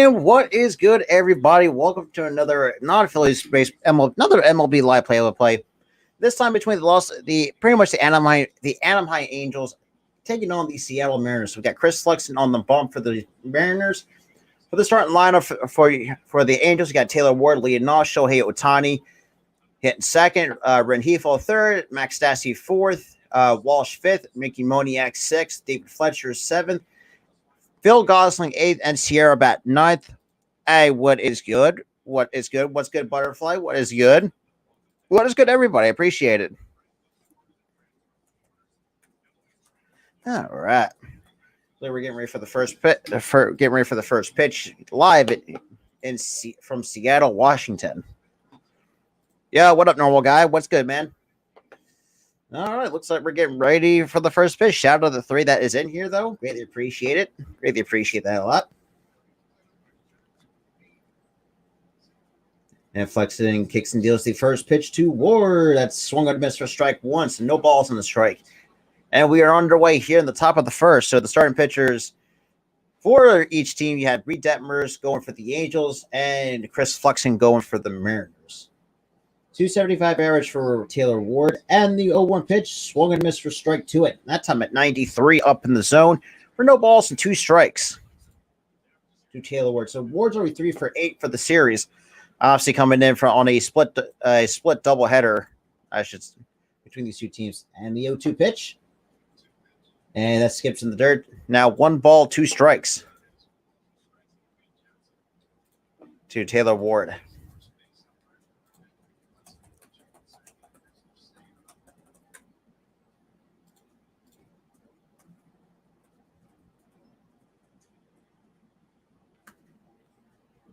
And what is good, everybody? Welcome to another non-affiliate-based another MLB live play. This time between the Anaheim Angels taking on the Seattle Mariners. We got Chris Flexen on the bump for the Mariners. For the starting lineup for the Angels, we got Taylor Ward leading off, Shohei Ohtani hitting second, Rengifo third, Max Stassi fourth, Walsh fifth, Mickey Moniak sixth, David Fletcher seventh, Phil Gosling eighth, and Sierra Bat ninth. Hey, what is good? What is good? What's good, Butterfly? What is good? What is good, everybody? I appreciate it. All right. So we're getting ready for the first pitch. Getting ready for the first pitch live from Seattle, Washington. Yeah, what up, normal guy? What's good, man? All right, looks like we're getting ready for the first pitch. Shout out to the three that is in here, though. Greatly appreciate it. Greatly appreciate that a lot. And Flexen kicks and deals the first pitch to Ward. That's swung on a miss for strike one, so no balls on the strike. And we are underway here in the top of the first. So the starting pitchers for each team, you had Reed Detmers going for the Angels and Chris Flexen going for the Mariners. 275 average for Taylor Ward, and the 0-1 pitch swung and missed for strike two. At that time at 93 up in the zone for no balls and two strikes to Taylor Ward. So Ward's already 3 for 8 for the series. Obviously coming in on a split doubleheader, between these two teams. And the 0-2 pitch. And that skips in the dirt. Now 1 ball, 2 strikes to Taylor Ward.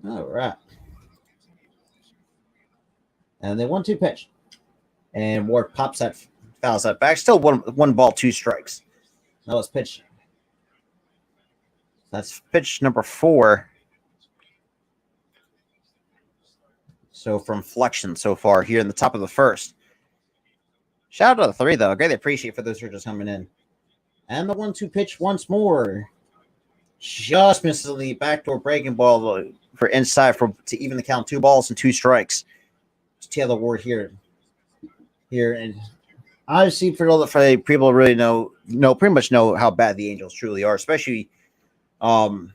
All right. And the 1-2 pitch. And Ward fouls that back. Still one ball, 2 strikes. That was pitch. That's pitch number 4. So from Flexion so far here in the top of the first. Shout out to the 3, though. Greatly appreciate for those who are just coming in. And the 1-2 pitch once more. Just misses the backdoor breaking ball for inside to even the count. 2 balls and 2 strikes. It's Taylor Ward here. And obviously, for people who really pretty much know how bad the Angels truly are, especially, and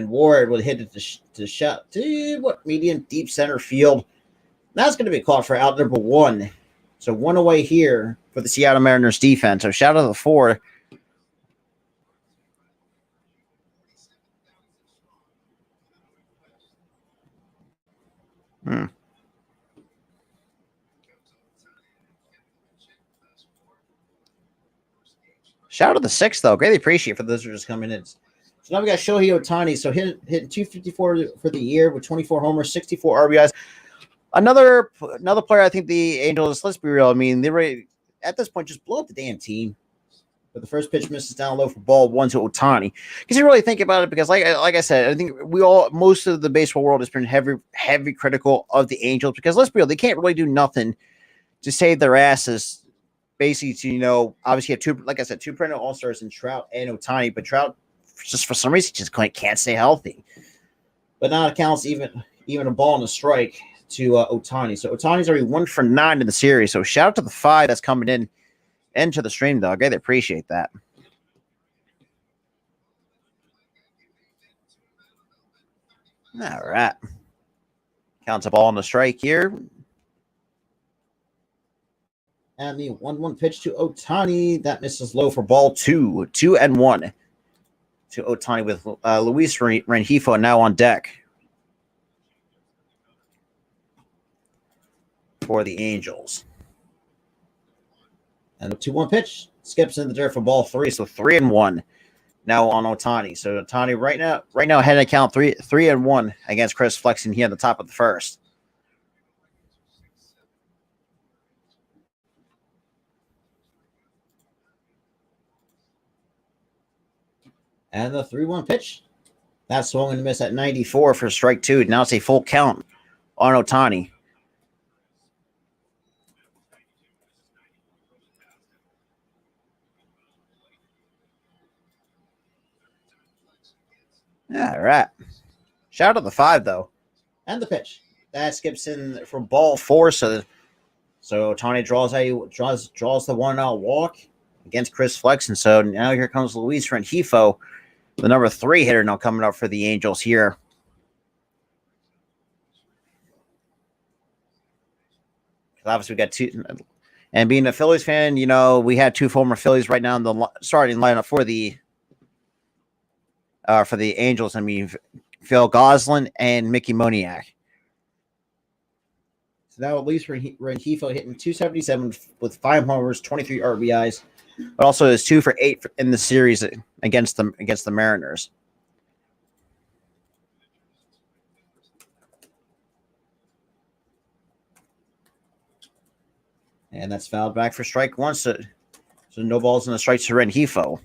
Ward would hit it to shot to medium deep center field. That's going to be called for out number 1. So 1 away here for the Seattle Mariners defense. So shout out to the 4. Shout out to the 6, though. Greatly appreciate for those who are just coming in. So now we got Shohei Ohtani. So hitting 254 for the year with 24 homers, 64 RBIs. Another player, I think the Angels, let's be real, I mean, they really, at this point, just blow up the damn team. But the first pitch misses down low for ball 1 to Ohtani. Because you really think about it, because like I said, I think most of the baseball world has been heavy critical of the Angels, because let's be real, they can't really do nothing to save their asses. Basically, obviously you have 2 perennial all-stars in Trout and Ohtani, but Trout, just for some reason, just can't stay healthy. But now it counts even a ball and a strike to Ohtani. So Ohtani's already 1 for 9 in the series. So shout out to the 5 that's coming into the stream, though. I greatly appreciate that. All right. Counts a ball and a strike here. And the 1-1 pitch to Ohtani. That misses low for ball 2. 2-1 to Ohtani with Luis Rengifo now on deck for the Angels. And the 2-1 pitch skips in the dirt for ball 3. So 3-1 now on Ohtani. So Ohtani right now heading to count 3-1 against Chris Flexen here at the top of the first. And the 3-1 pitch. That swung and miss at 94 for strike 2. Now it's a full count on Ohtani. All right. Shout out to the 5 though, and the pitch that skips in for ball 4. So Tony draws the 1-out walk against Chris Flex, and so now here comes Luis Rengifo, the number 3 hitter, now coming up for the Angels here. Obviously, we got 2, and being a Phillies fan, you know we had 2 former Phillies right now in the starting lineup for the Angels. I mean, Phil Goslin and Mickey Moniak. So now at least Rengifo hitting 277 with 5 homers, 23 RBIs, but also is 2 for 8 in the series against the Mariners. And that's fouled back for strike 1. So no balls and a strike to Rengifo.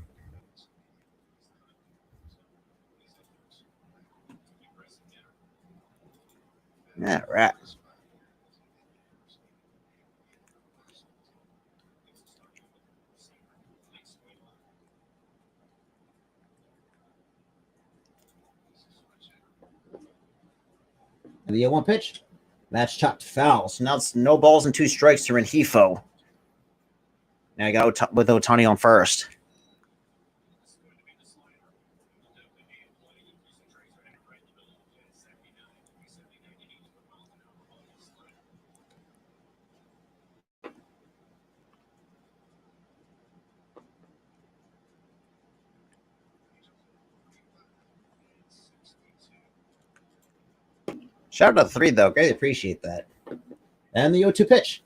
All right. And the 0-1 pitch. That's chopped foul. So now it's no balls and 2 strikes to Rengifo. Now you got with Ohtani on first. Shout out to the 3 though. Greatly appreciate that. And the 0-2 pitch.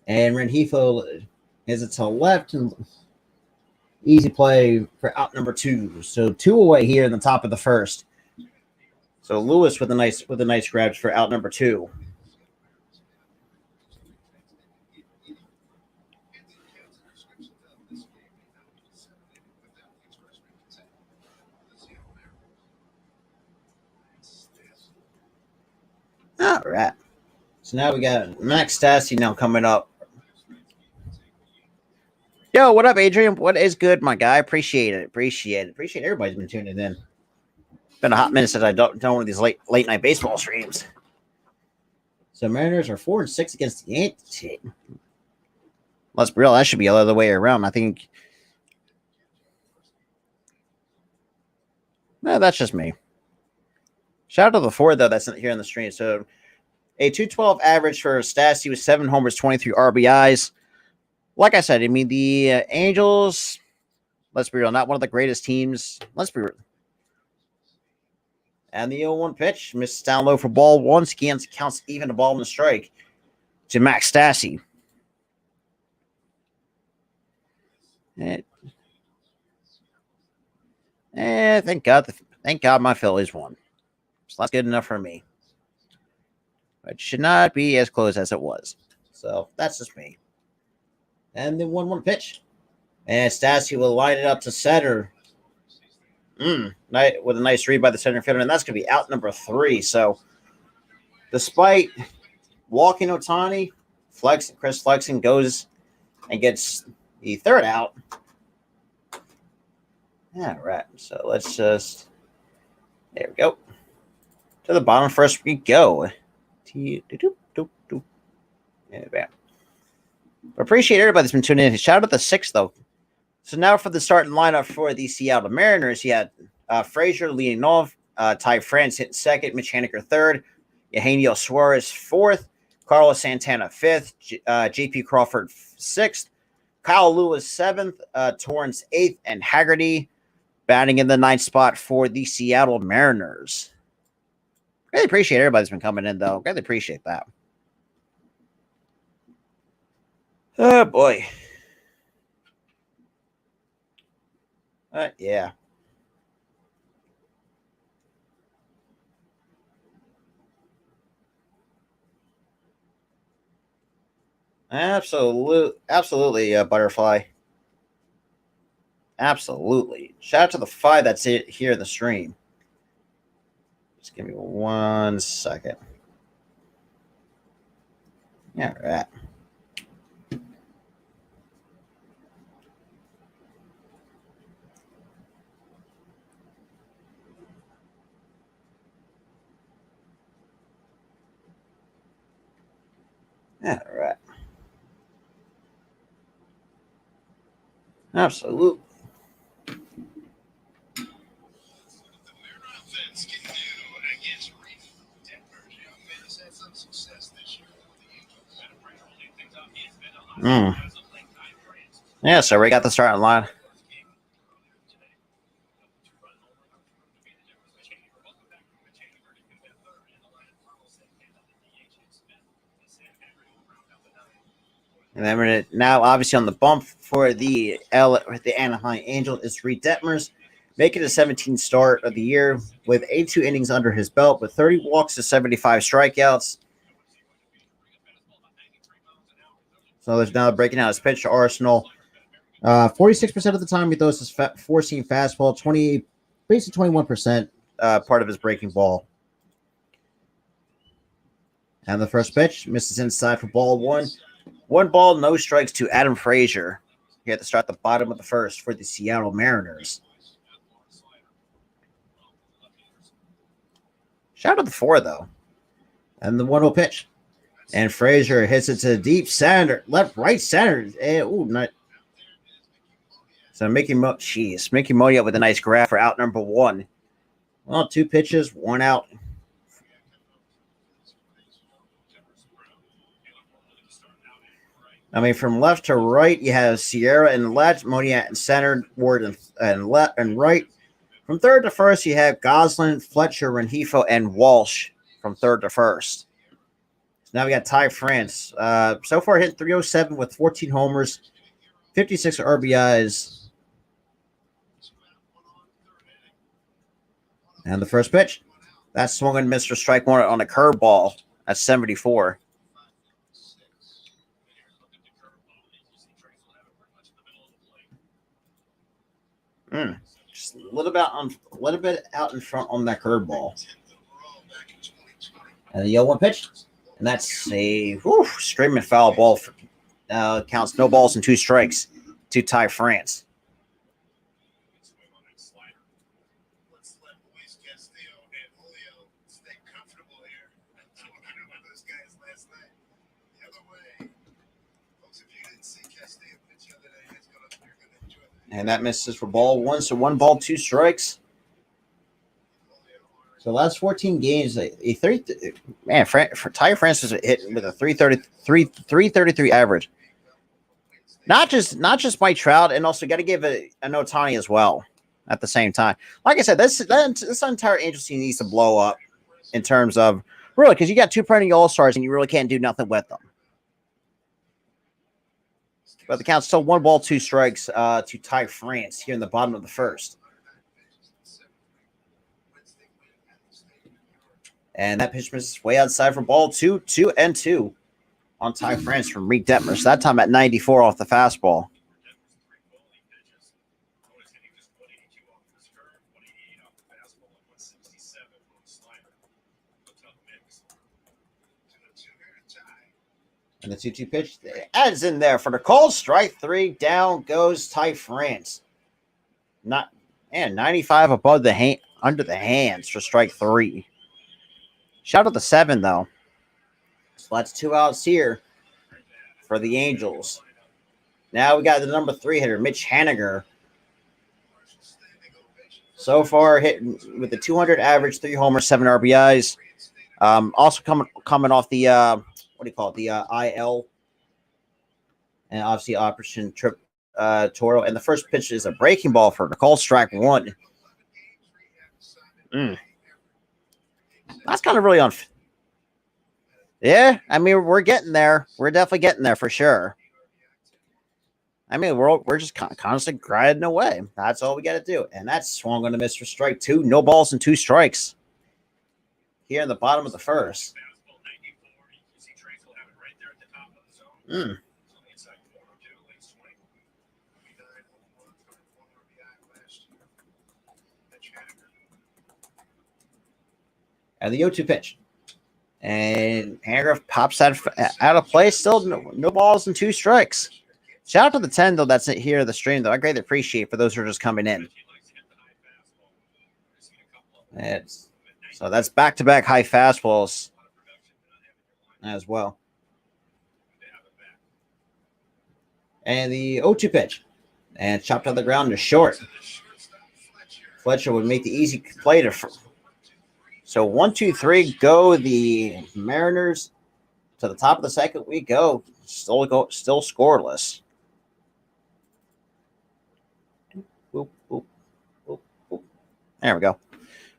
And Rengifo is it to left and easy play for out number 2. So 2 away here in the top of the first. So Lewis with a nice grab for out number 2. All right. So now we got Max Stassi now coming up. Yo, what up, Adrian? What is good, my guy? Appreciate it. Appreciate everybody's been tuning in. Been a hot minute since I done one of these late night baseball streams. So Mariners are 4-6 against the Yankees. Let's be real, that should be the other way around. I think. No, that's just me. Shout out to the 4 though that's here in the stream. So a 212 average for Stassi with 7 homers, 23 RBIs. Like I said, I mean the Angels. Let's be real, not one of the greatest teams. Let's be real. And the 0-1 pitch misses down low for ball 1. Scans counts even a ball and a strike to Max Stassi. Thank God my Phillies won. So that's good enough for me. It should not be as close as it was. So that's just me. And the 1-1 pitch. And Stassi will line it up to center. With a nice read by the center fielder. And that's going to be out number 3. So despite walking Ohtani, Chris Flexen goes and gets the 3rd out. All right. So let's just. There we go. To the bottom first we go. Appreciate everybody that's been tuning in. Shout out to the 6 though. So now for the starting lineup for the Seattle Mariners, you had Frazier, Leonov, Ty France hitting 2nd, Mitch Haniger 3rd, Eugenio Suarez 4th, Carlos Santana 5th, J.P. Crawford 6th, Kyle Lewis 7th, Torrens 8th, and Haggerty batting in the 9th spot for the Seattle Mariners. Really appreciate everybody's been coming in, though. Really appreciate that. Oh, boy. Yeah. Absolutely, Butterfly. Absolutely. Shout out to the 5 that's it here in the stream. Just give me 1 second. All right. All right. Absolutely. Yeah, so we got the starting line. And then we're now obviously on the bump for the Anaheim Angels is Reed Detmers, making a 17 start of the year with 82 innings under his belt with 30 walks to 75 strikeouts. So there's now breaking out his pitch to Arsenal. 46% of the time he throws his four-seam fastball, basically 21% part of his breaking ball. And the first pitch misses inside for ball one. 1 ball, no strikes to Adam Frazier. He had to start the bottom of the first for the Seattle Mariners. Shout out to 4 though. And the 1-0 pitch. And Frazier hits it to deep center, right center. Not. So Mickey Moniak with a nice grab for out number 1. Well, 2 pitches, 1 out. I mean, from left to right, you have Sierra and left, Moniak in center, Ward and left and right. From third to first, you have Goslin, Fletcher, Rengifo, and Walsh from third to first. So now we got Ty France. So far, hitting 307 with 14 homers, 56 RBIs. And the first pitch, that's swung and missed for strike 1 on a curveball at 74. Just a little bit out in front on that curveball. And the 0-1 pitch, and that's a streaming foul ball. Counts no balls and 2 strikes to Ty France. And that misses for ball 1. So 1 ball, 2 strikes. So the last 14 games, Ty France is hitting with a 333 average. Not just Mike Trout, and also got to give an Ohtani as well at the same time. Like I said, this entire Angels team needs to blow up in terms of really, because you got 2 perennial all-stars and you really can't do nothing with them. But the count's still 1 ball, 2 strikes to Ty France here in the bottom of the first. And that pitch misses way outside for ball 2 on Ty France from Reed Detmers. That time at 94 off the fastball. And the 2-2 pitch adds in there for the call. Strike 3. Down goes Ty France. 95 above under the hands for strike 3. Shout out to 7 though. So that's 2 outs here for the Angels. Now we got the number 3 hitter, Mitch Haniger. So far hitting with the 200 average, 3 homers, 7 RBIs. Also coming off the IL, and obviously Operation Toro. And the first pitch is a breaking ball for Nicole, strike 1. That's kind of really unfair. Yeah, I mean, we're getting there. We're definitely getting there for sure. I mean, we're just constantly grinding away. That's all we got to do. And that's swung on a miss for strike 2. No balls and 2 strikes here in the bottom of the first. And the 0-2 pitch. And Haniger pops out of play. Still no balls and 2 strikes. Shout out to the 10, though, that's it here in the stream, though. I greatly appreciate for those who are just coming in. So that's back-to-back high fastballs as well. And the 0-2 pitch. And chopped on the ground to short. Fletcher would make the easy play to. So 1-2-3 go. The Mariners to the top of the second. We go. Still scoreless. Boop, boop, boop, boop. There we go.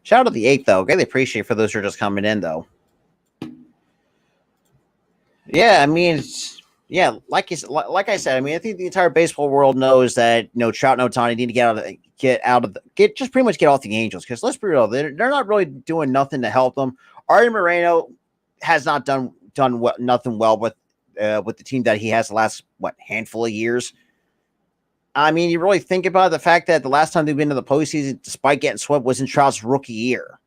Shout out to the 8th, though. Really appreciate for those who are just coming in, though. Yeah, I mean, like I said, I mean, I think the entire baseball world knows that Trout and Ohtani need to just pretty much get off the Angels, because let's be real, they're not really doing nothing to help them. Artie Moreno has not done nothing well with the team that he has the last handful of years. I mean, you really think about the fact that the last time they've been to the postseason, despite getting swept, was in Trout's rookie year.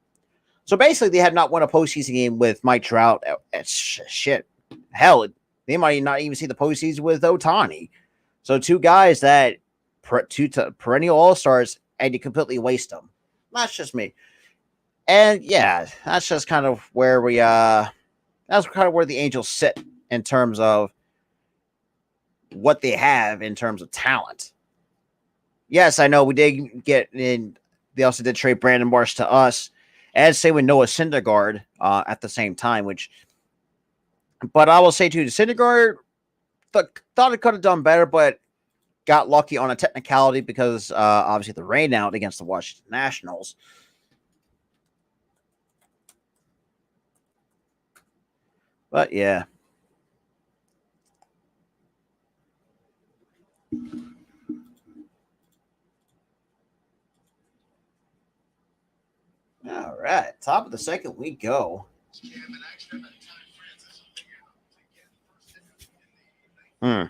So basically, they have not won a postseason game with Mike Trout. Shit. Hell, they might not even see the postseason with Ohtani. So two guys that perennial all-stars, and you completely waste them. That's just me. And yeah, that's just kind of where that's kind of where the Angels sit in terms of what they have in terms of talent. Yes, I know we did get in. They also did trade Brandon Marsh to us, and same with Noah Syndergaard at the same time. But I will say too, Syndergaard thought it could have done better, but got lucky on a technicality because obviously the rain out against the Washington Nationals. But yeah. All right, top of the second we go. Hmm.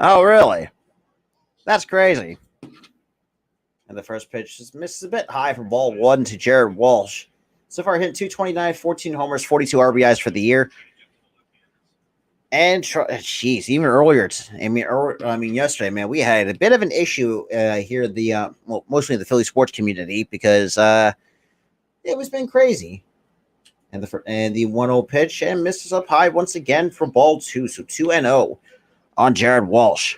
Oh, really? That's crazy. And the first pitch just misses a bit high for ball one to Jared Walsh. So far, hit 229, 14 homers, 42 RBIs for the year. And jeez, even earlier, yesterday, man, we had a bit of an issue here at the mostly the Philly sports community because it was been crazy. And the 1-0 pitch and misses up high once again for ball two. So 2-0 on Jared Walsh.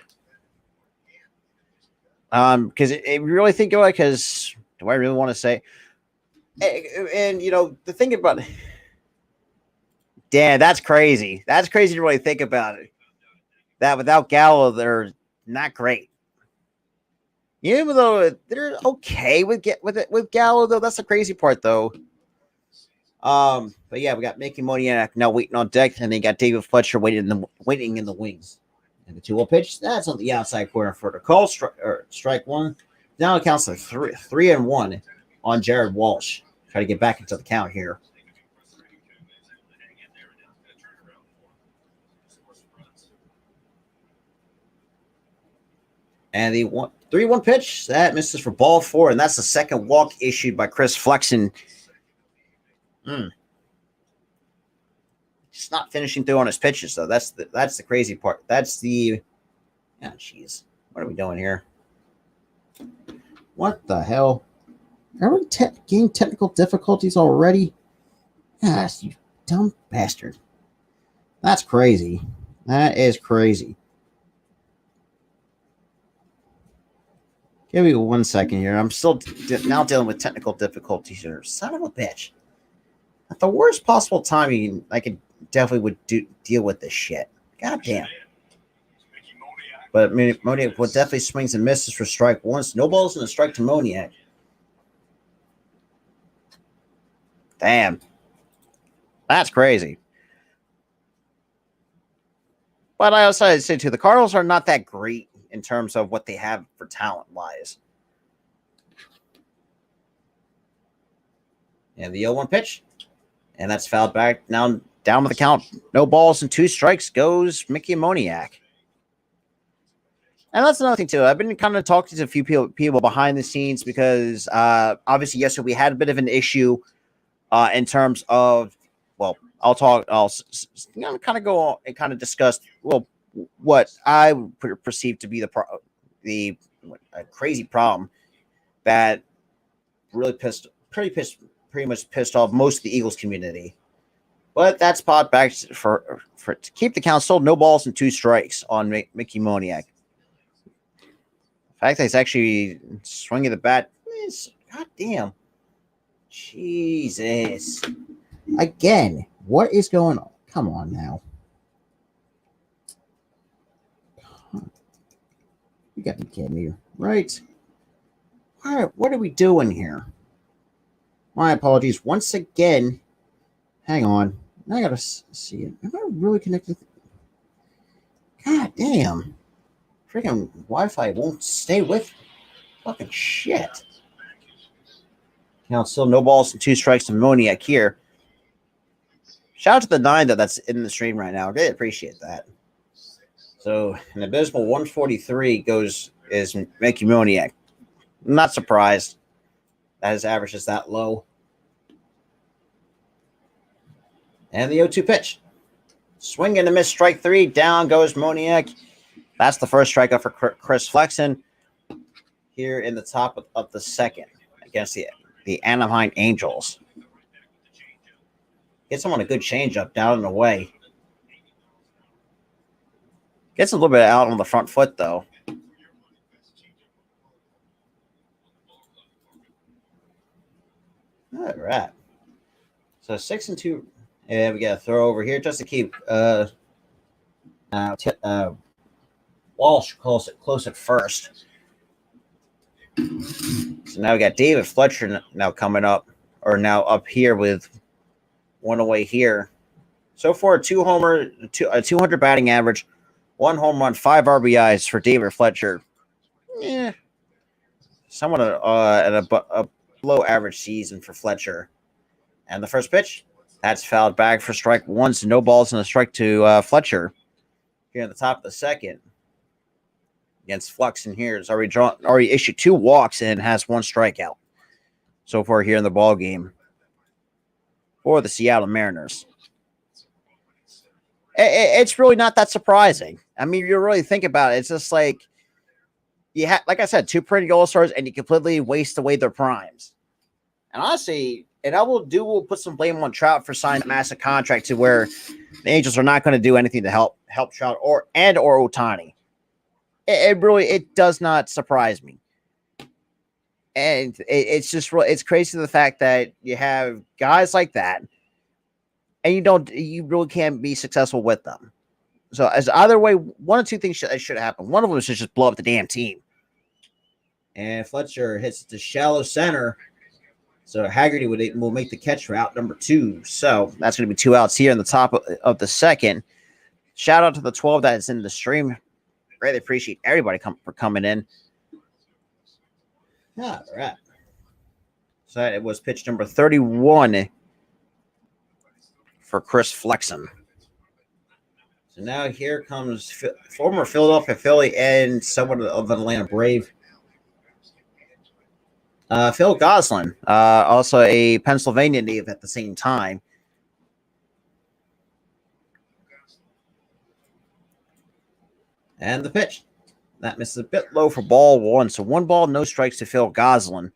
Because you really think about it, because do I really want to say? And the thing about it, damn, that's crazy. That's crazy to really think about it. That without Gallo, they're not great. Even though they're okay with Gallo, though, that's the crazy part, though. But yeah, we got Mickey Moniak now waiting on deck, and then got David Fletcher waiting in the wings. And the 2-0 pitch, that's on the outside corner for the call. Strike one. Now it counts to 3-1 on Jared Walsh. Try to get back into the count here. And the 3-1 pitch, that misses for ball four, and that's the second walk issued by Chris Flexen. Just not finishing through on his pitches, though. That's the crazy part. Jeez. What are we doing here? What the hell? Are we getting technical difficulties already? Yes, you dumb bastard. That's crazy. That is crazy. Give me 1 second here. I'm still now dealing with technical difficulties here. Son of a bitch. At the worst possible time, I could definitely would deal with this shit. God damn. But Moniak would definitely swings and misses for strike one. No balls and a strike to Moniak. Damn. That's crazy. But I also say too, the Cardinals are not that great in terms of what they have for talent wise. And the 0-1 pitch. And that's fouled back. Now down with the count. No balls and 2 strikes goes Mickey Moniak. And that's another thing, too. I've been kind of talking to a few people behind the scenes because obviously yesterday we had a bit of an issue in terms of, I'll kind of go on and kind of discuss what I would perceive to be the crazy problem that really pretty much pissed off most of the Eagles community. But that spot back for to keep the count still no balls and 2 strikes on Mickey Moniak. The fact that he's actually swinging the bat is goddamn. Jesus. Again, what is going on? Come on now. You got to be kidding me, right? What are we doing here? My apologies once again. Hang on. I gotta see it. Am I really connected? God damn. Freaking Wi-Fi won't stay with me. Fucking shit. Now, still no balls and 2 strikes to Moniak here. Shout out to the 9 that's in the stream right now. I really appreciate that. So, an abysmal 143 is Mickey Moniak. I'm not surprised that his average is that low. And the 0-2 pitch. Swing and a miss, strike 3. Down goes Moniak. That's the first strikeout for Chris Flexen here in the top of the second against the Anaheim Angels. Gets him on a good changeup down and away. Gets a little bit out on the front foot, though. All right. So 6-2. And we got to throw over here just to keep Walsh close at first. So now we got David Fletcher now coming up, or now up here with one away here. So far, 200 batting average, 1 home run, 5 RBIs for David Fletcher. Yeah, somewhat a below average season for Fletcher. And the first pitch. That's fouled back for strike 1, so no balls and a strike to Fletcher. Here at the top of the second. Against Flexen here. It's already issued 2 walks and has 1 strikeout. So far here in the ball game. For the Seattle Mariners. It's really not that surprising. I mean, you really think about it. It's just like, like I said, 2 pretty All-Stars and you completely waste away their primes. And honestly, we'll put some blame on Trout for signing a massive contract to where the Angels are not going to do anything to help Trout or Ohtani. It does not surprise me. And it's just it's crazy the fact that you have guys like that and you really can't be successful with them. So as either way, one or two things should happen. One of them is to just blow up the damn team. And Fletcher hits the shallow center. So Haggerty will make the catch for out number 2. So that's going to be 2 outs here in the top of the second. Shout out to the 12 that is in the stream. Really appreciate everybody for coming in. All right. So it was pitch number 31 for Chris Flexen. So now here comes former Philadelphia Philly and someone of an Atlanta Brave. Phil Goslin, also a Pennsylvania native at the same time. And the pitch. That misses a bit low for ball 1. So 1 ball, no strikes to Phil Goslin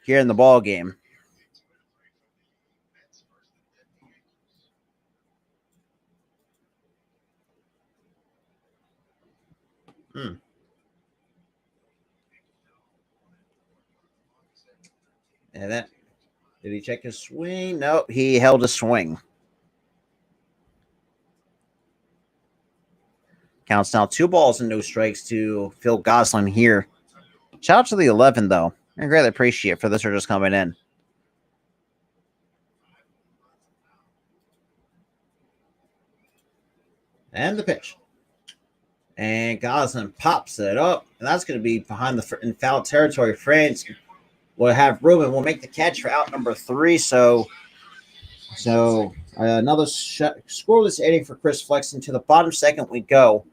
here in the ball game. And that, did he check his swing? No, he held a swing. Counts now 2 balls and no strikes to Phil Goslin here. Shout out to the 11, though. I greatly appreciate it for this or just coming in. And the pitch. And Goslin pops it up. And that's going to be behind in foul territory. France will have room and will make the catch for out number 3. So another scoreless inning for Chris Flexen. To the bottom second we go.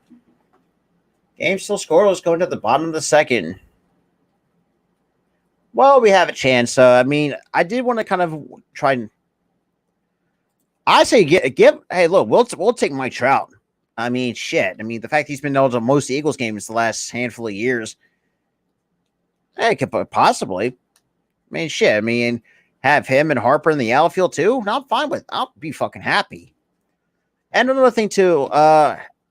Game still scoreless going to the bottom of the second. Well, we have a chance. I mean, I did want to kind of try and I say give. Hey, look, we'll take Mike Trout. I mean, shit. I mean, the fact he's been eligible most Eagles games the last handful of years. Hey, could possibly. I mean, shit. I mean, have him and Harper in the outfield too. No, I'm fine with. I'll be fucking happy. And another thing too.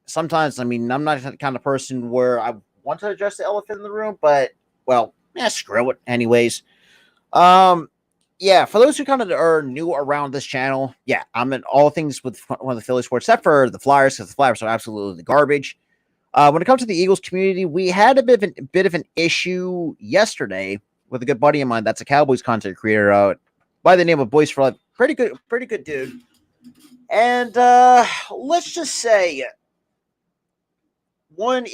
Sometimes, I mean, I'm not the kind of person where I want to address the elephant in the room, but well, screw it. Anyways, yeah, for those who kind of are new around this channel, yeah, I'm in all things with one of the Philly sports, except for the Flyers, because the Flyers are absolutely garbage. When it comes to the Eagles community, we had a bit of an issue yesterday with a good buddy of mine that's a Cowboys content creator by the name of Boys for Life. Pretty good dude. And let's just say one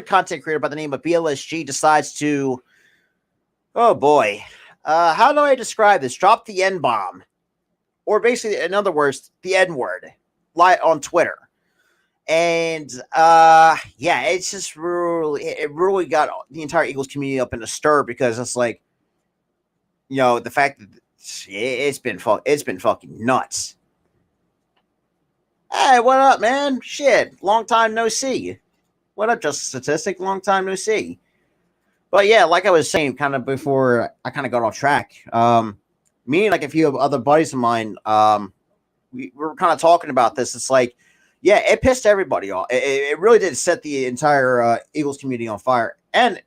content creator by the name of BLSG decides to, oh boy, how do I describe this? Drop the N-bomb, or basically, in other words, the N-word, on Twitter. And yeah, it's just really got the entire Eagles community up in a stir, because it's like, you know, the fact that it's been fucking nuts. Hey, what up, man? Shit, long time no see. What up, Just Statistic? Long time no see. But yeah, like I was saying, kind of before I kind of got off track, me and like a few other buddies of mine, we were kind of talking about this. It's like, yeah, it pissed everybody off. It really did set the entire Eagles community on fire. And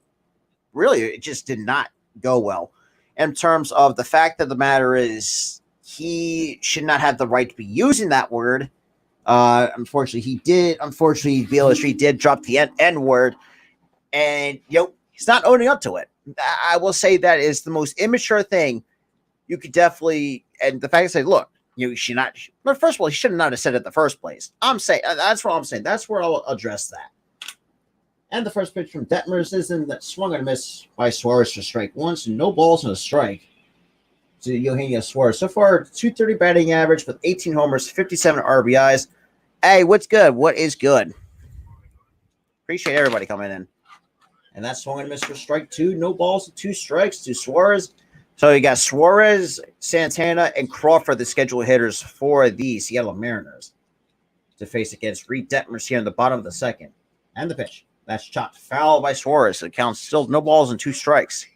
really, it just did not go well. In terms of the fact of the matter is, he should not have the right to be using that word. Unfortunately, he did. Unfortunately, BLSG did drop the N word. And, you know, he's not owning up to it. I will say that is the most immature thing you could definitely. And the fact is, say, look, you should not. But first of all, he should not have said it in the first place. I'm saying that's what I'm saying. That's where I'll address that. And the first pitch from Detmers is in that swung and a miss by Suarez for strike one. So no balls and a strike to Eugenio Suarez. So far, 230 batting average with 18 homers, 57 RBIs. Hey, what's good? What is good? Appreciate everybody coming in. And that's swung and a miss for strike two. No balls and 2 strikes to Suarez. So you got Suarez, Santana, and Crawford, the scheduled hitters for the Seattle Mariners, to face against Reed Detmers here in the bottom of the second. And the pitch. That's chopped foul by Suarez. It counts still no balls and 2 strikes.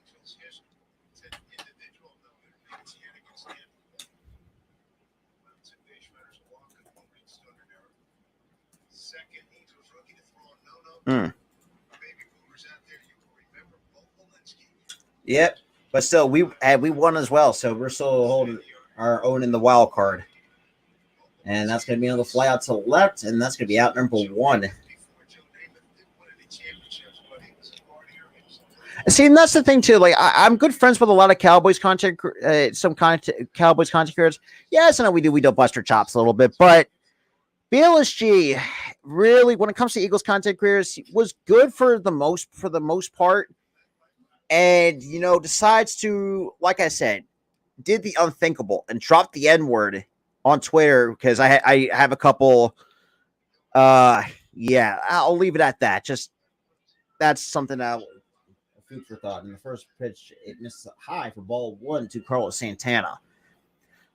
Yep. But still, we won as well, so we're still holding our own in the wild card. And that's going to be on the fly out to the left, and that's going to be out number 1. See, and that's the thing too. Like, I'm good friends with a lot of Cowboys content, Cowboys content creators. Yes, I know we do bust our chops a little bit, but BLSG really, when it comes to Eagles content creators, was good for the most part. And, you know, decides to, like I said, did the unthinkable and dropped the N-word on Twitter, because I have a couple. Yeah, I'll leave it at that. Just that's something food for thought. In the first pitch, it missed high for ball 1 to Carlos Santana.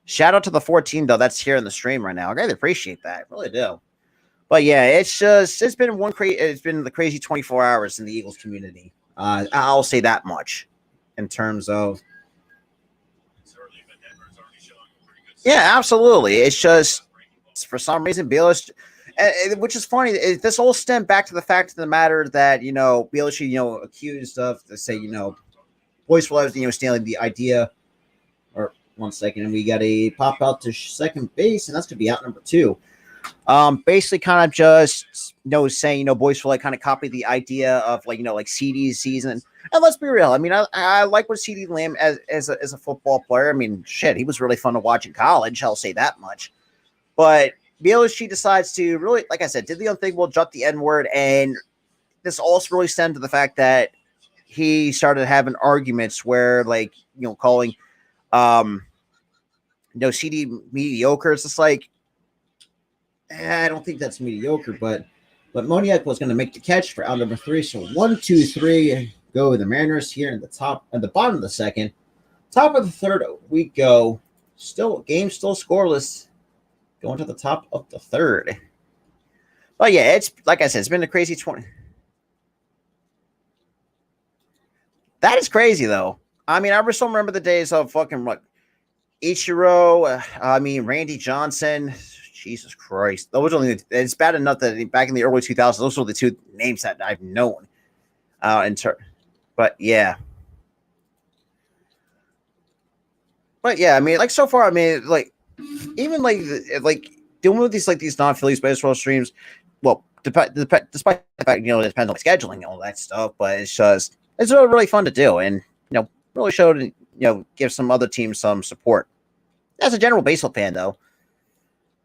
Shout out to the 14 though. That's here in the stream right now. I really appreciate that. I really do. But yeah, it's been the crazy 24 hours in the Eagles community. I'll say that much in terms of. Yeah, absolutely. It's just, for some reason, BLSG, which is funny, this all stemmed back to the fact of the matter that, you know, BLSG, you know, accused of, to say, you know, Boys for Life, you know, stealing the idea. Or 1 second, and we got a pop out to second base, and that's going to be out number 2. Basically kind of just, you know, saying, you know, Boys for Life kind of copied the idea of, like, you know, like CD's season. And let's be real. I mean, I like what CD Lamb as a football player. I mean, shit, he was really fun to watch in college. I'll say that much. But BLSG decides to really, like I said, did the unthinkable, dropped the N-word, and this also really stemmed to the fact that he started having arguments where, like, you know, calling, you know, CD mediocre. It's just like, I don't think that's mediocre, but Moniak was going to make the catch for out number 3. So 1, 2, 3 go the Mariners here in the bottom of the second. Top of the third we go. Game still scoreless. Going to the top of the third. But yeah, it's like I said, it's been a crazy 20. That is crazy though. I mean, I still remember the days of fucking what Ichiro. Randy Johnson. Jesus Christ, those are it's bad enough that back in the early 2000s, those were the two names that I've known. But yeah. I mean, like so far, I mean, like even like doing with these non-Phillies baseball streams. Well, despite the fact it depends on scheduling and all that stuff, but it's really fun to do, and really showed give some other teams some support. As a general baseball fan, though,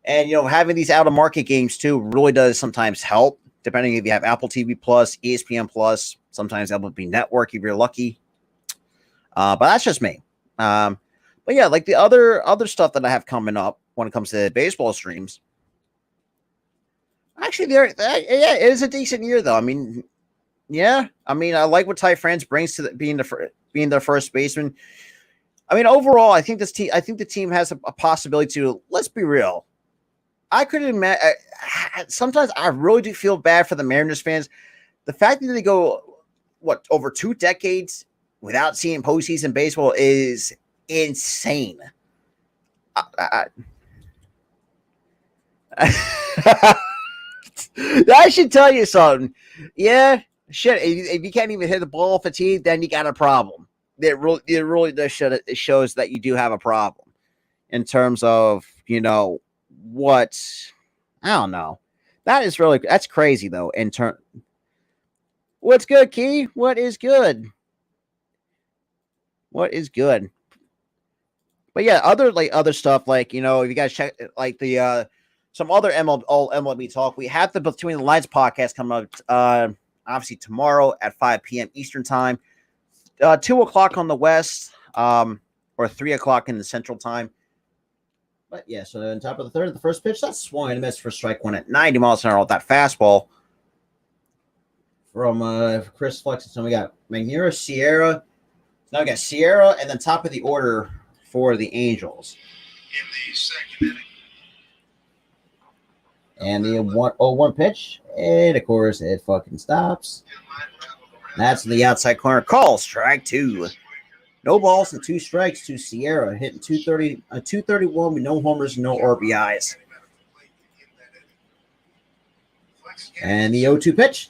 and having these out of market games too really does sometimes help. Depending if you have Apple TV Plus, ESPN Plus, sometimes that would be network if you're lucky. But that's just me. But yeah, like the other stuff that I have coming up when it comes to baseball streams. Actually, it is a decent year though. I mean, yeah, I like what Ty France brings to being the first baseman. I mean, overall, I think the team has a possibility to. Let's be real. I couldn't imagine. Sometimes I really do feel bad for the Mariners fans. The fact that they go over 2 decades without seeing postseason baseball is insane. I should tell you something. Yeah, shit. If you can't even hit the ball fatigue, then you got a problem. It really does show. It shows that you do have a problem in terms of what. I don't know. That's crazy though. What's good, Key? What is good? What is good? But yeah, other stuff if you guys check some other MLB talk. We have the Between the Lines podcast coming up obviously tomorrow at 5 p.m. Eastern time, 2 o'clock on the West, or 3 o'clock in the Central time. But yeah, so on top of the third, the first pitch, that's swung and missed for strike one at 90 miles an hour with that fastball from Chris Fletcher. So we got Magneuris, Sierra. Now we got Sierra, and then top of the order for the Angels. In the second inning. And the 1-0-1 pitch, and of course it fucking stops. That's in the outside corner. Call strike 2. No balls and 2 strikes to Sierra, hitting 231 with no homers, no RBIs. And the 0-2 pitch.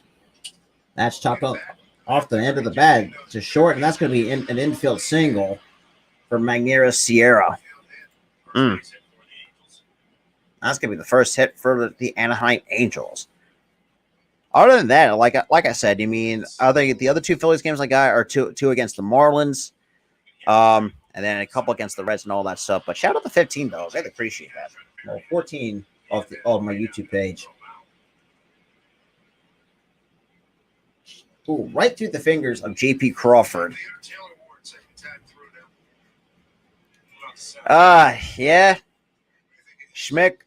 That's chopped off the end of the bat to short, and that's going to be an infield single for Magneuris Sierra. That's going to be the first hit for the Anaheim Angels. Other than that, like I said, the other 2 Phillies games I got are two against the Marlins. And then a couple against the Reds and all that stuff. But shout out to 15 though. I appreciate that. Well, 14 off my YouTube page. Ooh, right through the fingers of J.P. Crawford. Yeah. Schmidt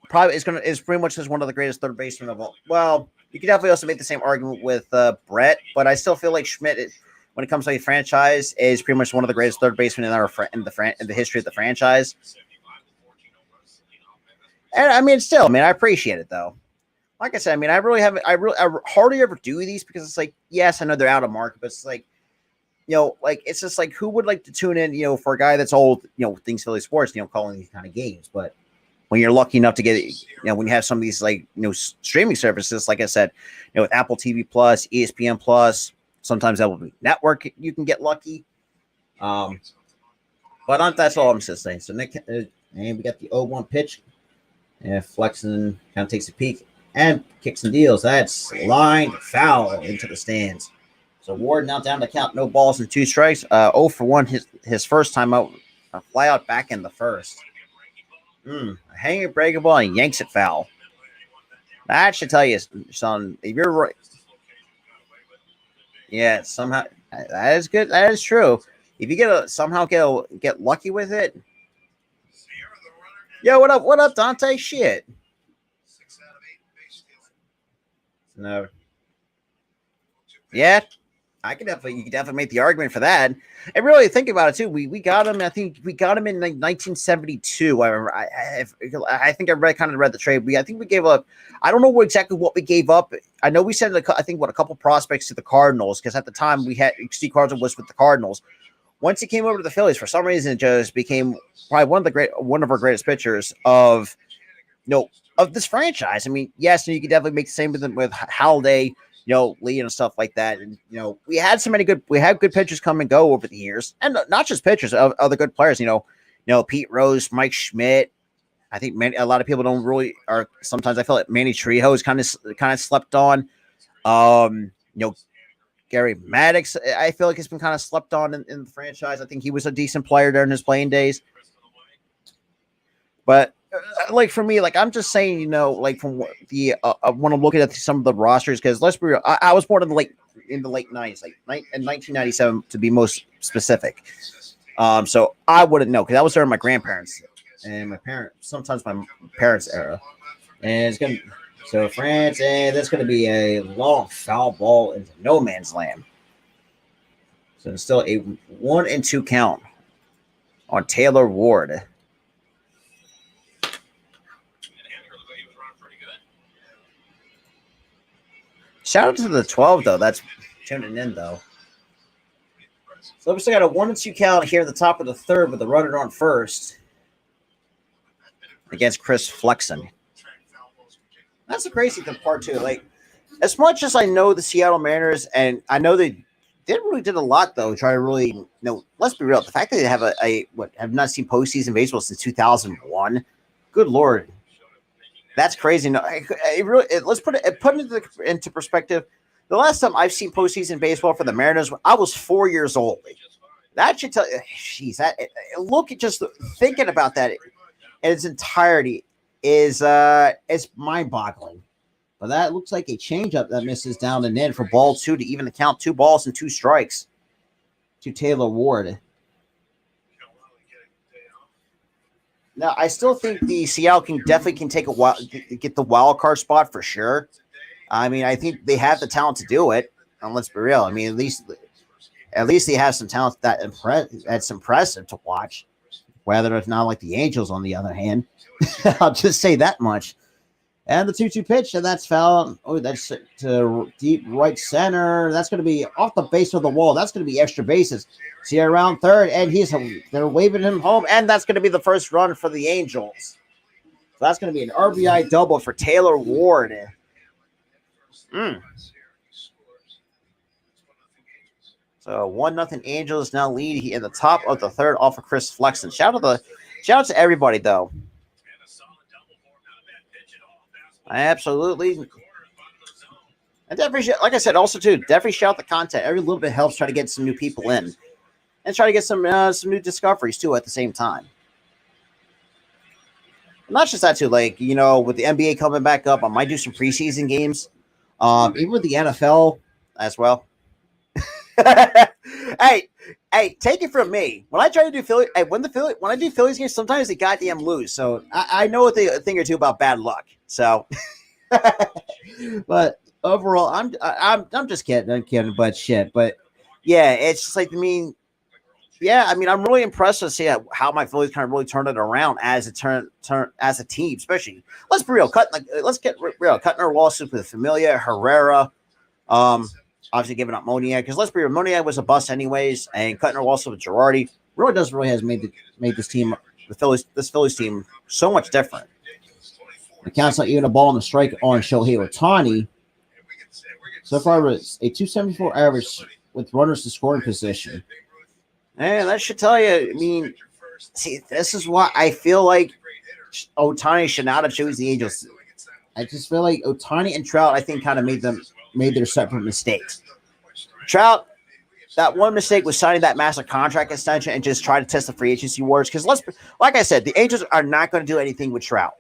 probably is pretty much just one of the greatest third basemen of all. Well, you could definitely also make the same argument with Brett, but I still feel like Schmidt when it comes to a franchise, is pretty much one of the greatest third basemen in the history of the franchise. And I appreciate it though. Like I said, I hardly ever do these because it's like, yes, I know they're out of market, but it's like, it's just like who would like to tune in, for a guy that's old, thinks Philly sports, calling these kind of games. But when you're lucky enough to get it, when you have some of these streaming services, like I said, with Apple TV Plus, ESPN Plus. Sometimes that will be network. You can get lucky. But that's all I'm just saying. So Nick, and we got the 0-1 pitch. And Flexen kind of takes a peek and kicks and deals. That's lined foul into the stands. So Ward now down to count. No balls and 2 strikes. 0 for 1 his first time out. A fly out back in the first. A hanging breaking ball and yanks it foul. That should tell you, son, if you're right. Yeah, somehow that is good. That is true. If you somehow get lucky with it. Yo, what up? What up, Dante? Shit. No. Yeah. You can definitely make the argument for that. And really think about it too. We got him. I think we got him in 1972. I remember. I think I read the trade. I think we gave up. I don't know exactly what we gave up. I know we sent a couple prospects to the Cardinals because at the time we had Steve Carlton was with the Cardinals. Once he came over to the Phillies, for some reason, it just became probably one of our greatest pitchers of this franchise. I mean, yes, you could definitely make the same with Halliday. Lee and stuff like that. And, we had good pitchers come and go over the years, and not just pitchers, other good players, Pete Rose, Mike Schmidt. I think a lot of people don't really sometimes I feel like Manny Trejo is kind of slept on. Gary Maddox, I feel like has been kind of slept on in the franchise. I think he was a decent player during his playing days. But like for me, like I'm just saying, from the when I'm looking at some of the rosters, because let's be real, I was born in the late 90s, in 1997 to be most specific. So I wouldn't know because that was during my grandparents and sometimes my parents' era, and France, and that's gonna be a long foul ball into no man's land. So it's still a 1-2 count on Taylor Ward. Shout out to the 12, though. That's tuning in, though. So we still got a 1-2 count here at the top of the third with the runner on first against Chris Flexen. That's the crazy part, too. Like, as much as I know the Seattle Mariners, and I know they did a lot, though, try to really, let's be real. The fact that they have have not seen postseason baseball since 2001, good Lord. That's crazy. No, let's put it into perspective. The last time I've seen postseason baseball for the Mariners, I was 4 years old. That should tell you. Jeez, look at just thinking about that in its entirety is mind-boggling. But that looks like a changeup that misses down and in for ball 2 to even the count. 2 balls and 2 strikes to Taylor Ward. Now, I still think the Seattle can take a while get the wild card spot for sure. I mean, I think they have the talent to do it. And let's be real. I mean, at least they have some talent that's impressive to watch. Whether it's not like the Angels, on the other hand, I'll just say that much. And the 2-2 pitch, and that's foul. Oh, that's to deep right center. That's going to be off the base of the wall. That's going to be extra bases. See around third, and they're waving him home, and that's going to be the first run for the Angels. So that's going to be an RBI double for Taylor Ward. So 1-0 Angels now lead in the top of the third off of Chris Flexen. Shout out to everybody though. Absolutely. And definitely, like I said, also too, definitely shout out the content. Every little bit helps try to get some new people in, and try to get some new discoveries too at the same time. And not just that too, with the NBA coming back up, I might do some preseason games, even with the NFL as well. Hey, take it from me. When I try to do Philly, when I do Phillies games, sometimes they goddamn lose. So I know a thing or two about bad luck. So, but overall, I'm just kidding. I'm kidding, but shit. But yeah, it's just like I'm really impressed to see how my Phillies kind of really turned it around as as a team, especially. Let's be real. Let's get real. Cutting our losses with Familia, Herrera, obviously giving up Moniak, because let's be real, Moniak was a bust anyways, and cutting our loss with Girardi has made this team, this Phillies team, so much different. The count's not even a ball on the strike on Shohei Ohtani. So far, it's a 274 average with runners in scoring position. And that should tell you, I mean, see, this is why I feel like Ohtani should not have chosen the Angels. I just feel like Ohtani and Trout, I think, kind of made their separate mistakes. Trout, that one mistake was signing that massive contract extension and just trying to test the free agency waters. Because like I said, the Angels are not going to do anything with Trout.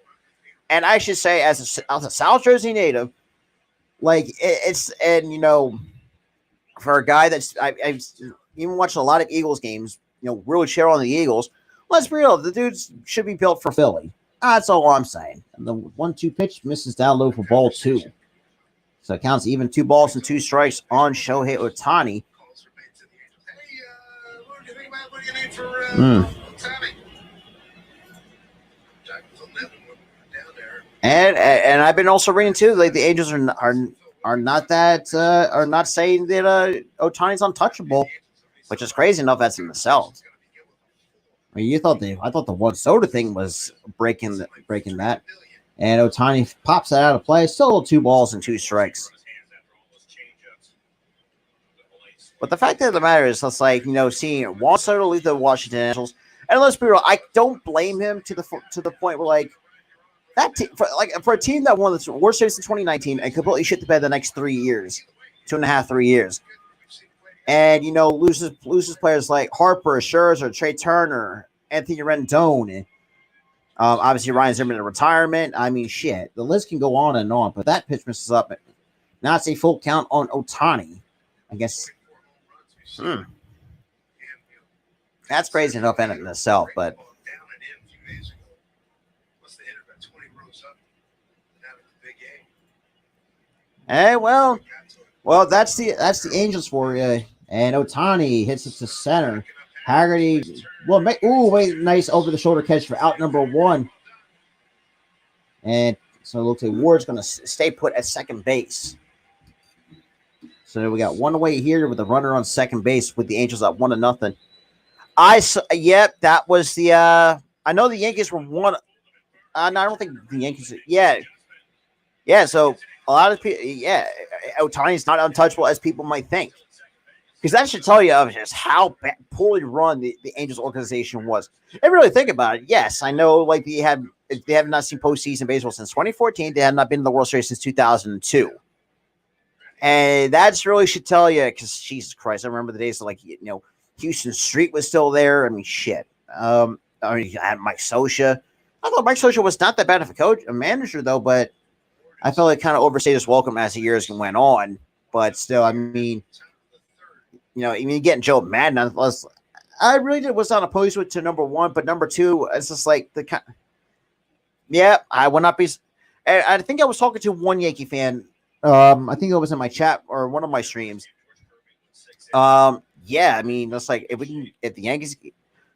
And I should say, as a South Jersey native, for a guy that's I've even watched a lot of Eagles games, really cheer on the Eagles. Let's be real, the dudes should be built for Philly. That's all I'm saying. And the 1-2 pitch misses down low for ball 2. So it counts even 2 balls and 2 strikes on Shohei Ohtani. do you need for Tommy? And I've been also reading too, like the Angels are not that are not saying that Ohtani's untouchable, which is crazy enough as in itself. I mean, I thought the one soda thing was breaking that, and Ohtani pops that out of play. Still 2 balls and 2 strikes. But the fact of the matter is, it's like, seeing Juan Soto leave the Washington Nationals, and let's be real, I don't blame him to the point where like that for a team that won the World Series in 2019 and completely shit the bed the next 3 years, 2.5, 3 years, and loses players like Harper, Scherzer, Trey Turner, Anthony Rendon, obviously Ryan Zimmerman in retirement. I mean, shit, the list can go on and on. But that pitch misses up. Now it's a full count on Ohtani. I guess. That's crazy enough in itself, but. Hey, well, that's the Angels for you. And Ohtani hits it to center. Haggerty, nice over the shoulder catch for out number 1. And so it looks like Ward's going to stay put at second base. So we got one away here with the runner on second base with the Angels up 1-0. That was the. I know the Yankees were one. No, I don't think the Yankees. Yeah. So a lot of people. Yeah, Ohtani's not untouchable as people might think, because that should tell you of just how poorly run the Angels organization was. And really think about it. Yes, I know. Like they have not seen postseason baseball since 2014. They have not been in the World Series since 2002. And that's really should tell you, because Jesus Christ, I remember the days of Houston Street was still there. I mean, shit. I mean, you had Mike Scioscia. I thought Mike Scioscia was not that bad of a manager though, but I felt like kind of overstayed his welcome as the years went on. But still, I mean, even getting Joe Madden, I really was not opposed to number 1, but number 2, it's just like the kind. Yeah, I would not be. I think I was talking to one Yankee fan. I think it was in my chat or one of my streams. Yeah, I mean, it's like if the Yankees,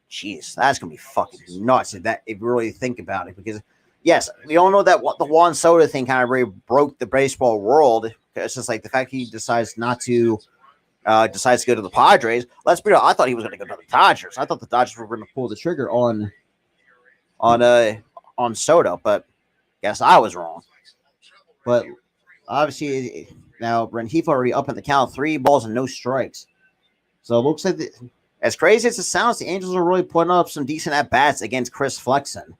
jeez, that's gonna be fucking nuts if you really think about it. Because yes, we all know that the Juan Soto thing kind of really broke the baseball world. It's just like the fact he decides to go to the Padres. Let's be real, I thought he was going to go to the Dodgers. I thought the Dodgers were going to pull the trigger on Soto, but guess I was wrong. But obviously now Rengifo already up in the count, 3 balls and no strikes. So it looks like as crazy as it sounds, the Angels are really putting up some decent at bats against Chris Flexen.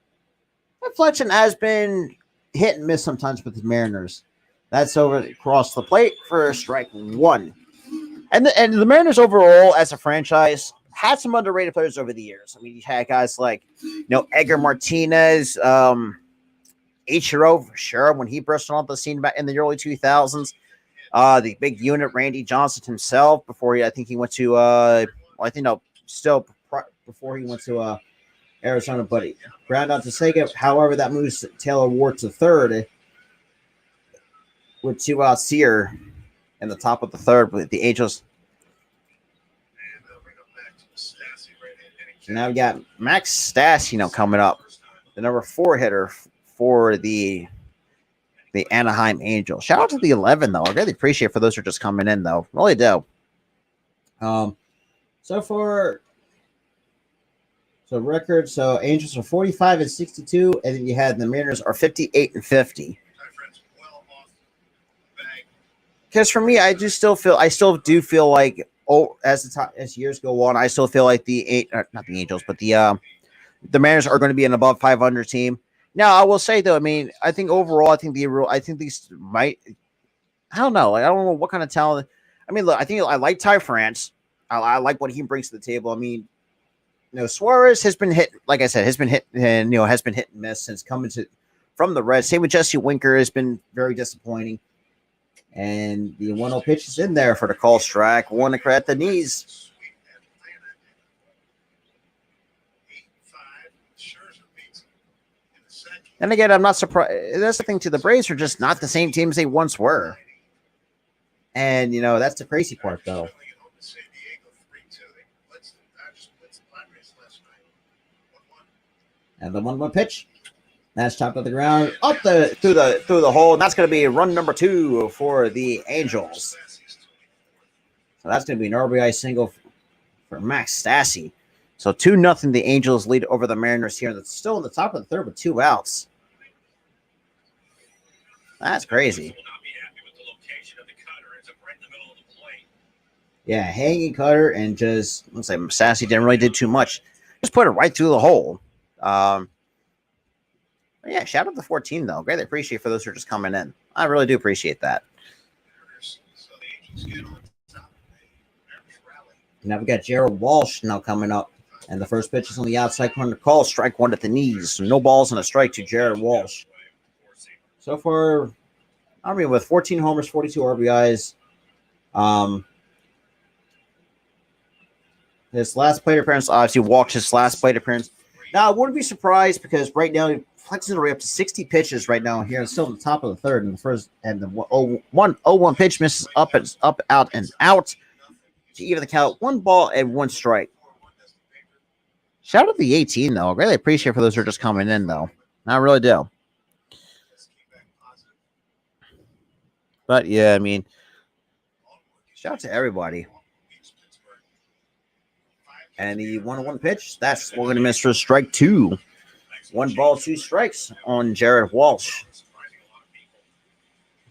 And Flexen has been hit and miss sometimes with the Mariners. That's over across the plate for strike 1. And the Mariners overall as a franchise had some underrated players over the years. I mean, you had guys like, Edgar Martinez, Ichiro for sure when he burst onto the scene back in the early 2000s. The big unit, Randy Johnson himself, before he went to before he went to Arizona, but he ground out to Sega. However, that moves Taylor Ward to third with 2 outs here in the top of the third with the Angels. So now we got Max Stassi, coming up, the number 4 hitter for the Anaheim Angels. Shout out to the 11 though. I really appreciate it for those who are just coming in though. Really do. Record. So Angels are 45-62, and then you had the Mariners are 58-50. Because for me, I still do feel like as years go on, I still feel like not the Angels, but the Mariners are going to be an above 500 team. Now, I will say though, I mean, I think overall, I think these might. I don't know. I don't know what kind of talent. I mean, look, I think I like Ty France. I like what he brings to the table. I mean, Suarez has been hit, like I said, has been hit and has been hit and miss since coming from the Reds. Same with Jesse Winker has been very disappointing. And the 1-0 pitch is in there for the call strike. Warnick at the knees. And again, I'm not surprised. That's the thing too. The Braves are just not the same team as they once were. And that's the crazy part, though. And the 1-1 pitch. That's chopped to the ground, up through the hole. And that's going to be run number 2 for the Angels. So that's going to be an RBI single for Max Stassi. So 2-0, the Angels lead over the Mariners here. That's still in the top of the third with 2 outs. That's crazy. Yeah, hanging cutter and just, let's say Stassi didn't really do too much. Just put it right through the hole. Yeah, shout out to 14 though. Greatly appreciate for those who are just coming in. I really do appreciate that. Now we got Jared Walsh now coming up. And the first pitch is on the outside corner. Call, strike 1 at the knees. So no balls and a strike to Jared Walsh. So far, I mean, with 14 homers, 42 RBIs. His last plate appearance, obviously walked his last plate appearance. Now, I wouldn't be surprised because right now, Flex is already up to 60 pitches right now here. It's still at the top of the third in the first, and the 0-1 pitch misses up, out, and out to even the count. 1 ball and 1 strike. Shout out to the 18, though. I really appreciate for those who are just coming in, though. I really do. But, yeah, I mean, shout out to everybody. And the 1-1 pitch, that's going to miss for strike 2. 1 ball, 2 strikes on Jared Walsh.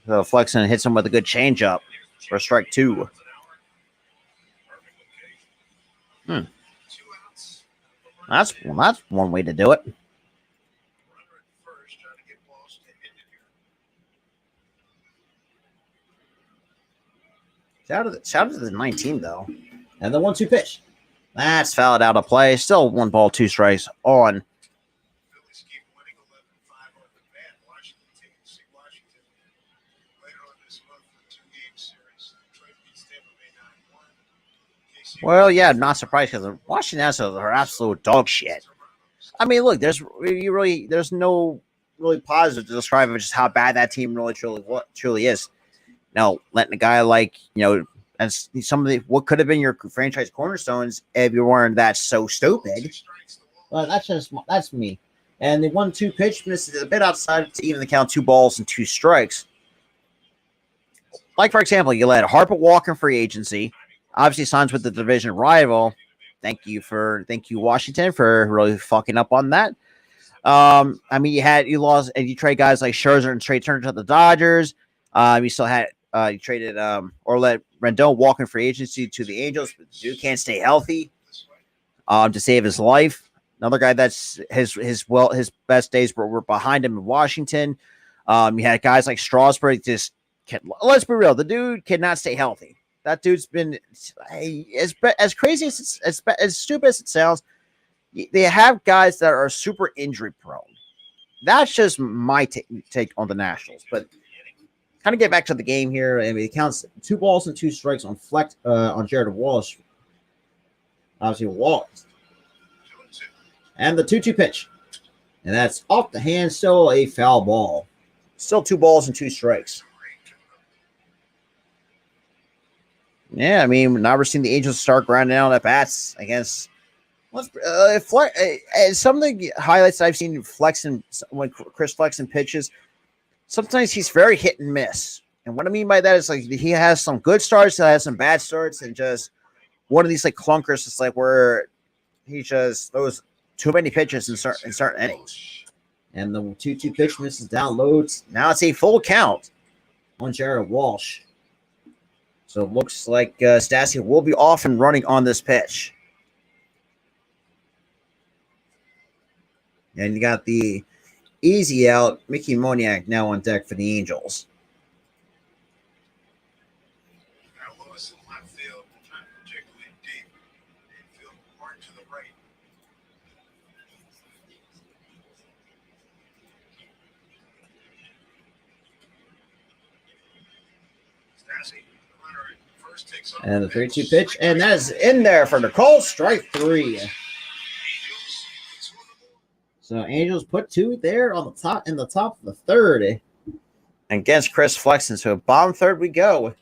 So Flexen hits him with a good changeup for strike 2. That's one way to do it. Shout out to the 19 though, and the 1-2 pitch. That's fouled out of play. Still 1 ball, 2 strikes on. Well, yeah, I'm not surprised because the Washington Nationals are absolute dog shit. I mean, look, there's no really positive to describe of just how bad that team really truly is. Now, letting a guy like, as some of the what could have been your franchise cornerstones if you weren't that so stupid. Well, that's me. And the 1-2 pitch misses a bit outside to even the count, 2 balls and 2 strikes. Like, for example, you let Harper walk in free agency. Obviously signs with the division rival. Thank you, Washington, for really fucking up on that. I mean, you lost and you trade guys like Scherzer and Trey Turner to the Dodgers. You still had you traded or let Rendon walk in free agency to the Angels, but the dude can't stay healthy to save his life. Another guy that's his best days were behind him in Washington. You had guys like Strasburg. Let's be real, the dude cannot stay healthy. That dude's been as crazy as stupid as it sounds. They have guys that are super injury prone. That's just my take on the Nationals. But kind of get back to the game here. I mean, it counts 2 balls and 2 strikes on on Jared Walsh. Obviously walked. And the 2-2 pitch. And that's off the hand, still a foul ball. Still 2 balls and 2 strikes. Yeah, I mean, now we're seeing the Angels start grinding out at bats against. Some of the highlights I've seen when Chris Flexen pitches, sometimes he's very hit and miss. And what I mean by that is like he has some good starts, he has some bad starts, and just one of these like clunkers. It's like where he just throws too many pitches in certain innings. And the 2-2 pitch misses down loads. Now it's a full count on Jared Walsh. So it looks like Stassi will be off and running on this pitch. And you got the easy out, Mickey Moniak now on deck for the Angels. Now Lewis in left field, particularly deep. Infield hard to the right. Stassi. And the 3-2 pitch, and that is in there for the call, strike 3. So Angels put 2 there on the top, in the top of the third against Chris Flexen. So bottom third we go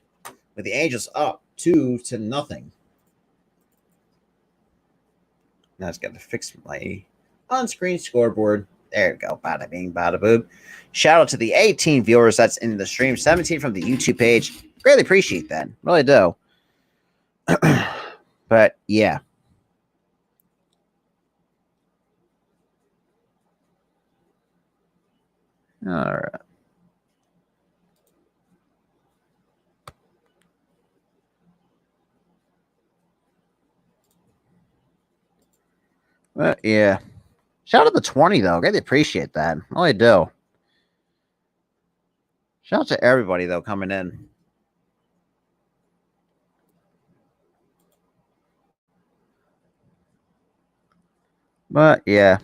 with the Angels up 2-0. Now I just got to fix my on-screen scoreboard. There you go. Bada bing, bada boom. Shout out to the 18 viewers that's in the stream, 17 from the YouTube page. Greatly appreciate that. Really do. But yeah. All right. But yeah. Shout out to 20 though. Greatly appreciate that. Really do. Shout out to everybody though coming in. But yeah.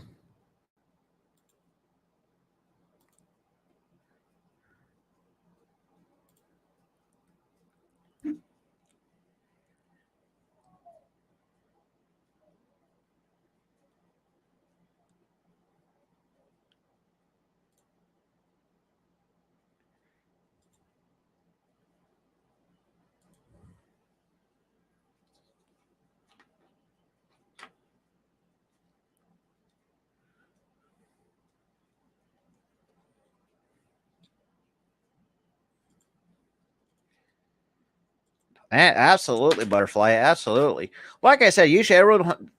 Absolutely, Butterfly. Absolutely. Like I said, usually everyone,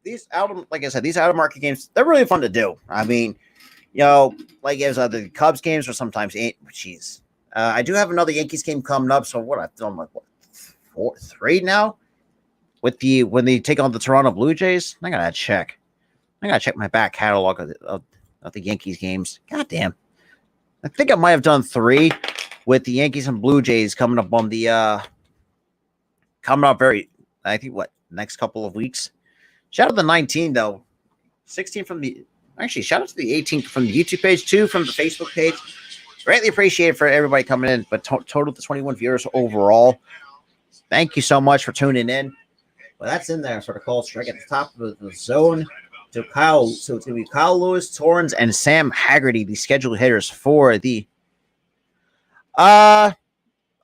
these out, like I said, these out of market games, they're really fun to do. I mean, like as the Cubs games or sometimes, jeez. I do have another Yankees game coming up. So what I've done, like what, 3 now with when they take on the Toronto Blue Jays. I gotta check. I gotta check my back catalog of the Yankees games. God damn. I think I might have done 3 with the Yankees and Blue Jays coming up on the coming up I think next couple of weeks. Shout out to the 19 though. 16 from the actually shout out to the 18 from the YouTube page, 2 from the Facebook page. Greatly appreciated for everybody coming in, but total to 21 viewers overall. Thank you so much for tuning in. Well, that's in there. Sort of called strike at the top of the zone to Kyle. So it's going to be Kyle Lewis, Torrens, and Sam Haggerty, the scheduled hitters for the. I'm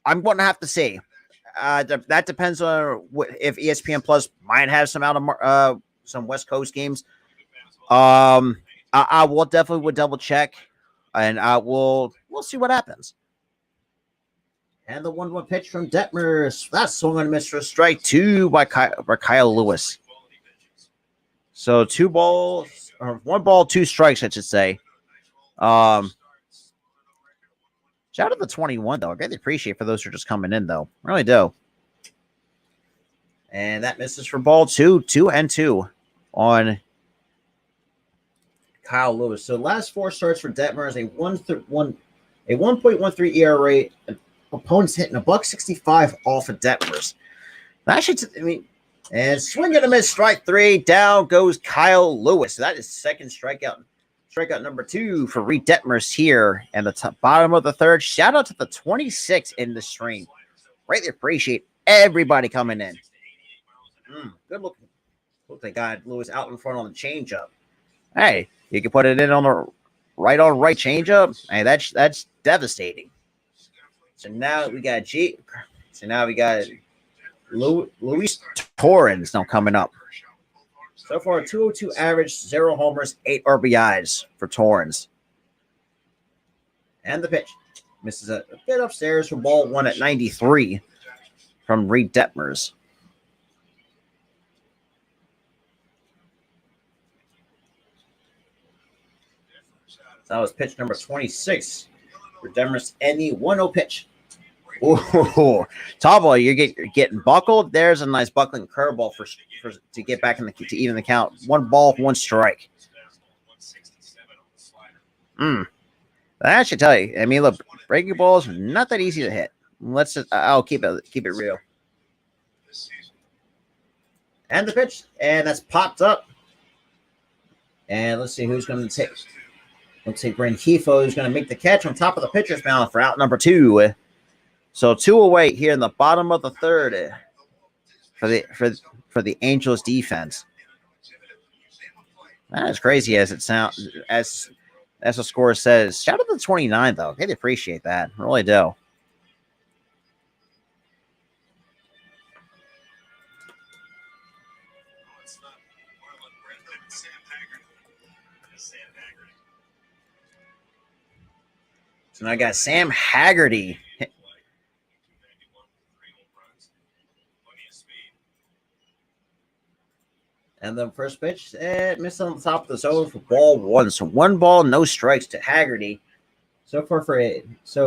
going to have to say. That depends on if ESPN Plus might have some some West Coast games. I will definitely would double check, and we'll see what happens. And the 1-1 pitch from Detmers. That's swung on Mr. Strike 2 by Kyle Lewis. So 2 balls, or 1 ball, 2 strikes, I should say. Shout out to the 21, though. I greatly appreciate for those who are just coming in, though. I really do. And that misses for ball 2, 2-2 on Kyle Lewis. So last 4 starts for Detmers, a 1.13 ERA. Opponents hitting $165 off of Detmers. And swing and a miss, strike 3. Down goes Kyle Lewis. So that is second strikeout number 2 for Reed Detmers here. And the bottom of the 3rd. Shout out to the 26 in the stream. Greatly appreciate everybody coming in. Good looking. Look, they got Lewis out in front on the changeup. Hey, you can put it in on the right changeup. Hey, that's devastating. So now we got Luis Torrens now coming up. So far, 202 average, 0 homers, 8 RBIs for Torrens. And the pitch misses a bit upstairs for ball 1 at 93 from Reed Detmers. That was pitch number 26 for Detmers and the 1-0 pitch. Ooh, Tabo, you're getting buckled. There's a nice buckling curveball for to get back to even the count. 1 ball, 1 strike. I should tell you. I mean, look, breaking balls not that easy to hit. I'll keep it real. And the pitch, and that's popped up. And let's see who's going to take. Let's see, Rengifo who's going to make the catch on top of the pitcher's mound for out number 2. So 2 away here in the bottom of the 3rd for the Angels defense. That is crazy as it sounds, as the score says. Shout out to the 29 though. They appreciate that. I really do. So now I got Sam Haggerty. And then first pitch, missed on the top of the zone for ball one. So 1 ball, no strikes to Haggerty. So far for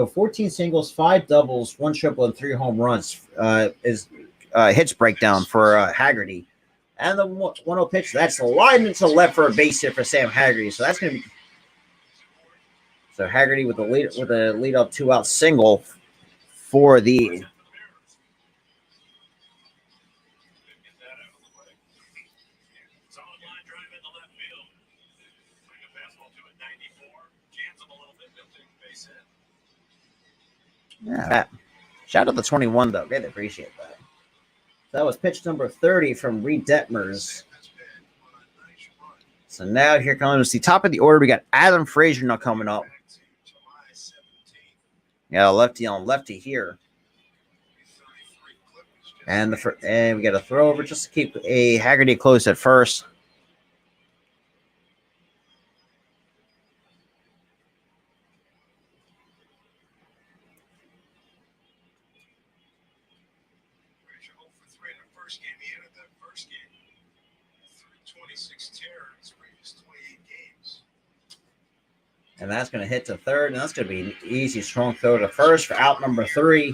14 singles, 5 doubles, 1 triple, and 3 home runs is hits breakdown for Haggerty. And the 1-0 pitch, that's lined into left for a base hit for Sam Haggerty. So that's going to be Haggerty with a lead up 2-out single for the. Yeah. Shout out to 21 though. Greatly appreciate that. That was pitch number 30 from Reed Detmers. So now here comes the top of the order. We got Adam Frazier now coming up. Yeah, lefty on lefty here. And we got a throw over just to keep a Haggerty close at first. And that's going to hit to third, and that's going to be an easy, strong throw to first for out number 3.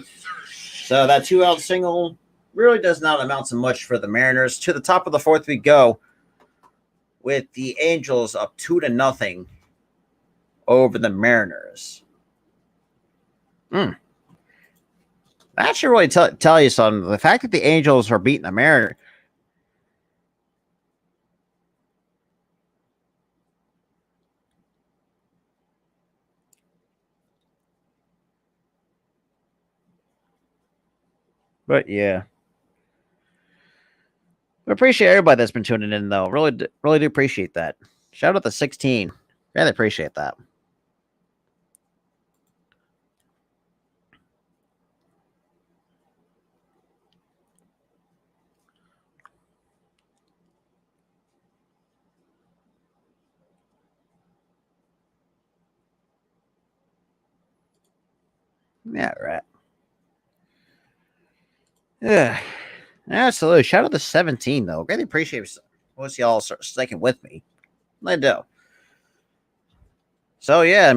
So that 2-out single really does not amount to much for the Mariners. To the top of the 4th we go with the Angels up 2-0 over the Mariners. That should really tell you something. The fact that the Angels are beating the Mariners. But yeah, I appreciate everybody that's been tuning in, though. Really do appreciate that. Shout out to 16. Really appreciate that. Yeah, right. Yeah, absolutely. Shout out to 17 though. Really appreciate most y'all sticking with me. I do. So yeah,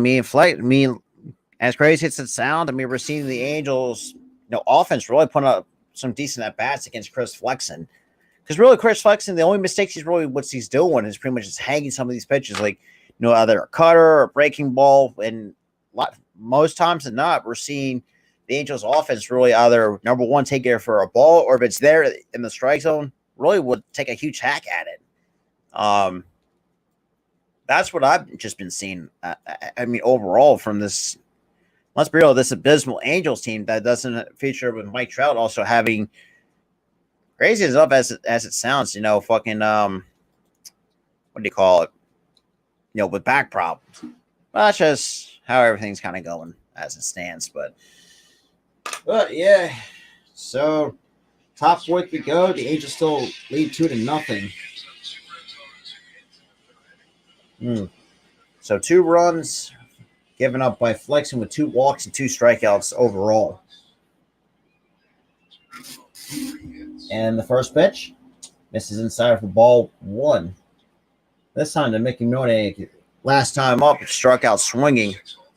as crazy as it sounds, we're seeing the Angels, offense really putting up some decent at bats against Chris Flexen. Because really, Chris Flexen, the only mistakes he's doing is pretty much just hanging some of these pitches, like either a cutter or a breaking ball, and most times than not, we're seeing the Angels offense really either number one take it for a ball, or if it's there in the strike zone, really would take a huge hack at it. That's what I've just been seeing. Overall from this, let's be real, this abysmal Angels team that doesn't feature with Mike Trout also having, crazy enough as it sounds, fucking what do you call it? With back problems. Well, that's just how everything's kind of going as it stands, but yeah. So top 4th we go. The Angels still lead 2-0. So 2 runs given up by Flexen with 2 walks and 2 strikeouts overall. And the first pitch misses inside for ball 1. This time to Mickey Moniak, last time up, struck out swinging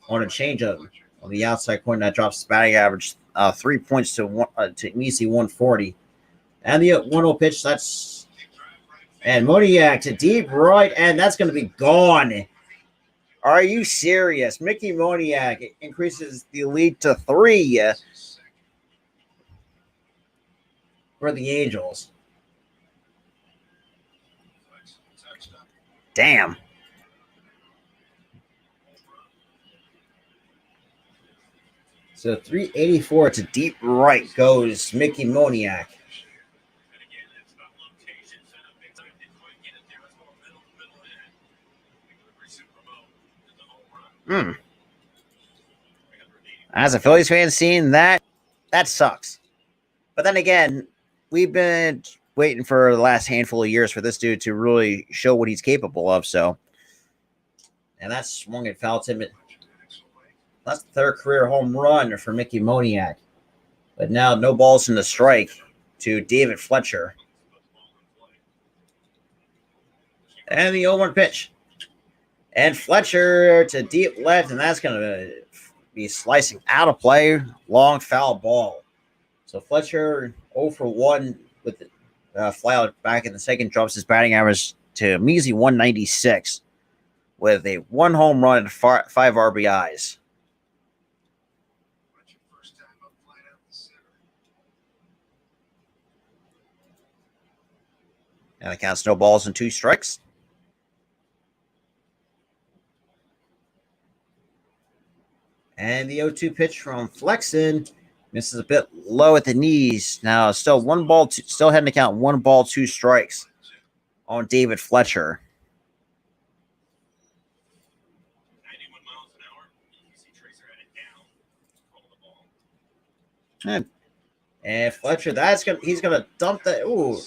on a changeup on the outside corner that drops his batting average 3 points to an easy 140. And the 1-0 pitch, and Moniak to deep right, and that's going to be gone. Are you serious? Mickey Moniak increases the lead to 3 for the Angels. Damn. So 384 to deep right goes Mickey Moniak. As a Phillies fan, seeing that sucks. But then again, we've been waiting for the last handful of years for this dude to really show what he's capable of. So And that's swung and fouled him. That's the third career home run for Mickey Moniak. But now no balls in the strike to David Fletcher. And the 0-1 pitch. And Fletcher to deep left, and that's going to be slicing out of play. Long foul ball. So Fletcher 0 for 1 with the fly out back in the second, drops his batting average to a measly 196 with a 1 home run and 5 RBIs. And the count's no balls and 2 strikes. And the 0-2 pitch from Flexen misses a bit low at the knees. Now still 1 ball, still heading to count 1 ball, 2 strikes on David Fletcher. 91 miles an hour. Easy tracer had it down. Call the ball. And Fletcher, he's gonna dump that. Ooh.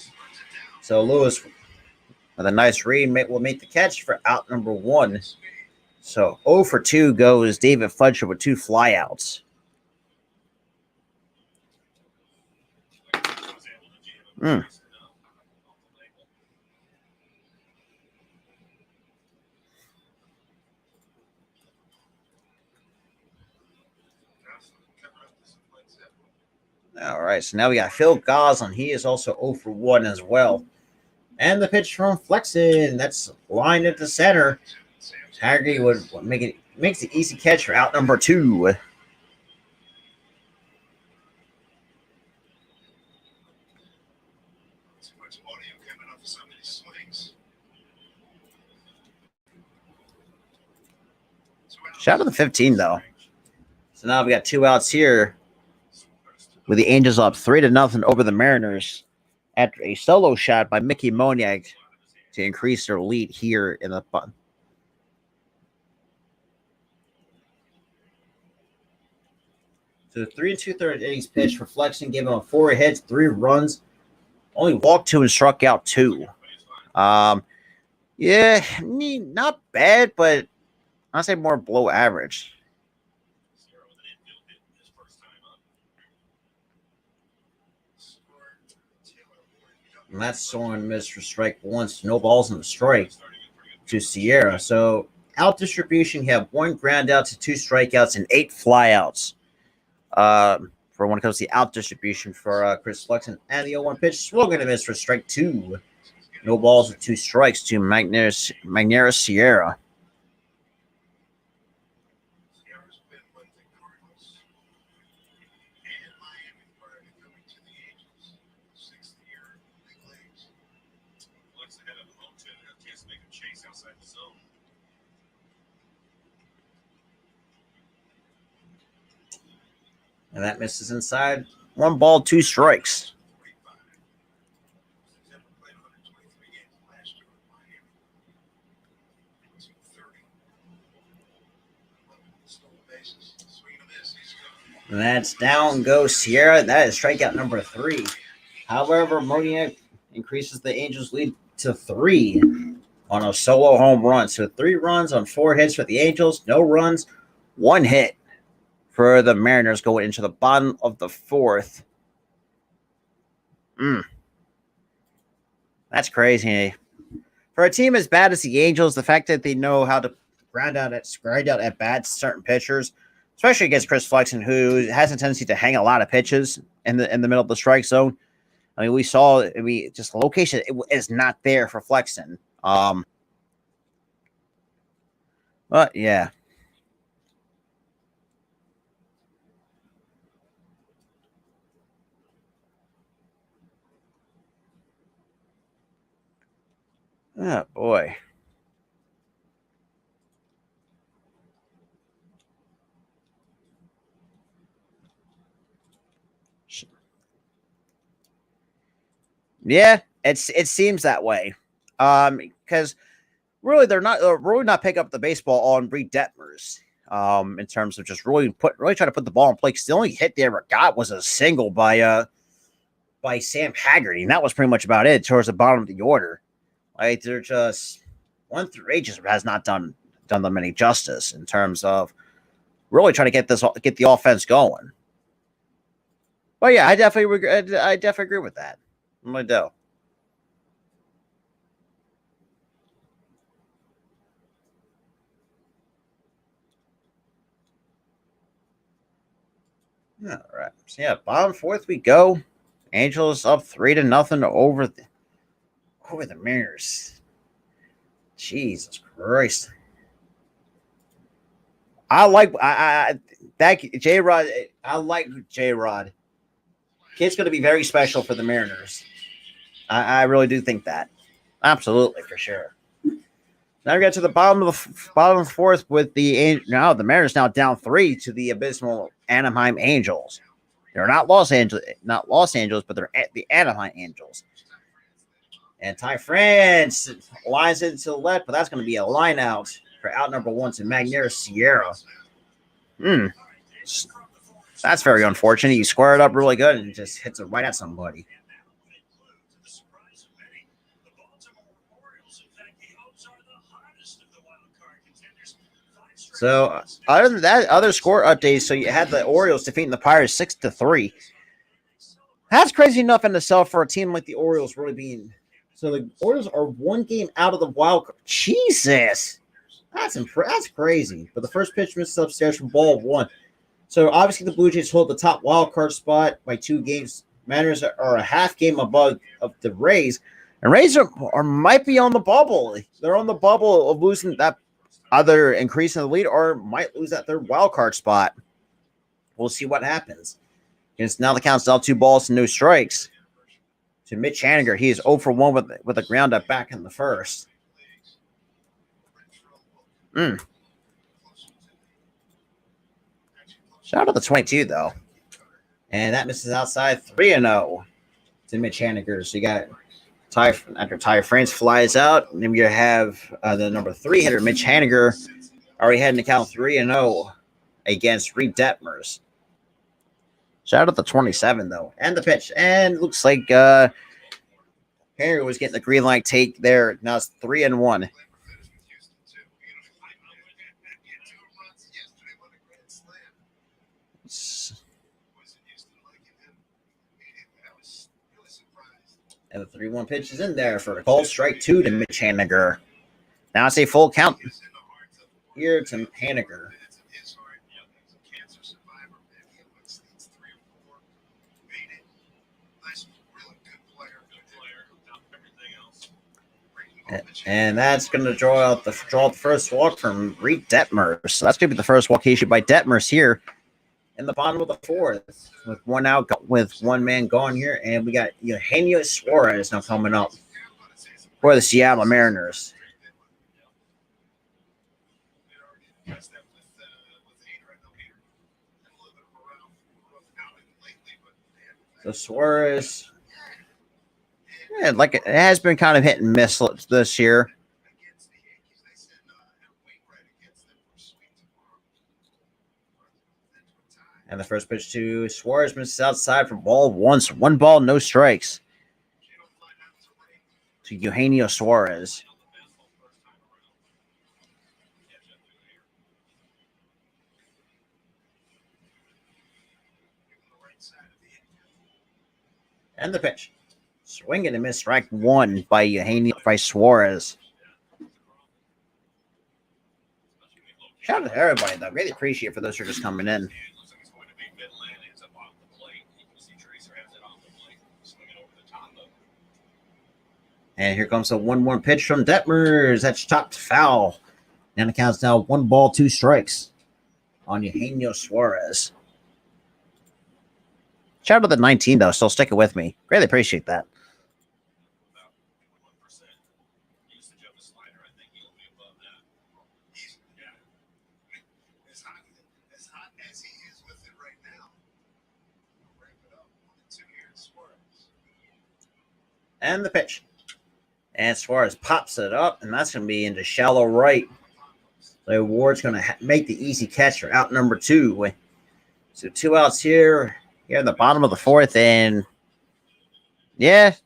So Lewis with a nice read will make the catch for out number 1. So 0 for 2 goes David Fletcher with 2 flyouts. All right, so now we got Phil Goslin. He is also 0 for 1 as well. And the pitch from Flexen, that's lined at the center. Haggerty makes the easy catch for out number 2. Shout out to the 15 though. So now we got 2 outs here, with the Angels up 3-0 over the Mariners after a solo shot by Mickey Moniak to increase their lead here in the fun. So 3 2/3 innings pitch for Flexen, gave him 4 hits, 3 runs, only walked 2 and struck out 2. Yeah, not bad, but I'd say more below average. And that's swung missed for strike 1, so no balls in the strike to Sierra. So out distribution, you have 1 ground out to 2 strikeouts and 8 flyouts. For when it comes to the out distribution for Chris Flexen. And the 0-1 pitch, swung and a miss for strike 2. No balls with 2 strikes to Magneuris Sierra. And that misses inside. 1 ball, 2 strikes. And that's down goes Sierra. That is strikeout number 3. However, Moniak increases the Angels' lead to 3 on a solo home run. So 3 runs on 4 hits for the Angels. No runs, 1 hit for the Mariners going into the bottom of the 4th. That's crazy. For a team as bad as the Angels, the fact that they know how to grind out at bats certain pitchers, especially against Chris Flexen, who has a tendency to hang a lot of pitches in the middle of the strike zone. I mean, we saw just the location is not there for Flexen. But yeah. Oh boy. Yeah, it seems that way. Because really they're not picking up the baseball on Reed Detmers. In terms of just really trying to put the ball in play. Because the only hit they ever got was a single by Sam Haggerty, and that was pretty much about it towards the bottom of the order. Like they're just 1 through 8 just has not done done them any justice in terms of really trying to get the offense going. But yeah, I definitely agree with that. I'm gonna do. All right. So yeah, bottom fourth we go. Angels up 3-0 over the Mariners. Jesus Christ. I like that J Rod. I like J Rod. Kid's going to be very special for the Mariners. I really do think that. Absolutely, for sure. Now we get to the bottom of the fourth with the Mariners now down 3 to the abysmal Anaheim Angels. They're not Los Angeles, but they're at the Anaheim Angels. And Ty France lines it to the left, but that's going to be a line out for out number 1 to Magneuris Sierra. That's very unfortunate. He squared up really good and just hits it right at somebody. So, other than that, other score updates. So you had the Orioles defeating the Pirates 6-3. That's crazy enough in itself for a team like the Orioles really being. So the Orioles are 1 game out of the wild card. Jesus, that's crazy. But the first pitch missed upstairs from ball 1. So obviously the Blue Jays hold the top wild card spot by 2 games. Mariners are a half game above of the Rays, and Rays are might be on the bubble. They're on the bubble of losing that. Either increasing the lead or might lose that third wild card spot. We'll see what happens. Because now the count's down 2 balls and no strikes. To Mitch Haniger, he is 0 for 1 with a ground up back in the first. Shout out to the 22 though, and that misses outside 3-0 to Mitch Haniger. So you got. After Ty France flies out, and then you have the number 3 hitter, Mitch Haniger, already heading to count 3-0 against Reed Detmers. Shout out to 27, though. And the pitch. And looks like Haniger was getting the green light take there. Now it's 3-1. And the 3-1 pitch is in there for a called strike 2 to Mitch Haniger. Now it's a full count here to Haniger. And that's going to draw the first walk from Reed Detmers. So that's going to be the first walk issued by Detmers here in the bottom of the fourth, with 1 out, with 1 man gone here, and we got Eugenio Suarez now coming up for the Seattle Mariners. So Suarez, it has been kind of hit and miss this year. And the first pitch to Suarez misses outside for ball 1. So 1 ball, no strikes to Eugenio Suarez. And the pitch. Swing and a miss, strike 1 by Suarez. Shout out to everybody, though. Really appreciate it for those who are just coming in. And here comes a 1-1 pitch from Detmers. That's chopped foul. And the count's now 1 ball, 2 strikes on Eugenio Suarez. Shout out to the 19, though. Still sticking with me. Greatly appreciate that. And the pitch. And Suarez pops it up, and that's going to be into shallow right. So Ward's going to make the easy catch for out number 2. So 2 outs here in the bottom of the fourth, and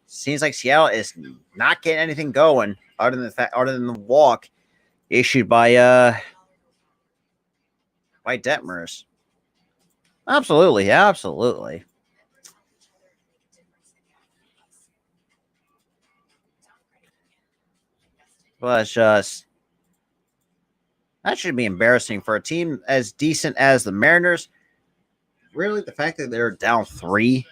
seems like Seattle is not getting anything going other than the walk. issued by Detmers. Absolutely, absolutely. But it's just that should be embarrassing for a team as decent as the Mariners. Really, the fact that they're down 3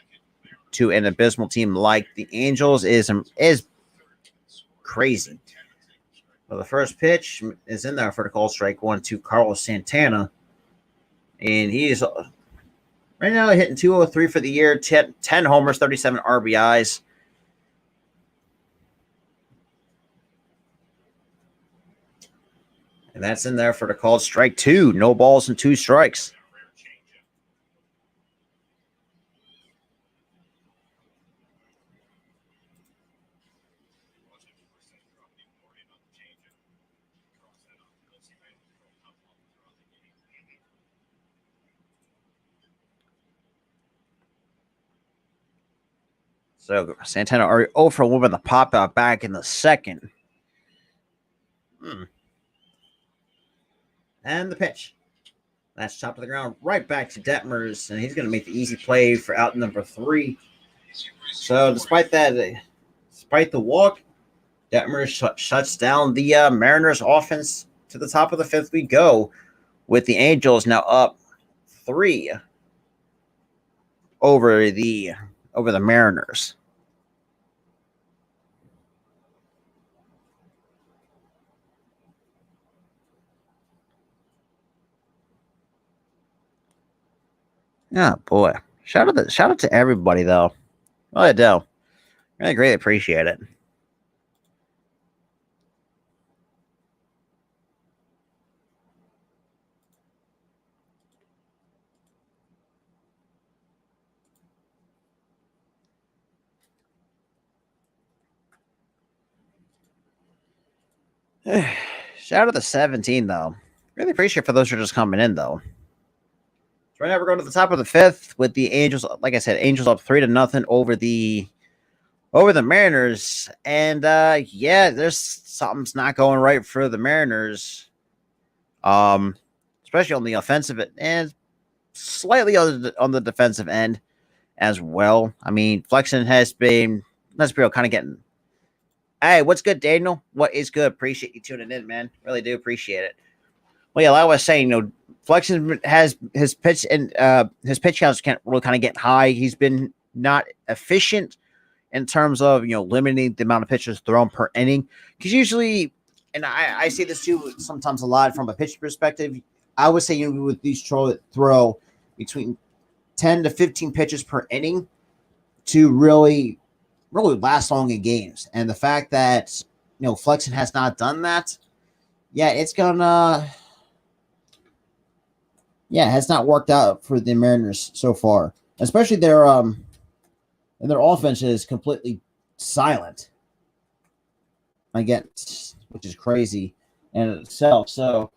to an abysmal team like the Angels is crazy. Well, the first pitch is in there for the call strike one to Carlos Santana, and he is right now hitting 203 for the year, 10 homers, 37 RBIs. And that's in there for the called strike two. No balls and 2 strikes. So Santana already 0 for 1 with the pop out back in the second. And the pitch. That's top of the ground, right back to Detmers, and he's going to make the easy play for out number 3. So despite that, despite the walk, Detmers shuts down the Mariners offense. To the top of the 5th we go, with the Angels now up 3 over the Mariners. Oh boy! Shout out to everybody though. Really do. Really greatly appreciate it. Shout out to 17 though. Really appreciate for those who are just coming in though. So right now we're going to the top of the 5th with the Angels. Like I said, Angels up 3-0 over the Mariners. And yeah, there's something's not going right for the Mariners. Especially on the offensive and slightly on the defensive end as well. I mean, Flexen has been kind of getting. Hey, what's good, Daniel? What is good? Appreciate you tuning in, man. Really do appreciate it. Well, yeah, like I was saying, Flexen has his pitch and his pitch counts can't really kind of get high. He's been not efficient in terms of limiting the amount of pitches thrown per inning. Because usually, and I see this too sometimes a lot from a pitch perspective. I would say with these throw between 10 to 15 pitches per inning to really last long in games. And the fact that Flexen has not done that, yeah, it's gonna. Yeah, it has not worked out for the Mariners so far. Especially their offense is completely silent. Again, which is crazy in itself. So,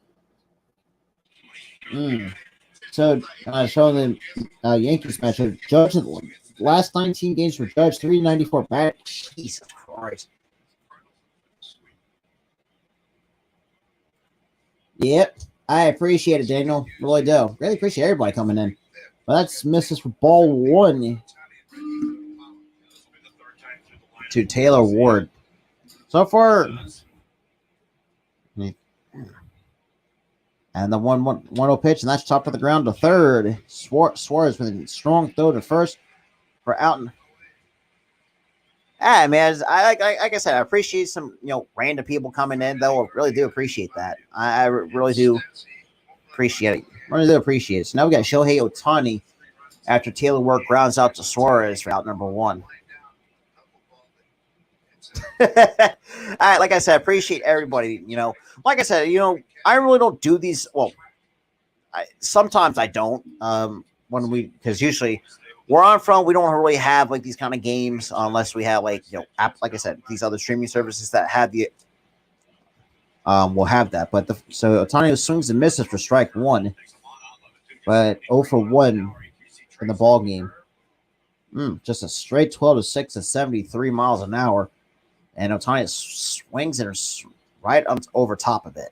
showing the Yankees matchup. Judge the last 19 games for Judge, 394 back. Jesus Christ. Yep. I appreciate it, Daniel. Really do. Really appreciate everybody coming in. Well, that's misses for ball 1 to Taylor Ward. So far, and the 1-1-0 pitch, and that's chopped to the ground to third. Suarez with a strong throw to first for Outen. Ah, man, like I said, I appreciate some random people coming in, though. I really do appreciate that. I really do appreciate it. Really do appreciate it. So now we got Shohei Ohtani after Taylor Ward grounds out to Suarez for out number 1. All right, like I said, I appreciate everybody. Like I said, I really don't do these. Well, sometimes I don't. Because usually where I'm from, we don't really have like these kind of games unless we have like like I said, these other streaming services that have the will have that. But so Ohtani swings and misses for strike 1, but 0 for 1 in the ball game. Just a straight 12-6 at 73 miles an hour. And Ohtani swings it right over top of it.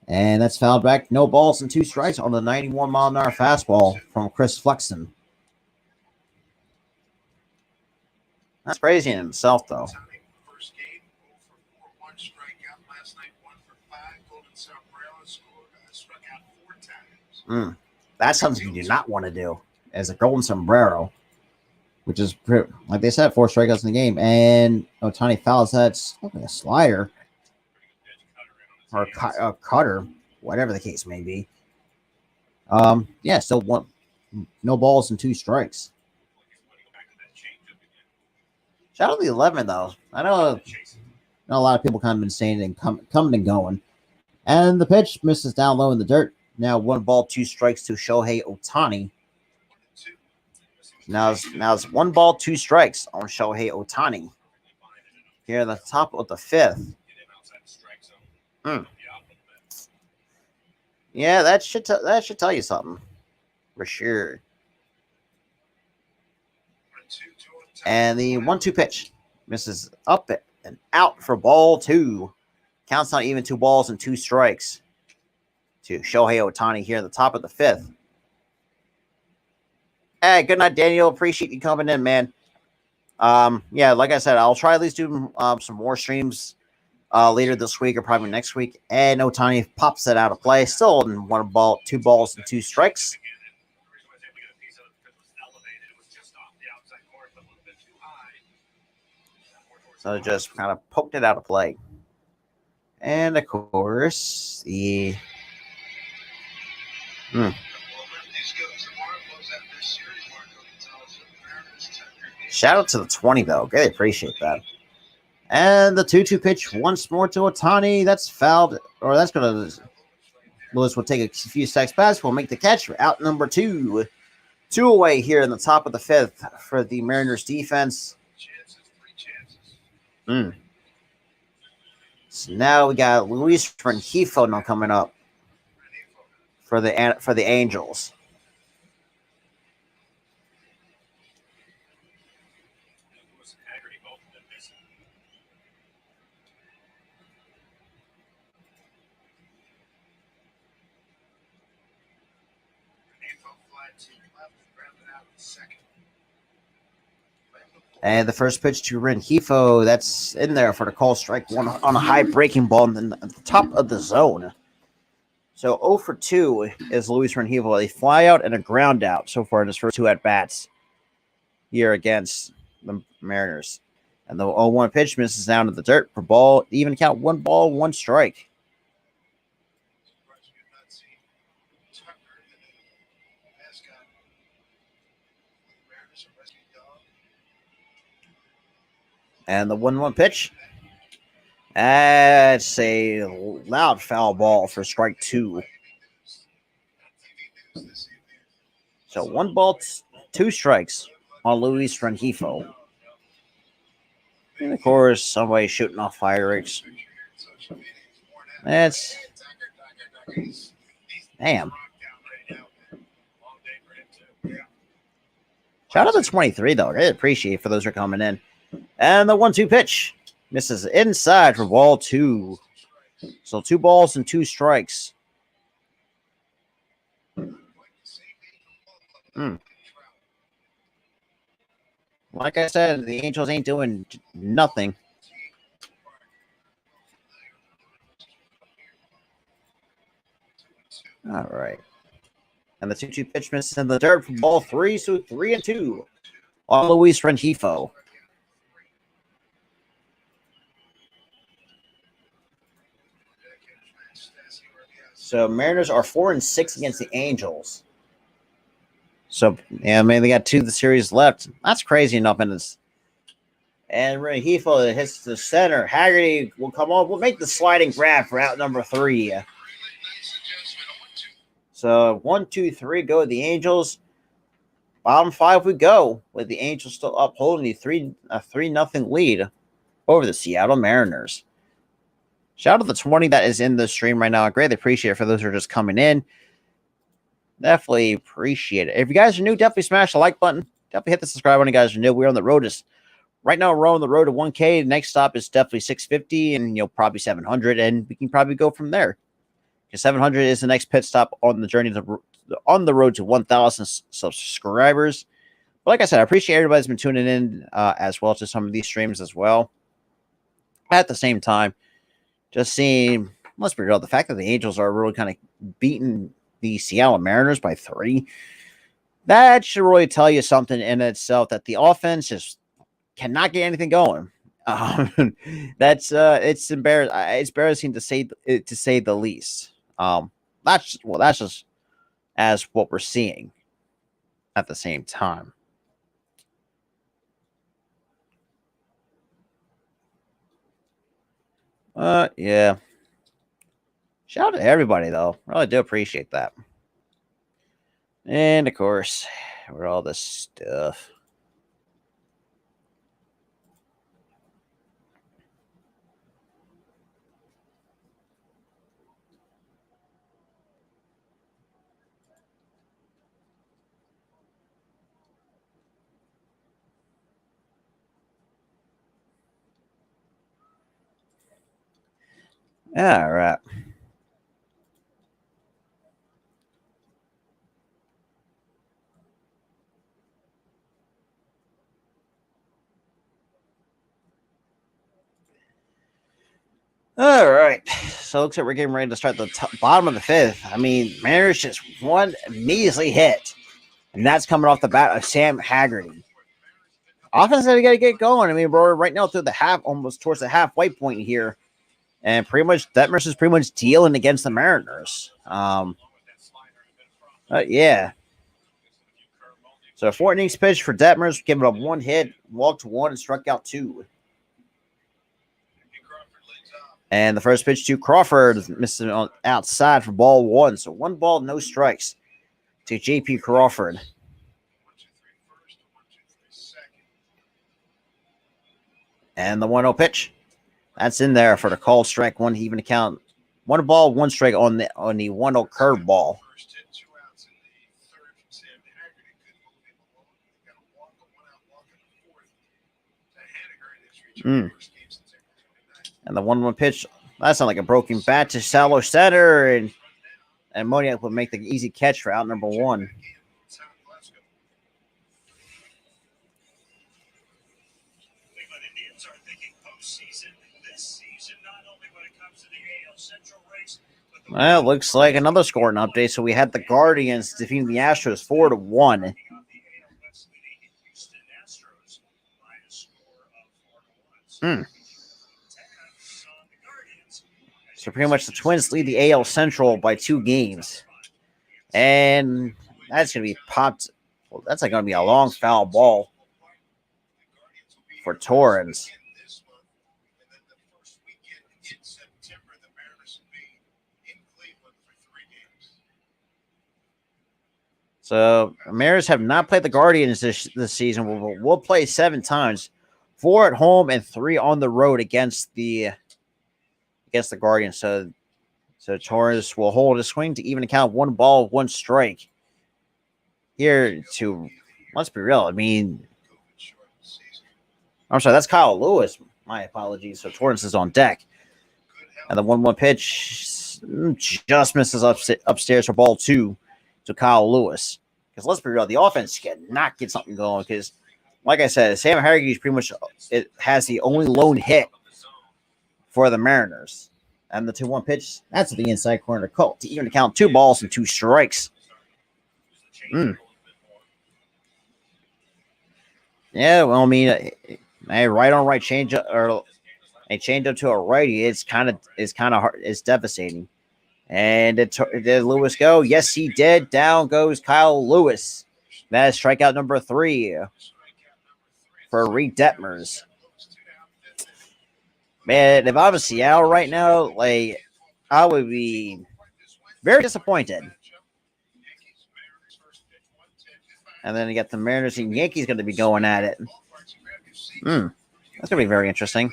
And that's fouled back. No balls and 2 strikes on the 91-mile-an-hour fastball from Chris Flexen. That's crazy in himself, though. First game, 0 for 4, 1 strikeout last night, 1 for 5. Golden Sombrero struck out 4 times. That's something you do not want to do as a Golden Sombrero, which is, like they said, 4 strikeouts in the game. And Ohtani fouls that. Like a slider or a cutter, whatever the case may be. Yeah, still no balls and 2 strikes. Shout out to the 11, though. I know a lot of people kind of been saying and coming and going. And the pitch misses down low in the dirt. Now 1 ball, 2 strikes to Shohei Ohtani. Now it's 1 ball, 2 strikes on Shohei Ohtani. Here at the top of the 5th. Yeah, that should tell you something for sure. And the 1-2 pitch misses up and out for ball 2. Counts on even 2 balls and 2 strikes to Shohei Ohtani here at the top of the 5th. Hey, good night, Daniel. Appreciate you coming in, man. Yeah, like I said, I'll try at least do some more streams later this week or probably next week. And Ohtani pops it out of play. Still in 1 ball, 2 balls and 2 strikes. So just kind of poked it out of play. And of course, the shout out to the 20, though. Greatly appreciate that. And the 2-2 pitch once more to Ohtani. That's fouled, or that's going to. Lewis will take a few steps past. Will make the catch. Out number 2. 2 away here in the top of the 5th for the Mariners defense. So now we got Luis Rengifo now coming up for the Angels. And the first pitch to Rengifo, that's in there for the call strike 1 on a high breaking ball at the top of the zone. So 0 for 2 is Luis Rengifo. A fly out and a ground out so far in his first 2 at-bats here against the Mariners. And the 0-1 pitch misses down to the dirt for ball. Even count 1 ball, 1 strike. And the 1-1 pitch. That's a loud foul ball for strike 2. So 1 ball, 2 strikes on Luis Rengifo. And of course, somebody shooting off fireworks. That's damn. Shout out to 23, though. I really appreciate it for those who are coming in. And the 1-2 pitch misses inside for ball 2. So 2 balls and 2 strikes. Like I said, the Angels ain't doing nothing. All right. And the 2-2 pitch misses in the dirt for ball 3. So 3-2 on Luis Rengifo. So Mariners are 4-6 against the Angels. So yeah, man, they got 2 of the series left. That's crazy enough, and Rengifo hits the center. Haggerty will come on. We'll make the sliding grab for out number 3. So 1, 2, 3 go the Angels. Bottom 5 we go with the Angels still upholding the 3-0 lead over the Seattle Mariners. Shout out to the 20 that is in the stream right now. I greatly appreciate it for those who are just coming in. Definitely appreciate it. If you guys are new, definitely smash the like button. Definitely hit the subscribe button. You guys are new. We're on the road right now. We're on the road to 1K. The next stop is definitely 650 and probably 700, and we can probably go from there. Because 700 is the next pit stop on the journey on the road to 1,000 subscribers. But like I said, I appreciate everybody's been tuning in as well to some of these streams as well. At the same time, just seeing, let's be real, the fact that the Angels are really kind of beating the Seattle Mariners by 3, that should really tell you something in itself, that the offense just cannot get anything going. That's it's embarrassing to say the least. That's just as what we're seeing at the same time. Yeah. Shout out to everybody though. Really do appreciate that. And of course, with all this stuff. All right. All right. So it looks like we're getting ready to start the bottom of the 5th. I mean, Mariners just one measly hit, and that's coming off the bat of Sam Haggerty. Offense got to get going. I mean, we're right now through the half, almost towards the halfway point here, and pretty much Detmers is pretty much dealing against the Mariners. Yeah. So 4 innings pitch for Detmers, giving up 1 hit, walked 1, and struck out 2. And the first pitch to Crawford, missing on outside for ball 1. So 1 ball, no strikes to J.P. Crawford. And the 1-0 pitch. That's in there for the call strike 1 even account. 1 ball, 1 strike on the 1-0 curveball. And the 1-1 pitch, that sounded like a broken bat to shallow center, and Moniak would make the easy catch for out number 1. Well, it looks like another scoring update. So we had the Guardians defeating the Astros 4-1. So pretty much the Twins lead the AL Central by 2 games. And that's going to be popped. Well, that's like going to be a long foul ball for Torrens. So Mariners have not played the Guardians this season. We'll play 7 times, 4 at home and 3 on the road against the Guardians. So Torres will hold a swing to even account 1 ball, 1 strike. Here to, let's be real. I mean, I'm sorry, that's Kyle Lewis. My apologies. So Torrens is on deck. And the 1-1 pitch just misses upstairs for ball 2 to Kyle Lewis. Because let's be real, the offense cannot get something going. Because, like I said, Sam Haggerty is pretty much has the only lone hit for the Mariners. And the 2-1 pitch, that's the inside corner to even account 2 balls and 2 strikes. Yeah, well, I mean, a right on right changeup or a changeup to a righty, it's kind of hard, it's devastating. And did Lewis go? Yes, he did. Down goes Kyle Lewis. That is strikeout number 3 for Reed Detmers. Man, if I was Seattle right now, like, I would be very disappointed. And then you got the Mariners and Yankees going to be going at it. That's going to be very interesting.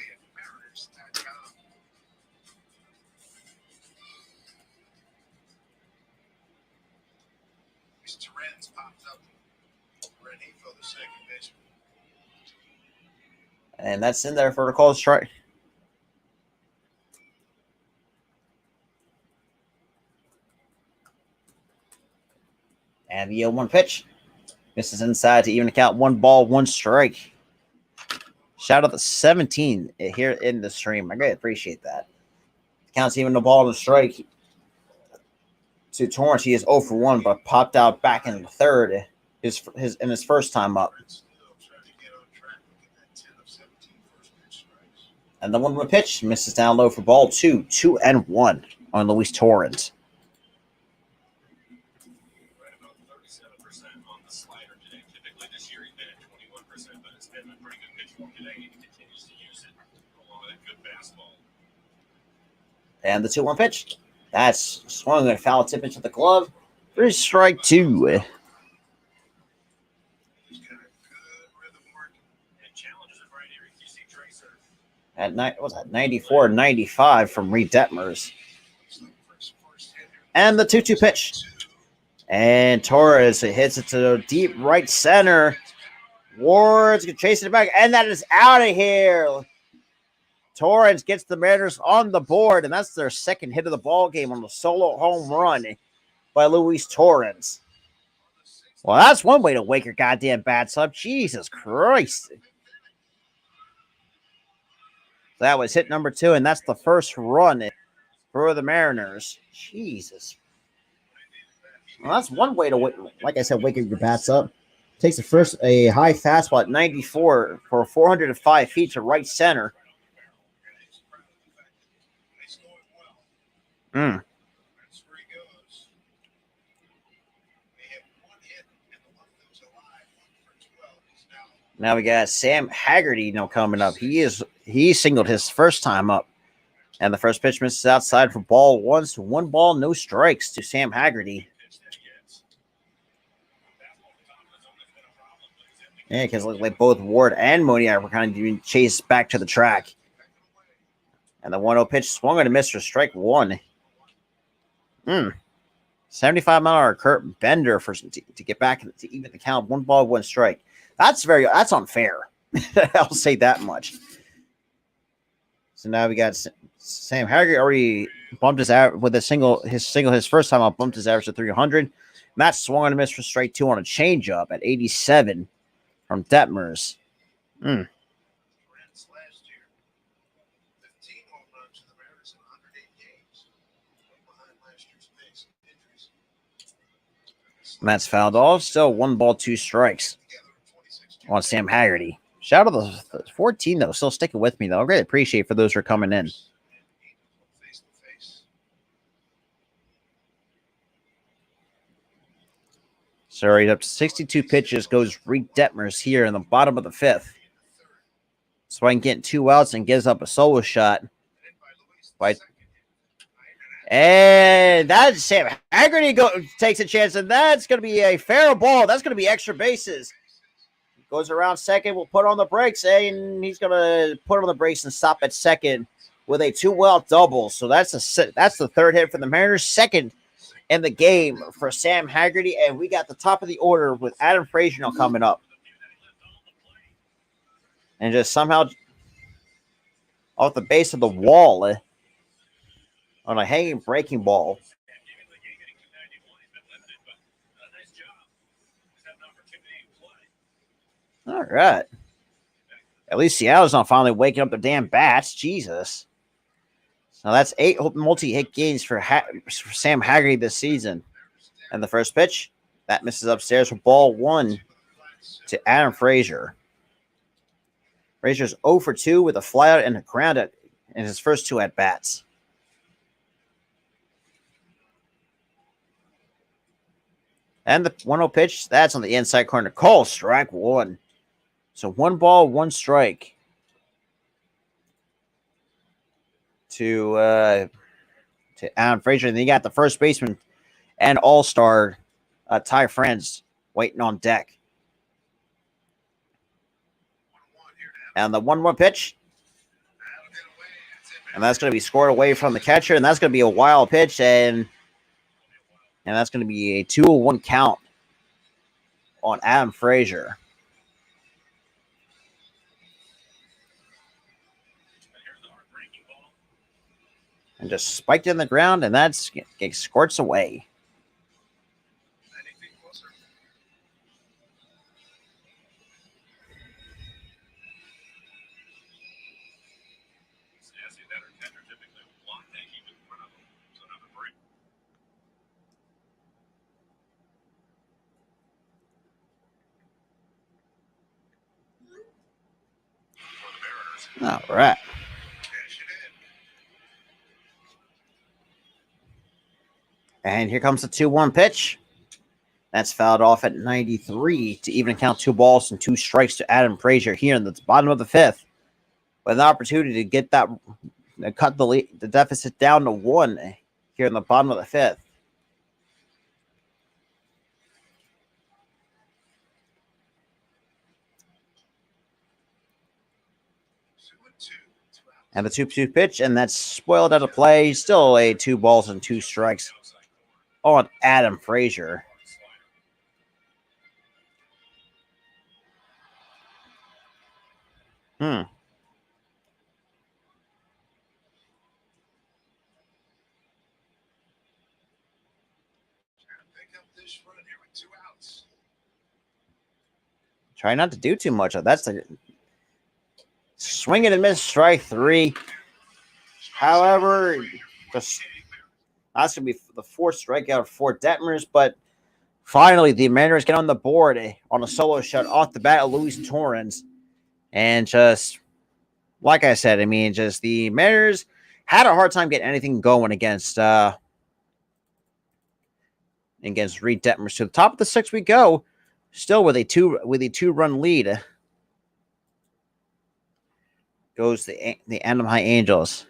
Torrens popped up ready for the second pitch. And that's in there for the call strike. And the 0-1 pitch. Misses inside to even count. 1 ball, 1 strike. Shout out to 17 here in the stream. I greatly appreciate that. Counts even the ball and the strike to Torrens. He is 0 for 1, but popped out back in the third his first time up. And the 1-1 pitch misses down low for ball 2. 2-1 on Luis Torrens. Right about 37% on the slider today. Typically this year he's been at 21%, but it's been a pretty good pitch for him today. He continues to use it along with that good fastball. And the 2-1 pitch. That's swung and foul tip into the glove. For strike 2. At 94 95 from Reed Detmers. And the 2-2 pitch. And Torres hits it to deep right center. Ward's chasing it back, and that is out of here. Torrens gets the Mariners on the board, and that's their second hit of the ball game on the solo home run by Luis Torrens. Well, that's one way to wake your goddamn bats up. Jesus Christ. That was hit number 2, and that's the first run for the Mariners. Jesus. Well, that's one way to, like I said, wake your bats up. Takes a high fastball at 94 for 405 feet to right center. Now we got Sam Haggerty coming up. He singled his first time up. And the first pitch misses outside for ball 1. So 1 ball, no strikes to Sam Haggerty. Yeah, because like both Ward and Moniak were kind of being chased back to the track. And the 1-0 pitch swung and a miss for strike 1. 75-mile-an-hour Kurt Bender to get back to even the count. 1 ball, 1 strike. That's unfair. I'll say that much. So now we got Sam Haggerty already bumped his average with his first time out, bumped his average to 300. Matt swung and a miss for strike 2 on a changeup at 87 from Detmers. And that's fouled off. Still 1 ball, 2 strikes on Sam Haggerty. Shout out to the 14, though. Still sticking with me, though. I really appreciate for those who are coming in. So he's up to 62 pitches. Goes Reed Detmers here in the bottom of the 5th. So I can get 2 outs and gives up a solo shot. And that's Sam Haggerty takes a chance, and that's going to be a fair ball. That's going to be extra bases. Goes around second, will put on the brakes, and he's going to put on the brakes and stop at second with a 2-out double. So that's the third hit for the Mariners, second in the game for Sam Haggerty, and we got the top of the order with Adam Frazier now coming up. And just somehow off the base of the wall on a hanging breaking ball. All right. At least Seattle's not finally waking up the damn bats. Jesus. Now that's 8 multi-hit games for Sam Haggerty this season. And the first pitch, that misses upstairs for ball 1 to Adam Frazier. Frazier's 0 for 2 with a flyout and a ground in his first 2 at-bats. And the 1-0 pitch, that's on the inside corner. Call strike 1. So 1 ball, 1 strike to Adam Frazier. And then you got the first baseman and all-star Ty France waiting on deck. And the 1-1 pitch. And that's going to be scored away from the catcher. And that's going to be a wild pitch. And that's going to be a 2-1 count on Adam Frazier. And just spiked in the ground, and it squirts away. All right. Cash it in. And here comes the 2-1 pitch. That's fouled off at 93 to even count 2 balls and 2 strikes to Adam Frazier here in the bottom of the 5th, with an opportunity to get that, cut the deficit down to 1 here in the bottom of the 5th. And the 2-2 pitch, and that's spoiled out of play. Still a 2 balls and 2 strikes on Adam Frazier. Trying to pick up this run here with 2 outs. Try not to do too much. That's the swing and a miss, strike 3. However, that's going to be the 4th strikeout for Detmers, but finally the Mariners get on the board on a solo shot off the bat of Luis Torrens. And just, like I said, I mean, just the Mariners had a hard time getting anything going against Reed Detmers. To the top of the 6th we go, still with a 2-run lead. Goes the Anaheim High Angels.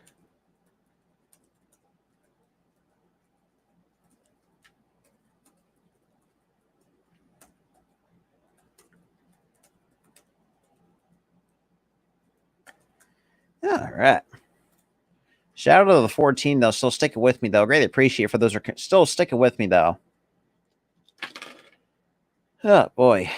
All right. Shout out to the 14, though. Still sticking with me, though. Greatly appreciate it for those who are still sticking with me, though. Oh, boy.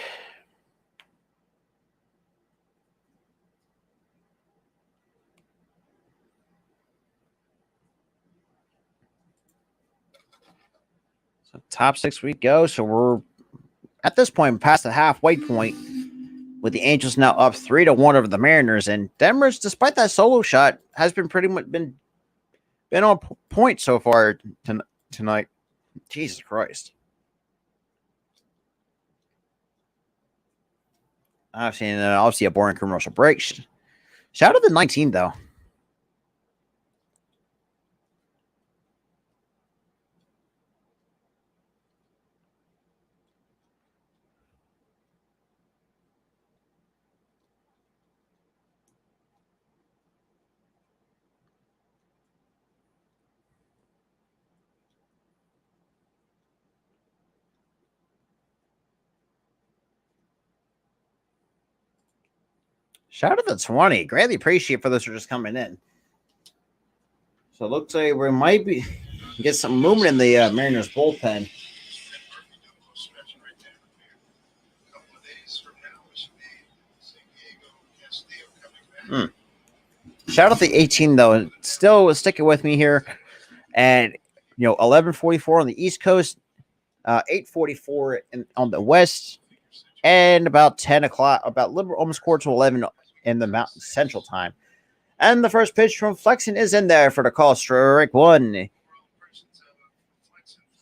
So top 6 we go. So we're at this point past the halfway point, with the Angels now up 3-1 over the Mariners. And Detmers, despite that solo shot, has been pretty much been on point so far tonight. Jesus Christ. I've seen obviously a boring commercial break. Shout out to 19, though. Shout out to the 20. Greatly appreciate for those who are just coming in. So it looks like we might be get some movement in the Mariners bullpen. Shout out to the 18, though. Still sticking with me here. And, 11:44 on the East Coast, 8:44 on the West, and about 10 o'clock, almost quarter to 11 in the Mountain Central Time. And the first pitch from Flexen is in there for the call, strike 1.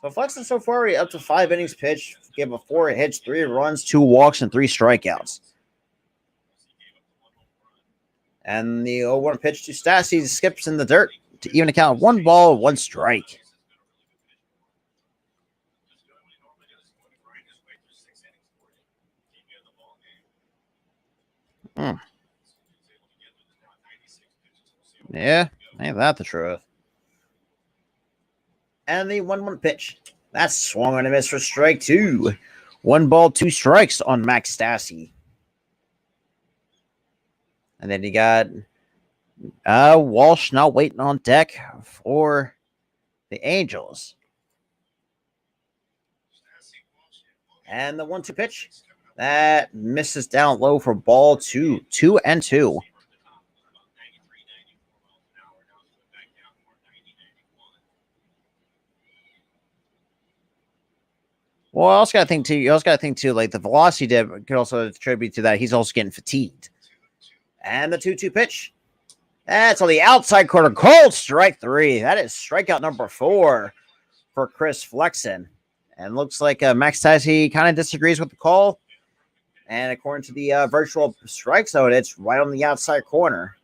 So Flexen so far up to 5 innings pitched, gave up 4 hits, 3 runs, 2 walks, and 3 strikeouts. And the 0-1 pitch to Stassi skips in the dirt to even account 1 ball, 1 strike. Yeah, ain't that the truth. And the 1-1 pitch. That's swung on a miss for strike 2. 1 ball, 2 strikes on Max Stassi. And then you got Walsh now waiting on deck for the Angels. And the 1-2 pitch. That misses down low for ball 2. 2-2. Well, I also got to think too. You also got to think too, like the velocity dip could also attribute to that. He's also getting fatigued. And the 2-2 pitch. That's on the outside corner. Cold strike 3. That is strikeout number 4 for Chris Flexen. And looks like Max Tassi kind of disagrees with the call. And according to the virtual strike zone, it's right on the outside corner.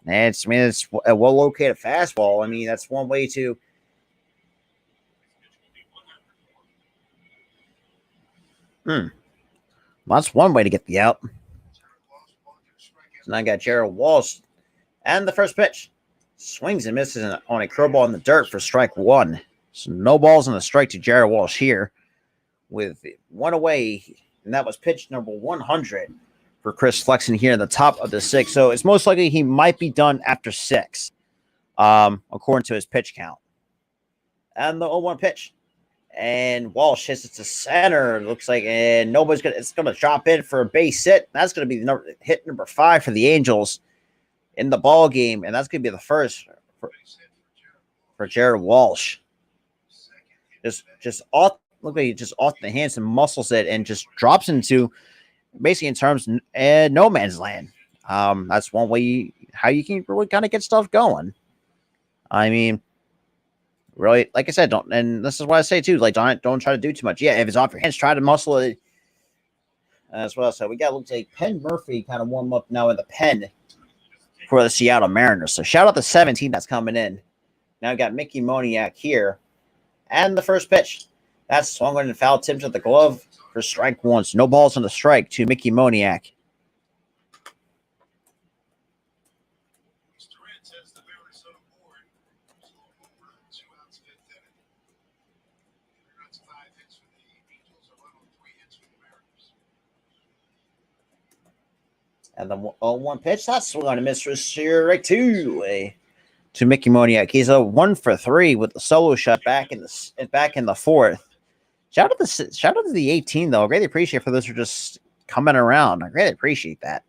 It's a well-located fastball. I mean, that's one way to. That's one way to get the out. So now I got Jared Walsh. And the first pitch. Swings and misses on a curveball in the dirt for strike one. So no balls and a strike to Jared Walsh here. With one away. And that was pitch number 100 for Chris Flexen here in the top of the sixth. So it's most likely he might be done after 6. According to his pitch count. And the 0-1 pitch. And Walsh hits it to center. Looks like, and it's gonna drop in for a base hit. That's gonna be hit number 5 for the Angels in the ball game, and that's gonna be the first for Jared Walsh. Just off, look like he just off the hands and muscles it, and just drops into basically in terms no man's land. That's one way how you can really kind of get stuff going. I mean. Really, like I said, don't, and this is what I say too. Like, don't try to do too much. Yeah, if it's off your hands, try to muscle it as well. So we got looks like Penn Murphy kind of warm up now in the pen for the Seattle Mariners. So shout out to 17 that's coming in. Now we got Mickey Moniak here, and the first pitch that's swung and foul tipped at the glove for strike one. So no balls on the strike to Mickey Moniak. And the 0-1 pitch, that's swung on a miss for strike two to Mickey Moniak. He's a 1 for 3 with the solo shot back in the fourth. Shout out to the 18 though. I greatly appreciate for those who are just coming around. I greatly appreciate that.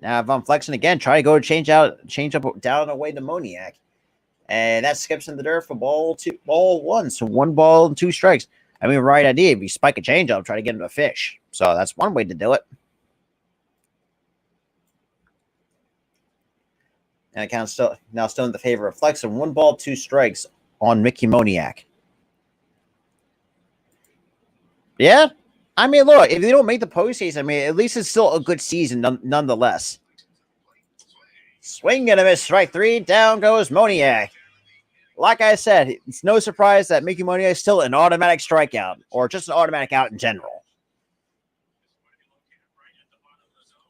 Now if I'm flexing again, try to go change up down and away to Moniak. And that skips in the dirt for ball 1. So 1 ball and 2 strikes. I mean, right idea. If you spike a changeup, try to get him to fish. So that's one way to do it. And it kind of still in the favor of Flex. And 1 ball, 2 strikes on Mickey Moniak. Yeah. I mean, look, if they don't make the postseason, I mean, at least it's still a good season nonetheless. Swing and a miss. Strike 3. Down goes Moniak. Like I said, it's no surprise that Mickey Moniak is still an automatic strikeout, or just an automatic out in general.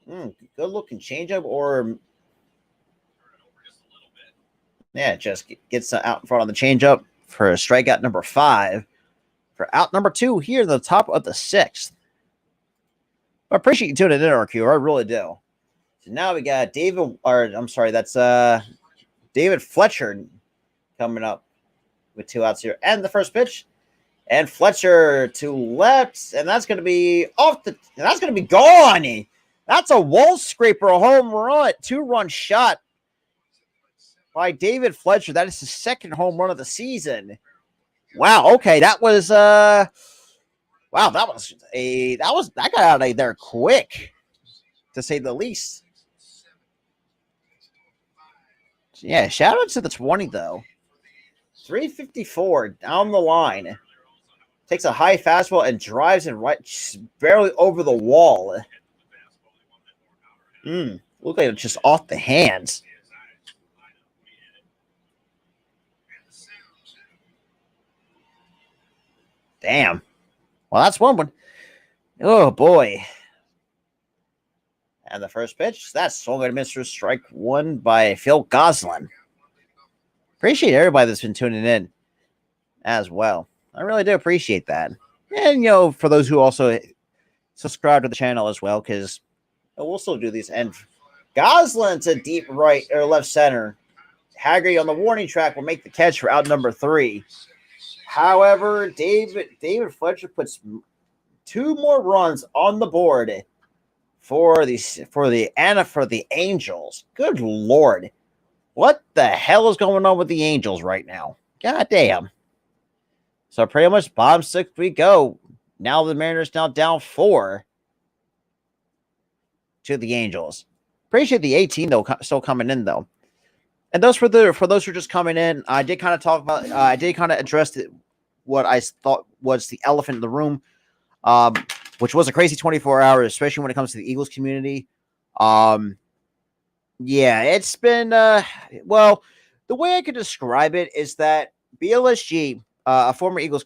Good looking changeup, or yeah, just gets out in front of the changeup for strikeout number 5. For out number 2 here, the top of the 6th. I appreciate you tuning in, RQ. I really do. So now we got David Fletcher coming up with 2 outs here. And the first pitch. And Fletcher to left. And that's going to be that's going to be gone. That's a wall scraper, a home run, 2-run shot by David Fletcher. That is his 2nd home run of the season. Wow. Okay. That was that got out of there quick, to say the least. Yeah. Shout out to the 20 though. 354 down the line. Takes a high fastball and drives it right barely over the wall. Look like it's just off the hands. Damn. Well, that's one. Oh, boy. And the first pitch, that's swung and missed for strike 1 by Phil Goslin. Appreciate everybody that's been tuning in as well. I really do appreciate that. And, for those who also subscribe to the channel as well, because we'll still do these. And Goslin to deep right or left center. Haggerty on the warning track will make the catch for out number 3. However, David Fletcher puts 2 more runs on the board for the Angels. Good Lord. What the hell is going on with the Angels right now? God damn. So pretty much bottom 6 we go. Now the Mariners now down 4 to the Angels. Appreciate the 18 though, still coming in though. And for those who are just coming in, I did kind of address what I thought was the elephant in the room. which was a crazy 24 hours, especially when it comes to the Eagles community. Yeah, it's been well, the way I could describe it is that BLSG, a former Eagles,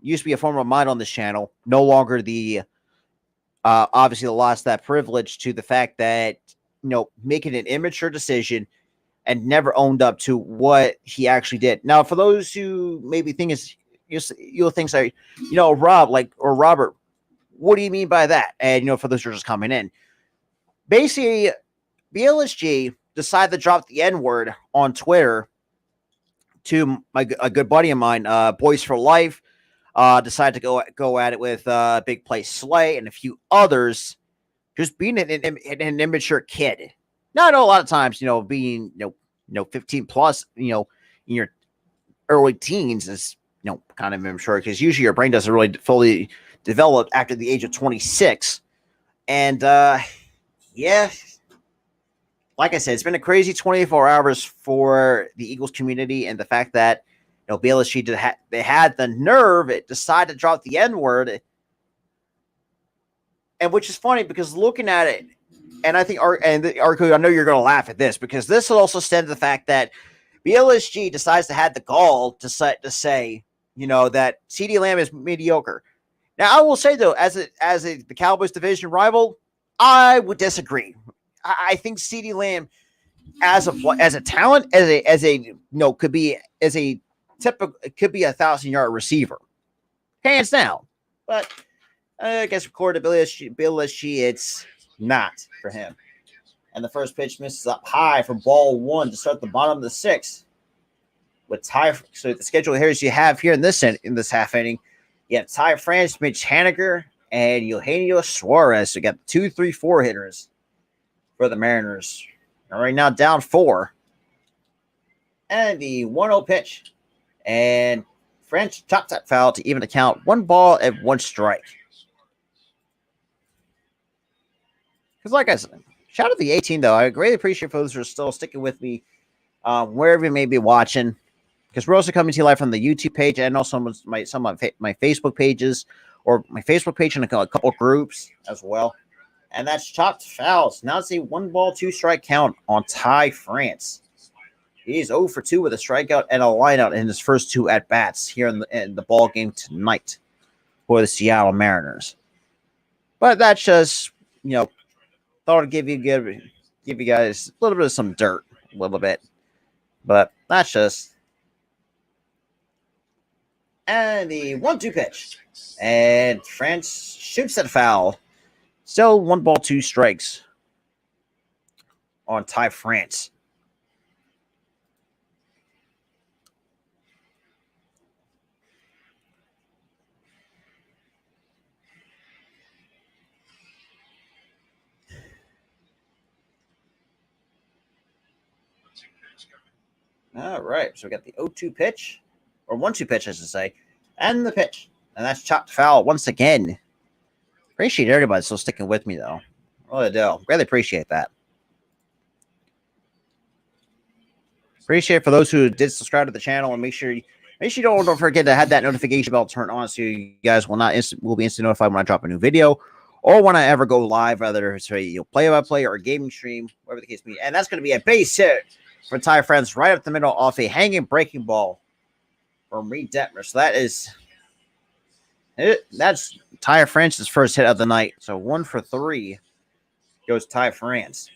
used to be a former of mine on this channel, no longer the obviously lost that privilege to the fact that making an immature decision and never owned up to what he actually did. Now, for those who maybe think you'll think say, Robert, what do you mean by that? And for those who are just coming in, basically, BLSG decided to drop the N word on Twitter to a good buddy of mine, Boys for Life. Decided to go at it with Big Play Slay and a few others, just being an immature kid. Now, I know a lot of times, being 15 plus, in your early teens is kind of immature, because usually your brain doesn't really fully develop after the age of 26. And yeah, like I said, it's been a crazy 24 hours for the Eagles community, and the fact that BLSG they had the nerve, it decided to drop the N word, and which is funny because looking at it, and I think Arco, I know you're going to laugh at this, because this will also stem to the fact that BLSG decides to have the gall to say that CeeDee Lamb is mediocre. Now, I will say though, as the Cowboys division rival, I would disagree. I think CeeDee Lamb as a talent, could be a 1,000-yard receiver, hands down. But I guess according to BLSG, it's not for him. And the first pitch misses up high for ball one to start the bottom of the sixth. So the schedule here is you have here in this half inning, you have Ty France, Mitch Haniger, and Eugenio Suarez. So you got 2, 3, 4 hitters for the Mariners. And right now down 4. And the 1-0 pitch. And French chopped that foul to even the count. 1 ball and 1 strike. Because like I said, shout out to the 18 though. I greatly appreciate those who are still sticking with me wherever you may be watching. Because we're also coming to you live from the YouTube page and also my Facebook pages, or my Facebook page and a couple groups as well. And that's chopped fouls. Now it's a 1 ball, 2 strike count on Ty France. He's 0 for 2 with a strikeout and a lineout in his first 2 at-bats here in the ball game tonight for the Seattle Mariners. But that's just, thought I'd give you guys a little bit of some dirt, a little bit. But that's just. And the 1-2 pitch. And France shoots that foul. Still 1 ball, 2 strikes on Ty France. All right, so we got the 0-2 pitch, or 1-2 pitch, I should say, and the pitch. And that's chopped foul once again. Appreciate everybody still sticking with me, though. Really do. Really appreciate that. Appreciate it for those who did subscribe to the channel, and make sure you don't forget to have that notification bell turned on, so you guys will be instant notified when I drop a new video or when I ever go live, whether it's a play-by-play or a gaming stream, whatever the case may be. And that's going to be a base hit for Ty France right up the middle off a hanging breaking ball from Reed Detmer. So that's Ty France's first hit of the night. So 1 for 3 goes Ty France.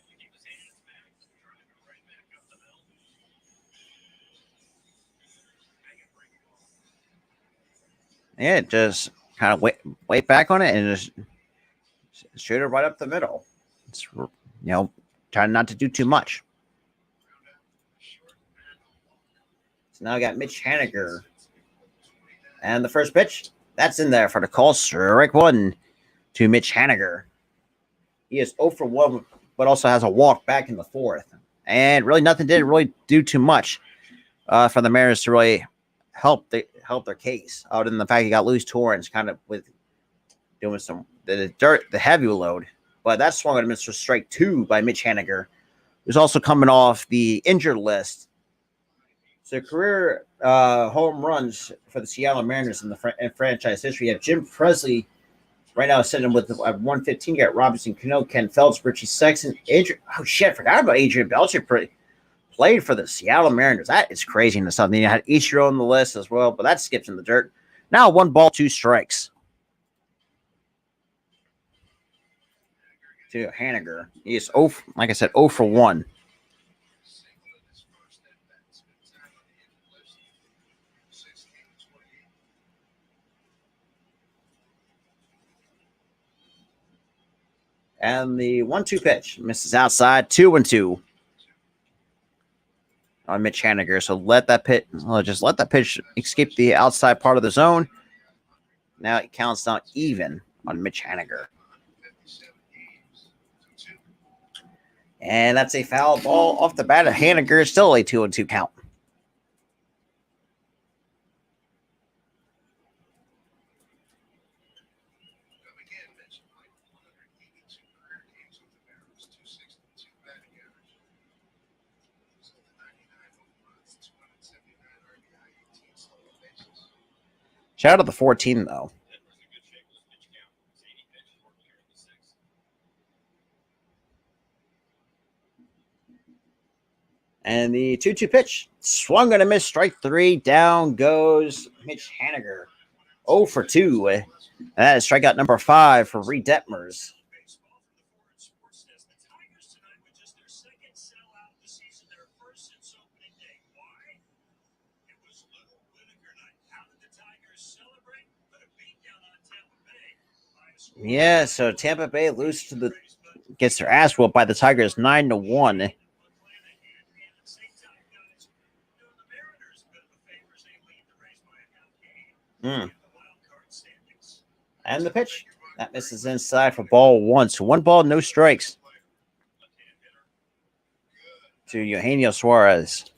Yeah, just kind of wait back on it and just shoot it right up the middle. It's, trying not to do too much. So now I got Mitch Haniger. And the first pitch, that's in there for the call. Strike 1 to Mitch Haniger. He is 0 for 1, but also has a walk back in the 4th. And really nothing didn't really do too much for the Mariners to really help their case, other than the fact he got loose Torrens kind of with doing the heavy load. But that's swung at him for strike 2 by Mitch Haniger, who's also coming off the injured list. So career home runs for the Seattle Mariners in franchise history. You have Jim Presley Right now, sitting with 115. You got Robinson Cano, Ken Phelps, Richie Sexton, Adrian. Oh shit, I forgot about Adrian Belcher. Played for the Seattle Mariners. That is crazy and something. You had Ichiro on the list as well, but that skips in the dirt. Now 1 ball, 2 strikes to Haniger. He is like I said, 0 for 1. And the 1-2 pitch misses outside, 2-2 on Mitch Haniger. So let that pitch escape the outside part of the zone. Now it counts down even on Mitch Haniger. And that's a foul ball off the bat of Haniger. Still a 2-2 count. Shout out to the 14, though. And the 2-2 pitch. Swung and a miss. Strike 3. Down goes Mitch Haniger. 0 for 2. And that is strikeout number 5 for Reed Detmers. Yeah, so Tampa Bay gets their ass whooped by the Tigers 9-1. And the pitch that misses inside for ball 1. So 1 ball, no strikes to Eugenio Suarez.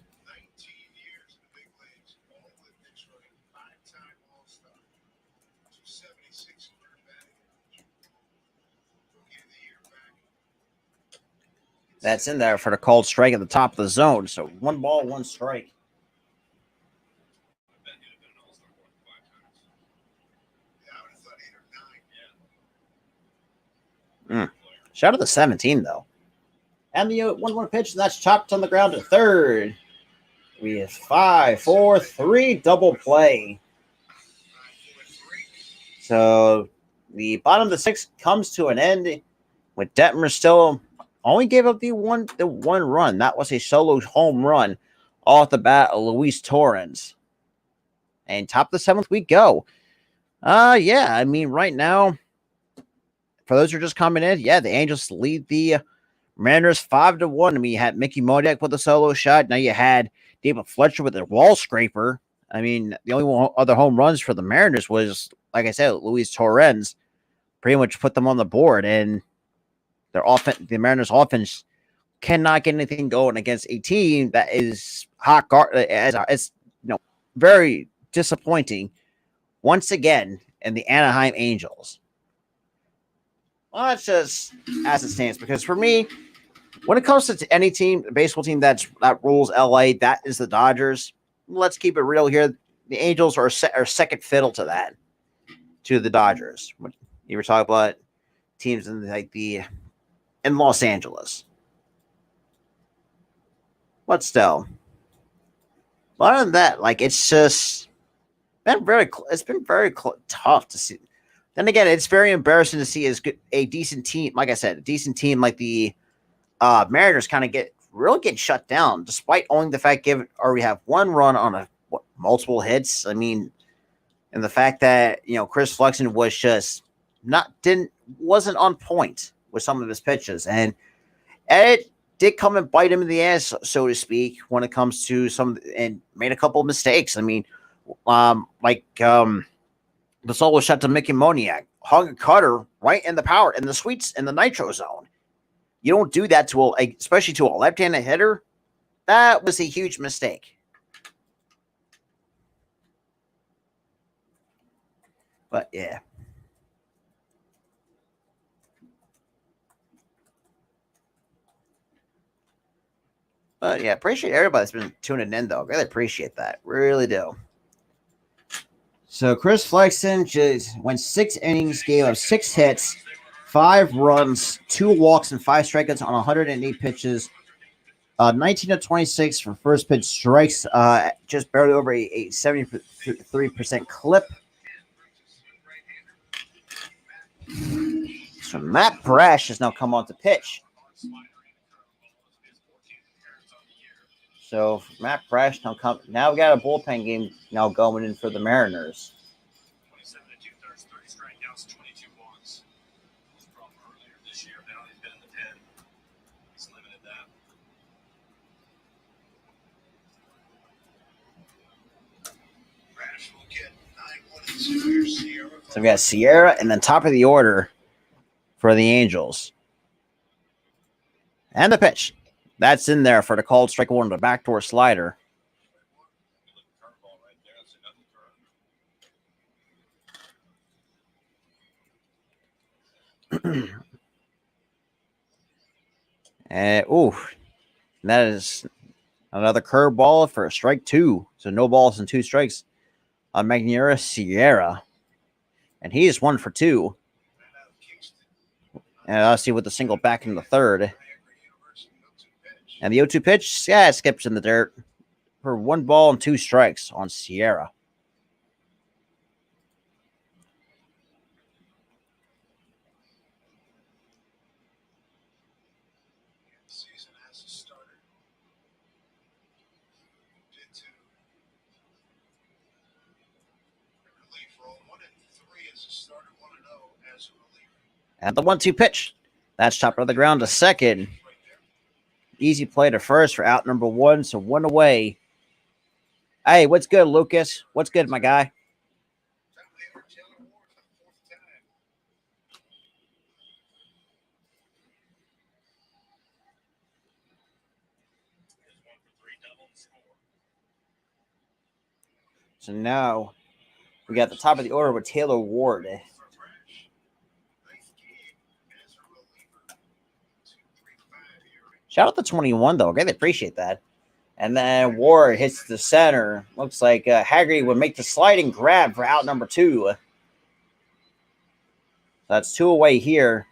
That's in there for the called strike at the top of the zone. So 1 ball, 1 strike. Shout out to 17, though. And the 1-1 pitch, and that's chopped on the ground to third. We have 5-4-3 double play. So the bottom of the 6th comes to an end with Detmer still only gave up the one run. That was a solo home run off the bat of Luis Torrens. And top of the 7th we go. Yeah, I mean, right now, for those who are just coming in, yeah, the Angels lead the Mariners 5-1. I mean, you had Mickey Moniak with a solo shot. Now you had David Fletcher with a wall scraper. I mean, the only other home runs for the Mariners was, like I said, Luis Torrens. Pretty much put them on the board, and the Mariners' offense cannot get anything going against a team that is hot guard. It's very disappointing once again in the Anaheim Angels. Well, that's just as it stands, because for me, when it comes to any team, a baseball team that rules LA, that is the Dodgers. Let's keep it real here. The Angels are second fiddle to that, to the Dodgers. You were talking about teams in Los Angeles. But still, other than that, it's just been very tough to see. Then again, it's very embarrassing to see a decent team, like I said, a decent team like the Mariners kind of get shut down, despite owning the fact we have 1 run on multiple hits. I mean, and the fact that Chris Flexen was just wasn't on point with some of his pitches, and it did come and bite him in the ass, so to speak, when it comes to and made a couple of mistakes. I mean, the solo shot to Mickey Moniak, hung a cutter right in the sweets in the nitro zone. You don't do that especially to a left-handed hitter. That was a huge mistake. But yeah. But yeah, appreciate everybody that's been tuning in, though. Really appreciate that. Really do. So Chris Flexen just went 6 innings, gave up 6 hits, 5 runs, 2 walks, and 5 strikeouts on 108 pitches. 19 to 26 for first pitch strikes, just barely over a 73% clip. So Matt Brash has now come on to pitch. So Matt Brash now we got a bullpen game now going in for the Mariners. 27 and 2/3, 30 strikeouts, 22 walks. His problem earlier this year. Now he's been in the pen. He's limited that. Brash will get 9-1 and 2 here. Sierra. So we got Sierra and then top of the order for the Angels. And the pitch. That's in there for the called strike one, the backdoor slider. Curveball right there. That's another curve. That is another curveball for a strike 2. So no balls and 2 strikes on Magneuris Sierra. And he is 1 for 2. And I'll see with the single back in the third. And the 0-2 pitch, yeah, it skips in the dirt for 1 ball and 2 strikes on Sierra. Season as a starter. Did 2. Relief roll 1 and 3 as a starter, 1-0 as a reliever. And the 1-2 pitch. That's top of the ground to second. Right there. Easy play to first for out number 1, so 1 away. Hey, what's good, Lucas? What's good, my guy? Taylor Ward for the 4th time. Here's 1 for 3, double the score. So now we got the top of the order with Taylor Ward. For Brash. 9th game as a reliever. 2.35 here. Shout out to 21, though. Greatly appreciate that. And then Ward hits the center. Looks like Haggerty would make the sliding grab for out number 2. That's 2 away here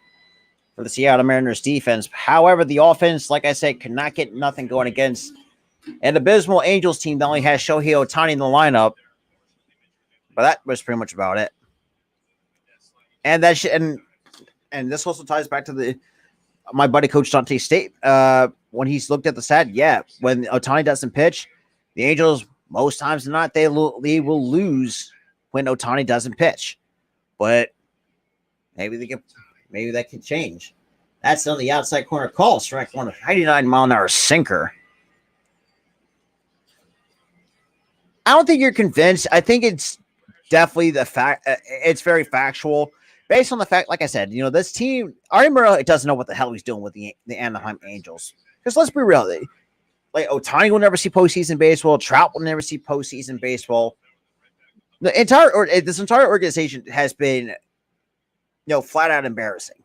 for the Seattle Mariners defense. However, the offense, like I said, could not get nothing going against an abysmal Angels team that only has Shohei Ohtani in the lineup. But that was pretty much about it. And that and this also ties back to my buddy Coach Dante State. When he's looked at the stat, yeah, when Ohtani doesn't pitch, the Angels most times than not they will lose when Ohtani doesn't pitch. But maybe that can change. That's on the outside corner call, strike one, 99-mile-an-hour sinker. I don't think you're convinced. I think it's definitely the fact. It's very factual. Based on the fact, like I said, this team, Artie Morello doesn't know what the hell he's doing with the Anaheim Angels. Because let's be real, like Ohtani will never see postseason baseball. Trout will never see postseason baseball. This entire organization has been, flat out embarrassing,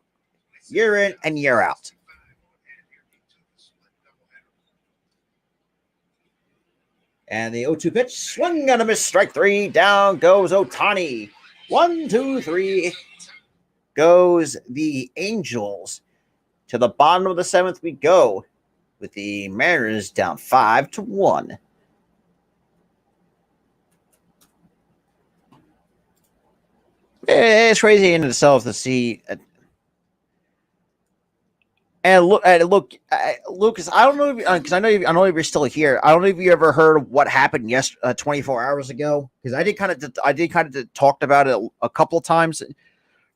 year in and year out. And the 0-2 pitch, swing and a miss, strike 3. Down goes Ohtani. 1, 2, 3. Goes the Angels. To the bottom of the 7th we go, with the Mariners down 5-1. It's crazy in itself to see. And look, Lucas. I don't know because I know if you're still here. I don't know if you ever heard what happened 24 hours ago, because I did kind of talked about it a couple of times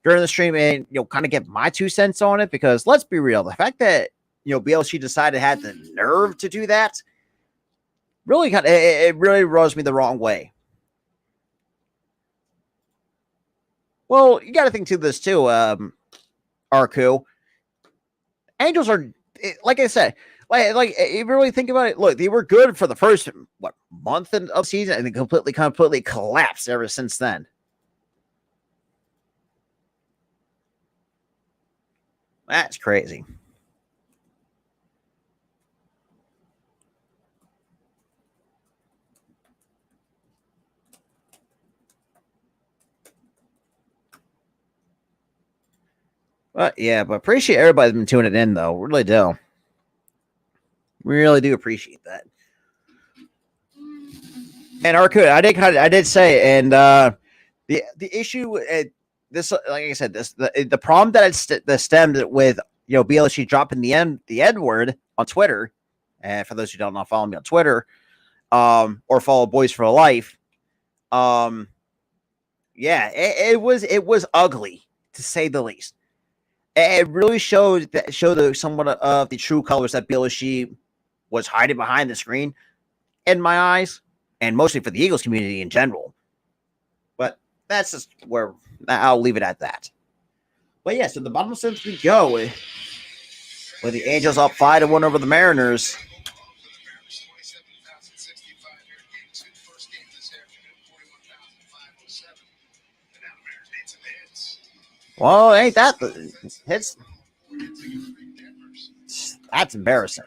during the stream, and kind of get my 2 cents on it. Because let's be real, the fact that BLC decided had the nerve to do that really it really rubs me the wrong way. Well, you got to think to this too, Arku. Angels are, like I said, like if you really think about it, look, they were good for the first month of the season, and they completely collapsed ever since then. That's crazy. But yeah, but appreciate everybody's been tuning in though. Really do. Really do appreciate that. And Arcud, I did say, and the issue, this, like I said, the problem that that stemmed with BLSG dropping the N word on Twitter, and for those who don't know, follow me on Twitter, or follow Boys for Life, yeah, it was ugly to say the least. It really showed somewhat of the true colors that BLSG was hiding behind the screen, in my eyes, and mostly for the Eagles community in general. But that's just where I'll leave it at that. But yeah, so the bottom of the 7th we go with the Angels up 5-1 over the Mariners. Well, ain't that the hits? That's embarrassing.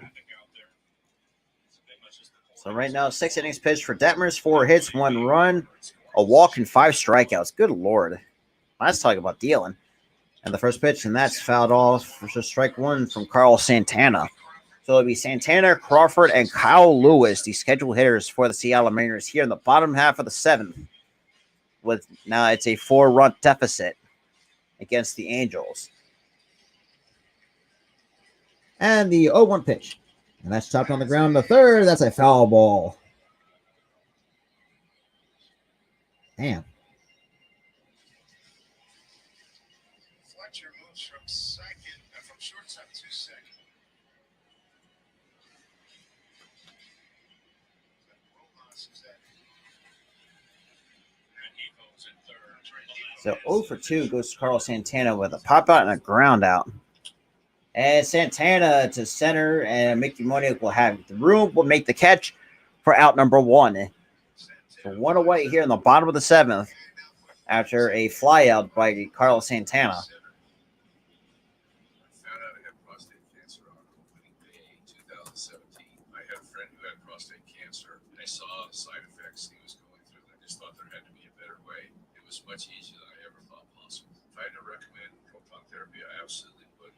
So right now, 6 innings pitched for Detmers, 4 hits, 1 run, a walk, and 5 strikeouts. Good Lord. Let's talk about dealing. And the first pitch, and that's fouled off for strike 1 from Carl Santana. So it'll be Santana, Crawford, and Kyle Lewis, the scheduled hitters for the Seattle Mariners here in the bottom half of the 7th. With now it's a 4-run deficit against the Angels. And the 0-1 pitch. And that's chopped on the ground. The third, that's a foul ball. Damn. Fletcher moves from shortstop to second. So 0 for 2 goes to Carl Santana with a pop out and a ground out. And Santana to center, and Mickey Moniak will have the room, will make the catch for out number 1. So 1 away here in the bottom of the 7th after a flyout by Carlos Santana. I found out I had prostate cancer on opening day 2017. I had a friend who had prostate cancer, and I saw the side effects he was going through, and I just thought there had to be a better way. It was much easier than I ever thought possible. If I had to recommend proton therapy, I absolutely would.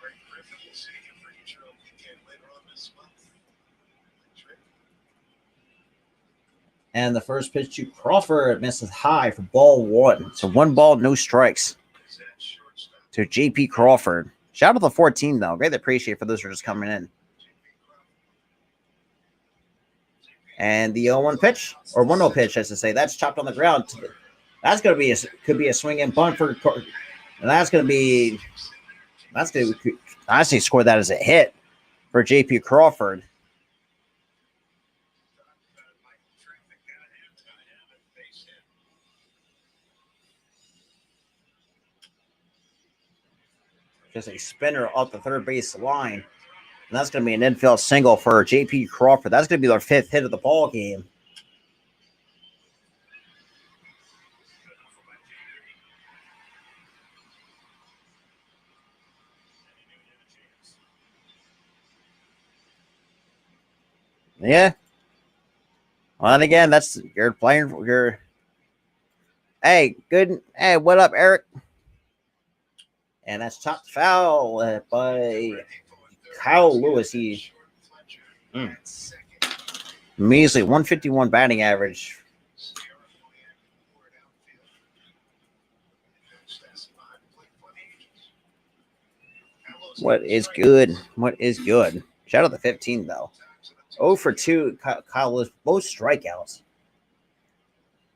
Greg Griffin will see him for Eagle weekend later on this month. And the first pitch to Crawford misses high for ball 1. So 1 ball, no strikes to JP Crawford. Shout out to the 14 though. Greatly appreciate for those who are just coming in. And the 0-1 pitch, or 1-0 pitch, as to say, that's chopped on the ground. That's going to be could be a swing and bunt for, and that's going to honestly score that as a hit for JP Crawford. Just a spinner up the third base line. And that's going to be an infield single for JP Crawford. That's going to be their 5th hit of the ball game. Yeah. Well, and again, that's you're playing for your. Hey, good. Hey, what up, Eric? And that's chopped foul by Kyle Lewis. He measly 151 batting average. What is good? What is good? Shout out to 15 though. 0 for 2. Kyle Lewis, both strikeouts.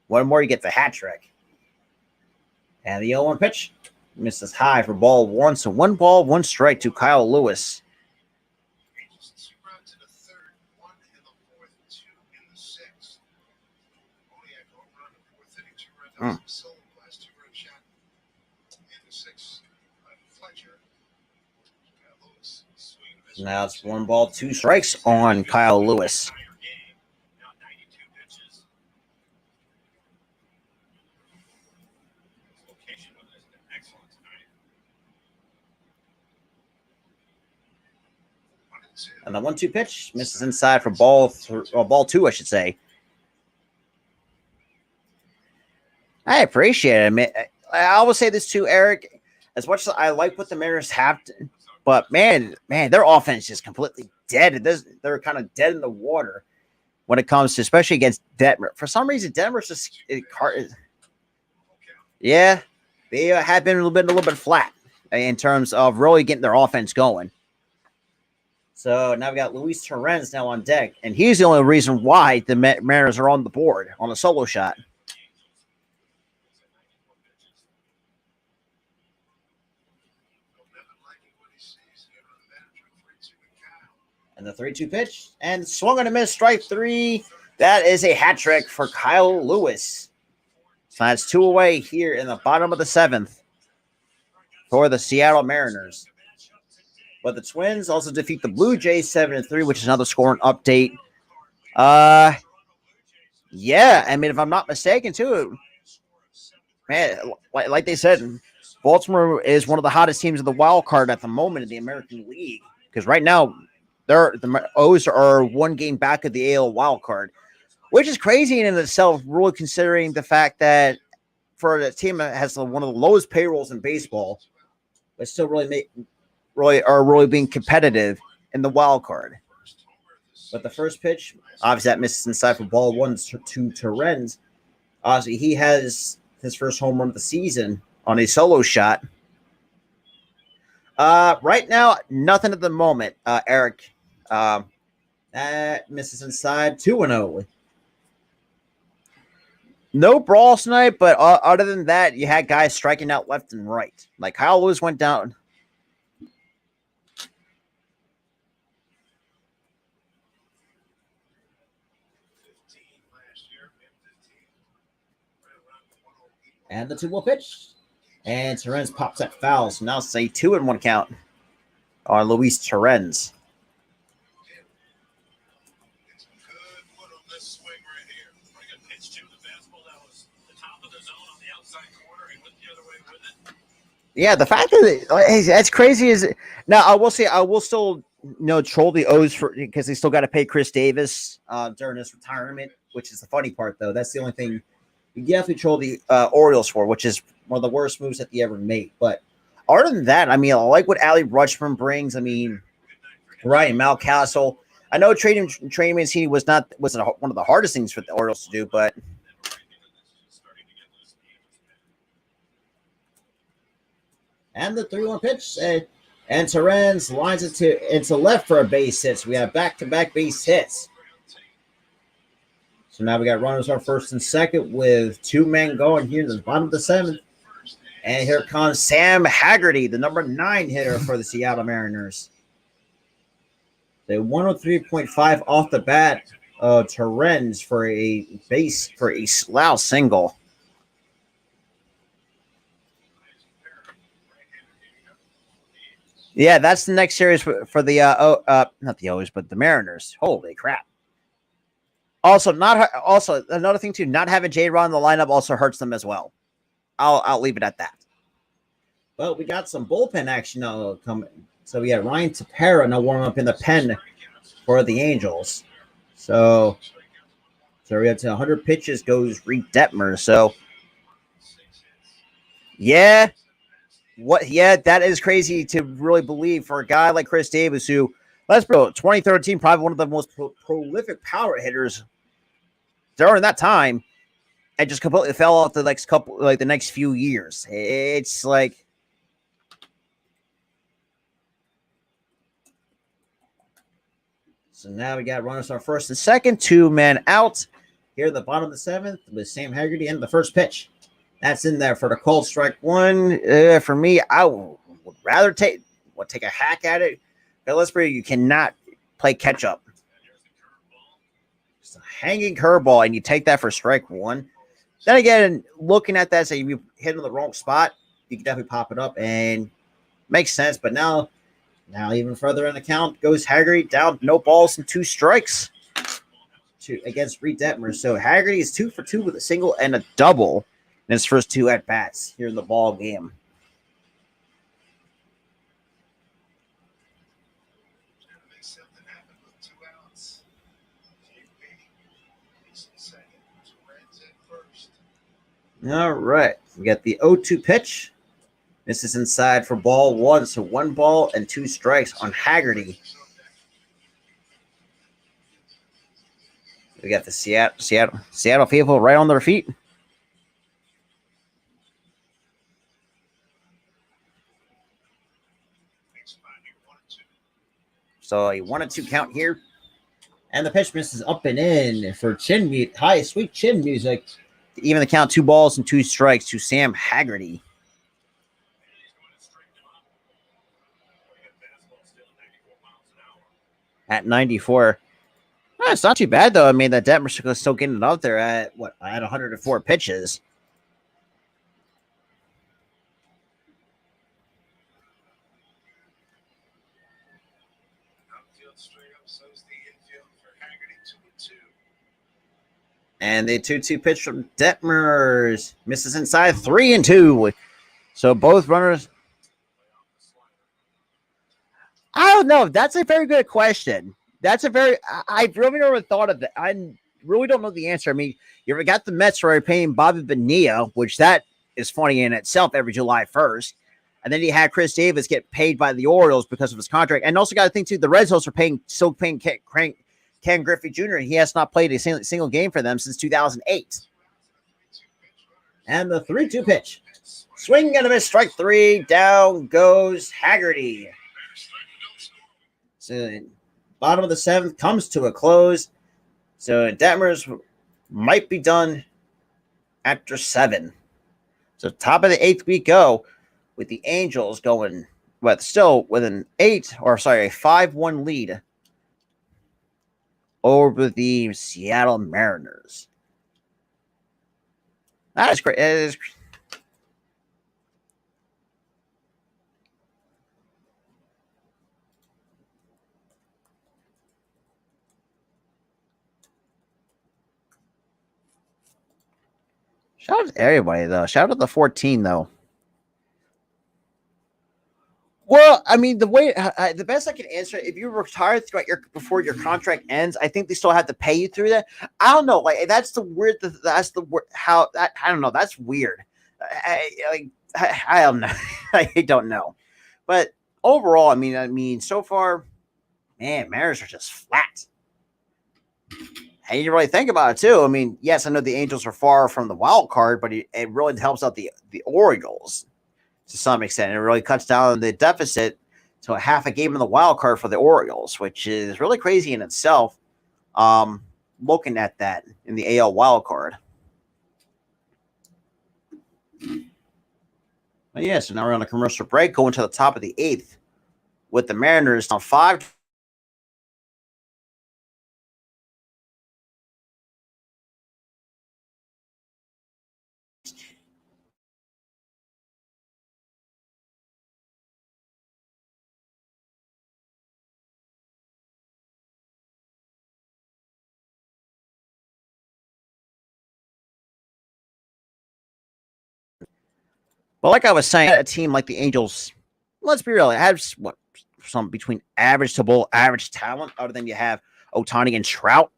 One more, you get the hat trick. And the 0-1 pitch misses high for ball 1. So 1 ball, 1 strike to Kyle Lewis. To the third, 1 in the fourth, 2 in the sixth. Moniak home run in the fourth inning, 2 runs solo, last 2-run shot in the sixth. Fletcher. Lewis swing. Now it's 1 ball, 2 strikes on Kyle Lewis. And the 1-2 pitch misses inside for ball 2, I should say. I appreciate it. I will say this too, Eric. As much as I like what the Mariners have, but man, their offense is completely dead. They're kind of dead in the water when it comes to, especially against Detmer. For some reason, Denver's just yeah, they have been a little bit flat in terms of really getting their offense going. So now we got Luis Torrens now on deck, and he's the only reason why the Mariners are on the board on a solo shot. And the 3-2 pitch, and swung and a miss, strike three. That is a hat trick for Kyle Lewis. So that's 2 away here in the bottom of the 7th for the Seattle Mariners. But the Twins also defeat the Blue Jays 7-3, which is another scoring update. Yeah, I mean, if I'm not mistaken, too, man, like they said, Baltimore is one of the hottest teams of the wild card at the moment in the American League. Because right now, the O's are 1 game back of the AL wild card, which is crazy in itself, really considering the fact that for a team that has one of the lowest payrolls in baseball, but still really being competitive in the wild card. But the first pitch, obviously that misses inside for ball 1 to Torrens. Obviously, he has his first home run of the season on a solo shot. Right now, nothing at the moment, Eric. That misses inside 2-0. No brawls tonight, but other than that, you had guys striking out left and right. Like Kyle Lewis went down. And the 2-1 pitch. And Torrens pops that foul. So now it's a 2-1 count on Luis Torrens. Yeah, the fact that that's crazy is now I will say I will still troll the O's for because they still got to pay Chris Davis during his retirement, which is the funny part though. That's the only thing you definitely troll the Orioles for, which is one of the worst moves that they ever made. But other than that, I mean, I like what Ali Rutschman brings. I mean, Ryan Mountcastle. I know trading Mancini wasn't one of the hardest things for the Orioles to do, but. And the 3-1 pitch, and Torrens lines it into left for a base hit. So we have back-to-back base hits. So now we got runners on first and second with 2 men going here in the bottom of the 7th. And here comes Sam Haggerty, the number 9 hitter for the Seattle Mariners. The 103.5 off the bat, Torrens for a Slough single. Yeah, that's the next series for the not the O's, but the Mariners. Holy crap! Also, another thing too, not having J-Rod in the lineup also hurts them as well. I'll leave it at that. Well, we got some bullpen action coming. So we got Ryan Tepera now warming up in the pen for the Angels. So we have to 100 pitches goes Reed Detmer. So yeah. That is crazy to really believe for a guy like Chris Davis, who, let's be real, 2013, probably one of the most prolific power hitters during that time, and just completely fell off the next few years. It's like, so now we got runners on first and second, 2 men out here at the bottom of the 7th with Sam Haggerty and the first pitch. That's in there for the called strike 1. For me, I would rather take a hack at it. But let's be, you cannot play catch up. It's a hanging curveball, and you take that for strike 1. Then again, looking at that, say you hit in the wrong spot, you can definitely pop it up and makes sense. But now even further in the count goes Haggerty down, no balls and 2 strikes against Reed Detmer. So Haggerty is 2 for 2 with a single and a double in his first 2 at-bats here in the ball game. All right. We got the 0-2 pitch. This is inside for ball one. So 1 ball and 2 strikes on Haggerty. We got the Seattle people right on their feet. So a 1-2 count here. And the pitch misses up and in for chin mute. High, sweet chin music. Even the count 2 balls and 2 strikes to Sam Haggerty. At 94. It's not too bad, though. I mean, that Detmer is still getting it out there at 104 pitches. And the 2-2 pitch from Detmers misses inside 3-2. So both runners. I don't know. That's a very good question. I really never thought of that. I really don't know the answer. I mean, you ever got the Mets where you're paying Bobby Bonilla, which that is funny in itself every July 1st. And then you had Chris Davis get paid by the Orioles because of his contract. And also got to think, too, the Red Sox are still paying Ken Griffey Jr. He has not played a single game for them since 2008. And the 3-2 pitch. Swing and a miss, strike 3. Down goes Haggerty. So bottom of the 7th comes to a close. So Detmers might be done after 7. So top of the 8th we go with the Angels going, but still with a 5-1 lead over the Seattle Mariners. That is great. It is. Shout out to everybody, though. Shout out to the 14, though. Well, I mean, the best I can answer, if you retire before your contract ends, I think they still have to pay you through that. I don't know, like I don't know. That's weird. I don't know. I don't know, but overall, I mean, so far, man, Mariners are just flat. And you really think about it too. I mean, yes, I know the Angels are far from the wild card, but it really helps out the Orioles to some extent. It really cuts down the deficit to a half a game in the wild card for the Orioles, which is really crazy in itself. Looking at that in the AL wild card. But yeah, so now we're on a commercial break, going to the top of the 8th with the Mariners on 5. But like I was saying, a team like the Angels, let's be real, it has some between average to below average talent, other than you have Ohtani and Trout.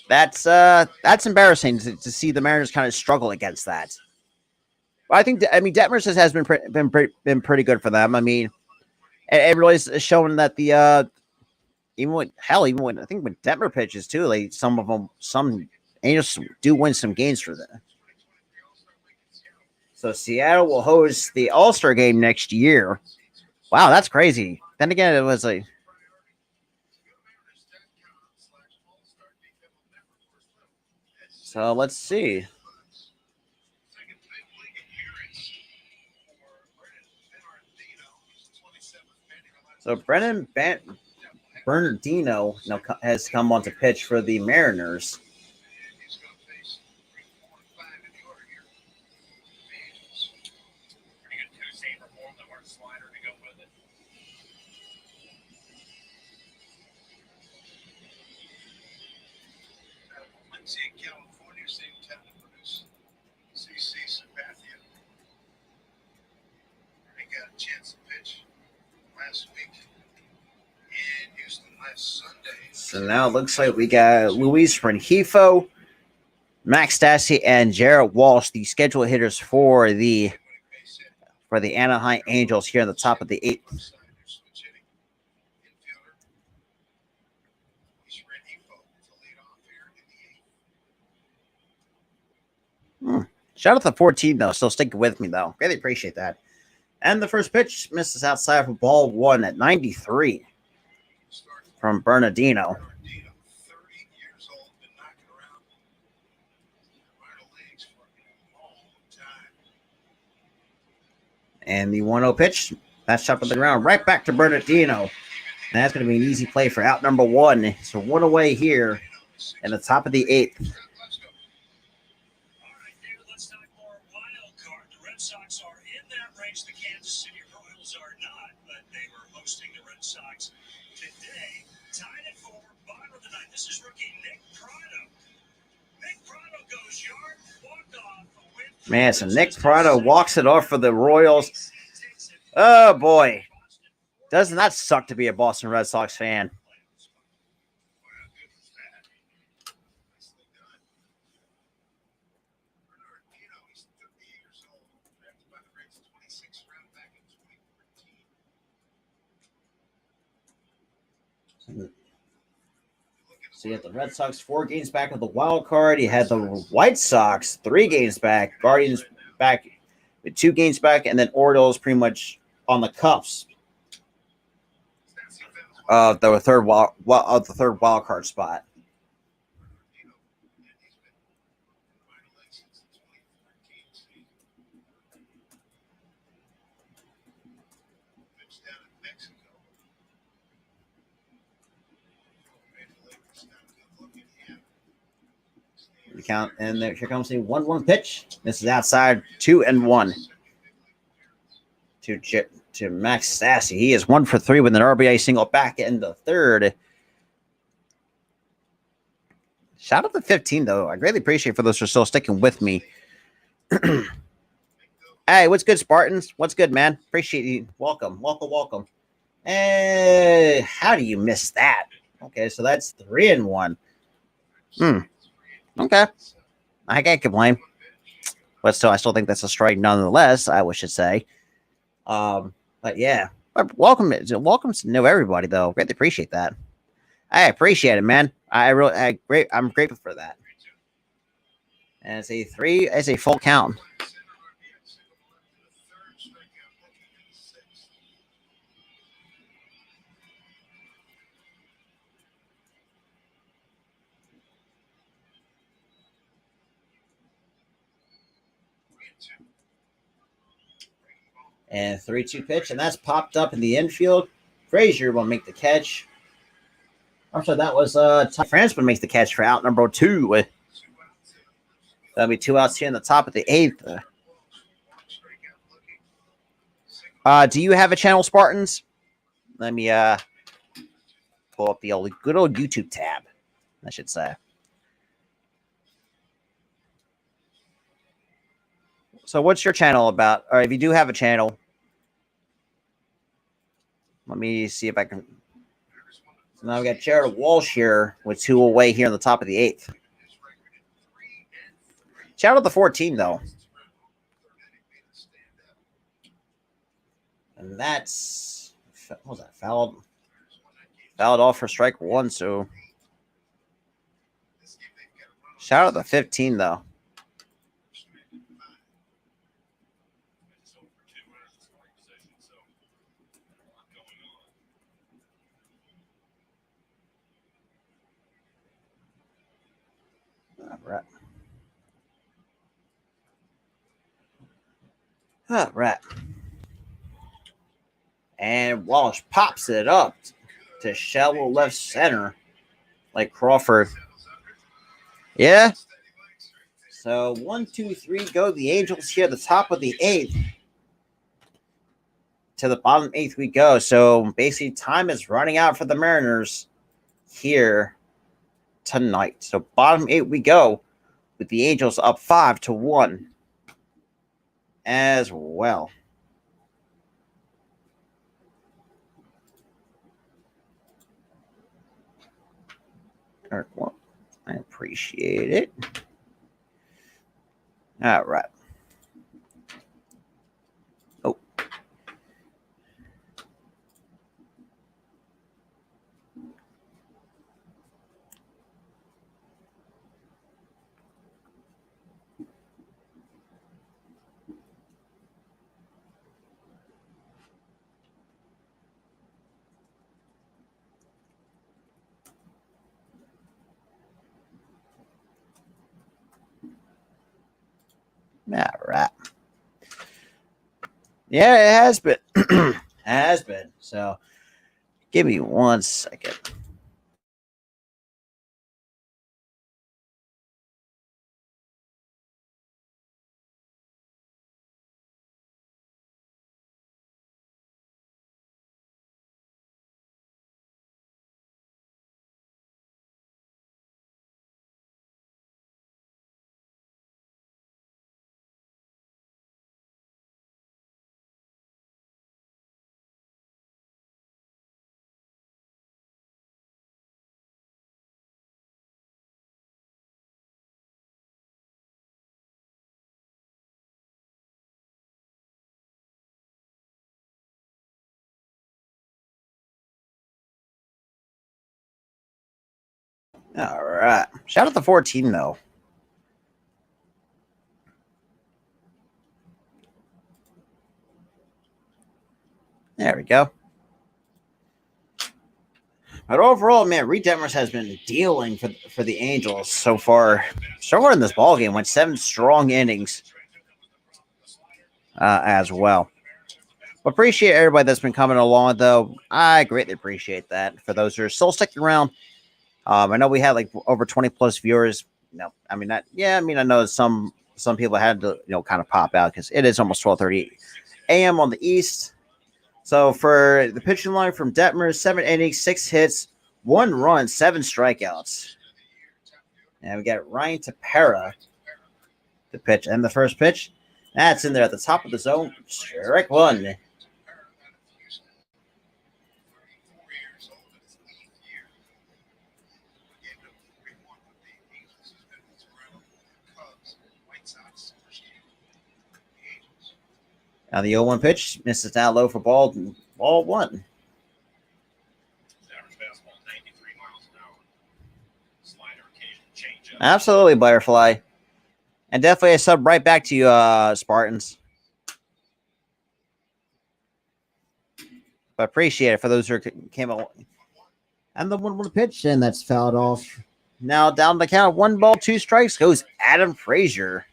That's embarrassing to see the Mariners kind of struggle against that. But I think Detmers has been pretty good for them. I mean, it really is showing that the even when I think when Detmer pitches too, like some Angels do win some games for them. So Seattle will host the All-Star game next year. Wow, that's crazy. Then again, it was like. So let's see. So Bernardino has come on to pitch for the Mariners. So now it looks like we got Luis Rengifo Max Stassi and Jarrett Walsh, the scheduled hitters for the Anaheim Angels here in the top of the 8th. Shout out to 14 though, still sticking with me though. Really appreciate that. And the first pitch misses outside for ball 1 at 93 from Bernardino. And the 1-0 pitch, that's shot to the ground, right back to Bernardino. And that's going to be an easy play for out number 1. So 1 away here in the top of the 8th. All right, David, let's talk more wild card. The Red Sox are in that race. The Kansas City Royals are not, but they were hosting the Red Sox today. Tied at 4, bottom of the 9th. This is rookie Nick Prado. Nick Prado goes yard, walk off. Man, so Nick Prado walks it off for the Royals. Oh, boy. Doesn't that suck to be a Boston Red Sox fan? So you had the Red Sox 4 games back of the wild card. You had the White Sox 3 games back. Guardians back with 2 games back, and then Orioles pretty much on the cuffs of the third wild card spot. The count, and there, here comes the 1-1 pitch. This is outside, 2-1 to Max Stassi. He is 1 for 3 with an RBI single back in the 3rd. Shout out to 15 though. I greatly appreciate for those who are still sticking with me. Hey, what's good, Spartans? What's good, man? Appreciate you. Welcome. Hey, how do you miss that? Okay, so that's 3-1. Okay. I can't complain. But still, I still think that's a strike nonetheless, I should say. But yeah. Welcome to know everybody, though. Greatly appreciate that. I appreciate it, man. I'm grateful for that. And it's a full count. And 3-2 pitch, and that's popped up in the infield. Frazier will make the catch. I'm sorry, that was Ty Francisco makes the catch for out number 2. That'll be 2 outs here in the top of the 8th. Do you have a channel, Spartans? Let me pull up the good old YouTube tab, I should say. So what's your channel about? Or if you do have a channel, let me see if I can. So now we got Jared Walsh here with 2 away here on the top of the 8th. Shout out the 14 though. And that's what was that? Fouled off for strike 1. So shout out the 15 though. All right. And Walsh pops it up to shallow left center like Crawford. Yeah. So 1, 2, 3 go. The Angels here at the top of the 8th. To the bottom 8th we go. So basically time is running out for the Mariners here tonight. So bottom 8 we go with the Angels up 5-1 as well. Well, I appreciate it. All right. Oh. All right. Yeah, it has been. Has been. So give me 1 second. All right. Shout out to 14 though. There we go. But overall, man, Reed Detmers has been dealing for the Angels so far. So far in this ball game, went 7 strong innings as well. Appreciate everybody that's been coming along, though. I greatly appreciate that. For those who are still sticking around, I know we had like over 20 plus viewers. No, I mean not. Yeah, I mean I know some people had to kind of pop out because it is almost 12:30 a.m. on the East. So for the pitching line from Detmer, 7 innings, 6 hits, 1 run, 7 strikeouts. And we got Ryan Tepera to pitch. And the first pitch, that's in there at the top of the zone. Strike 1. Now the 0-1 pitch misses down low for ball 1. Absolutely, Butterfly. And definitely a sub right back to you, Spartans. But appreciate it for those who came along. And the 1-1 pitch, and that's fouled off. Now down the count, 1 ball, 2 strikes goes Adam Frazier.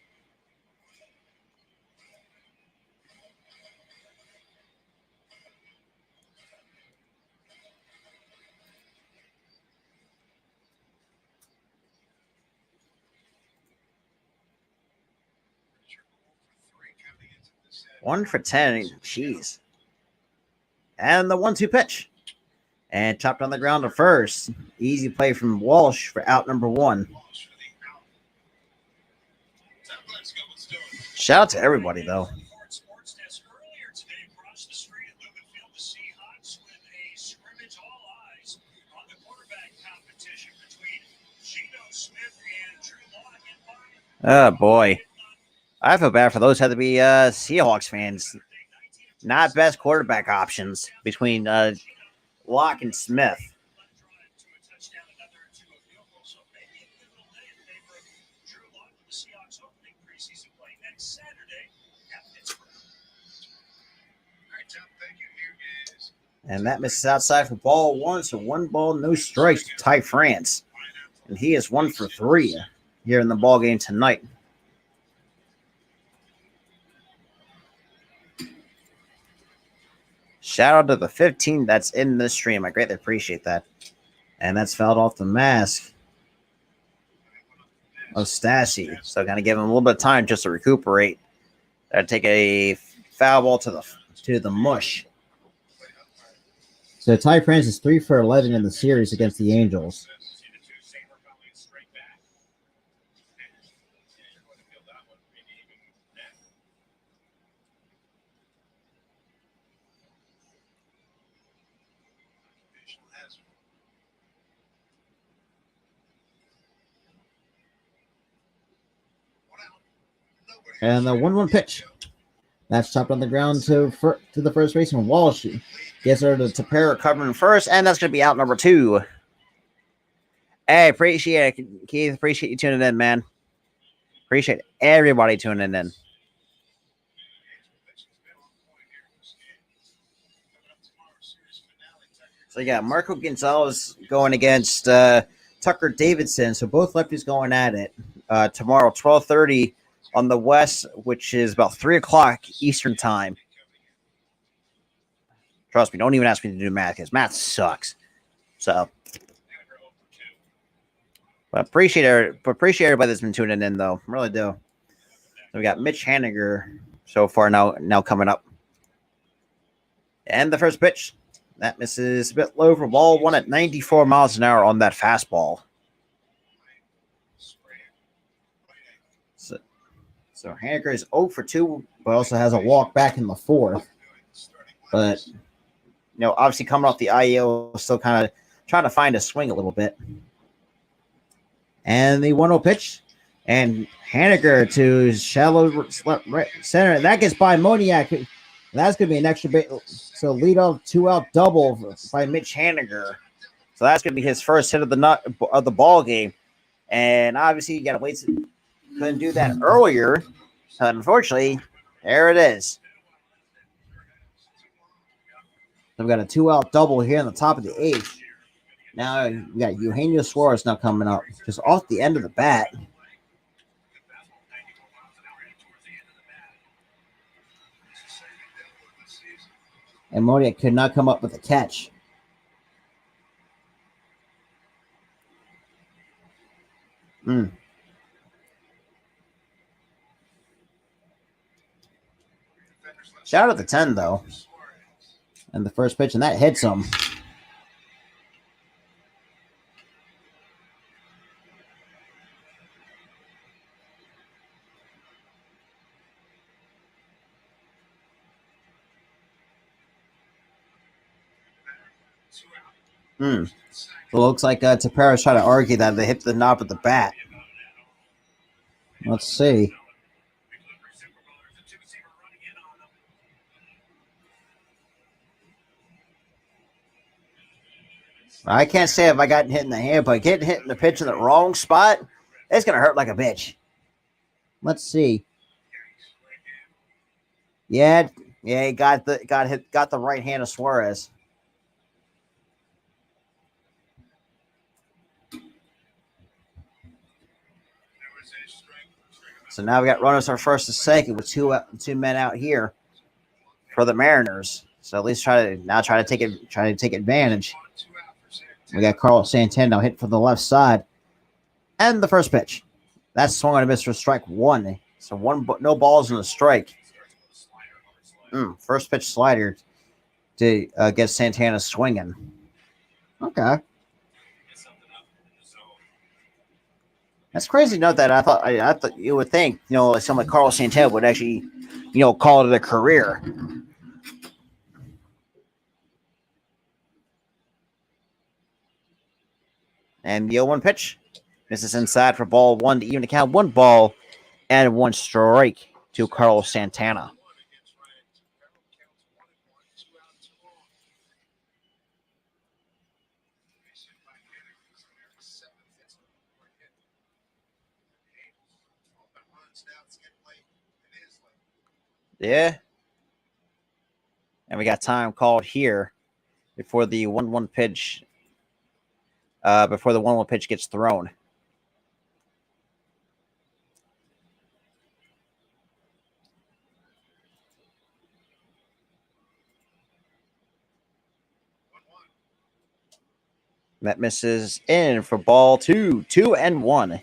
One for 10. Jeez. And the 1-2 pitch. And chopped on the ground to first. Easy play from Walsh for out number 1. Shout out to everybody, though. Oh, boy. I feel bad for those who had to be Seahawks fans. Not best quarterback options between Locke and Smith. And that misses outside for ball 1, so 1 ball, no strikes to Ty France. And he is 1 for 3 here in the ball game tonight. Shout out to the 15 that's in the stream. I greatly appreciate that. And that's fouled off the mask of Stassi. So kind of give him a little bit of time just to recuperate. Take a foul ball to the mush. So Ty France is 3 for 11 in the series against the Angels. And the 1-1 pitch. That's chopped on the ground to the first baseman. Walsh gets her to Tapera covering first, and that's going to be out number 2. Hey, appreciate it, Keith. Appreciate you tuning in, man. Appreciate everybody tuning in. So, yeah, Marco Gonzalez going against Tucker Davidson. So, both lefties going at it tomorrow, 12:30 on the West, which is about 3 o'clock Eastern time. Trust me, don't even ask me to do math because math sucks. So, but appreciate everybody that's been tuning in, though. Really do. So we got Mitch Haniger so far now coming up. And the first pitch, that misses a bit low for ball 1 at 94 miles an hour on that fastball. So Haniger is 0 for 2, but also has a walk back in the 4th. But, obviously coming off the IEL, still kind of trying to find a swing a little bit. And the 1-0 pitch. And Haniger to shallow right center. And that gets by Moniak. That's going to be an extra base. So lead off 2-out double by Mitch Haniger. So that's going to be his first hit of the ball game. And obviously you got to wait. Couldn't do that earlier. But unfortunately, there it is. So we've got a 2-out double here in the top of the 8th. Now we got Eugenio Suarez now coming up, just off the end of the bat. And Moniak could not come up with a catch. Shout out to 10, though. And the first pitch, and that hits him. So it looks like Tapera's trying to argue that they hit the knob of the bat. Let's see. I can't say if I got hit in the hand, but getting hit in the pitch in the wrong spot, it's gonna hurt like a bitch. Let's see. Yeah, he got the right hand of Suarez. So now we got runners on first and second with two men out here for the Mariners. So at least try to take advantage. We got Carlos Santana now hit for the left side, and the first pitch. That's swung on a miss for strike 1. So no balls in the strike. First pitch slider to get Santana swinging. Okay. That's crazy to note that I thought you would think, someone like Carlos Santana would actually, call it a career. And the 0-1 pitch. This is inside for ball 1 to even account 1 ball and 1 strike to Carlos Santana. Yeah. And we got time called here before the 1-1 pitch. Before the 1-1 pitch gets thrown. That misses in for ball 2, 2-1.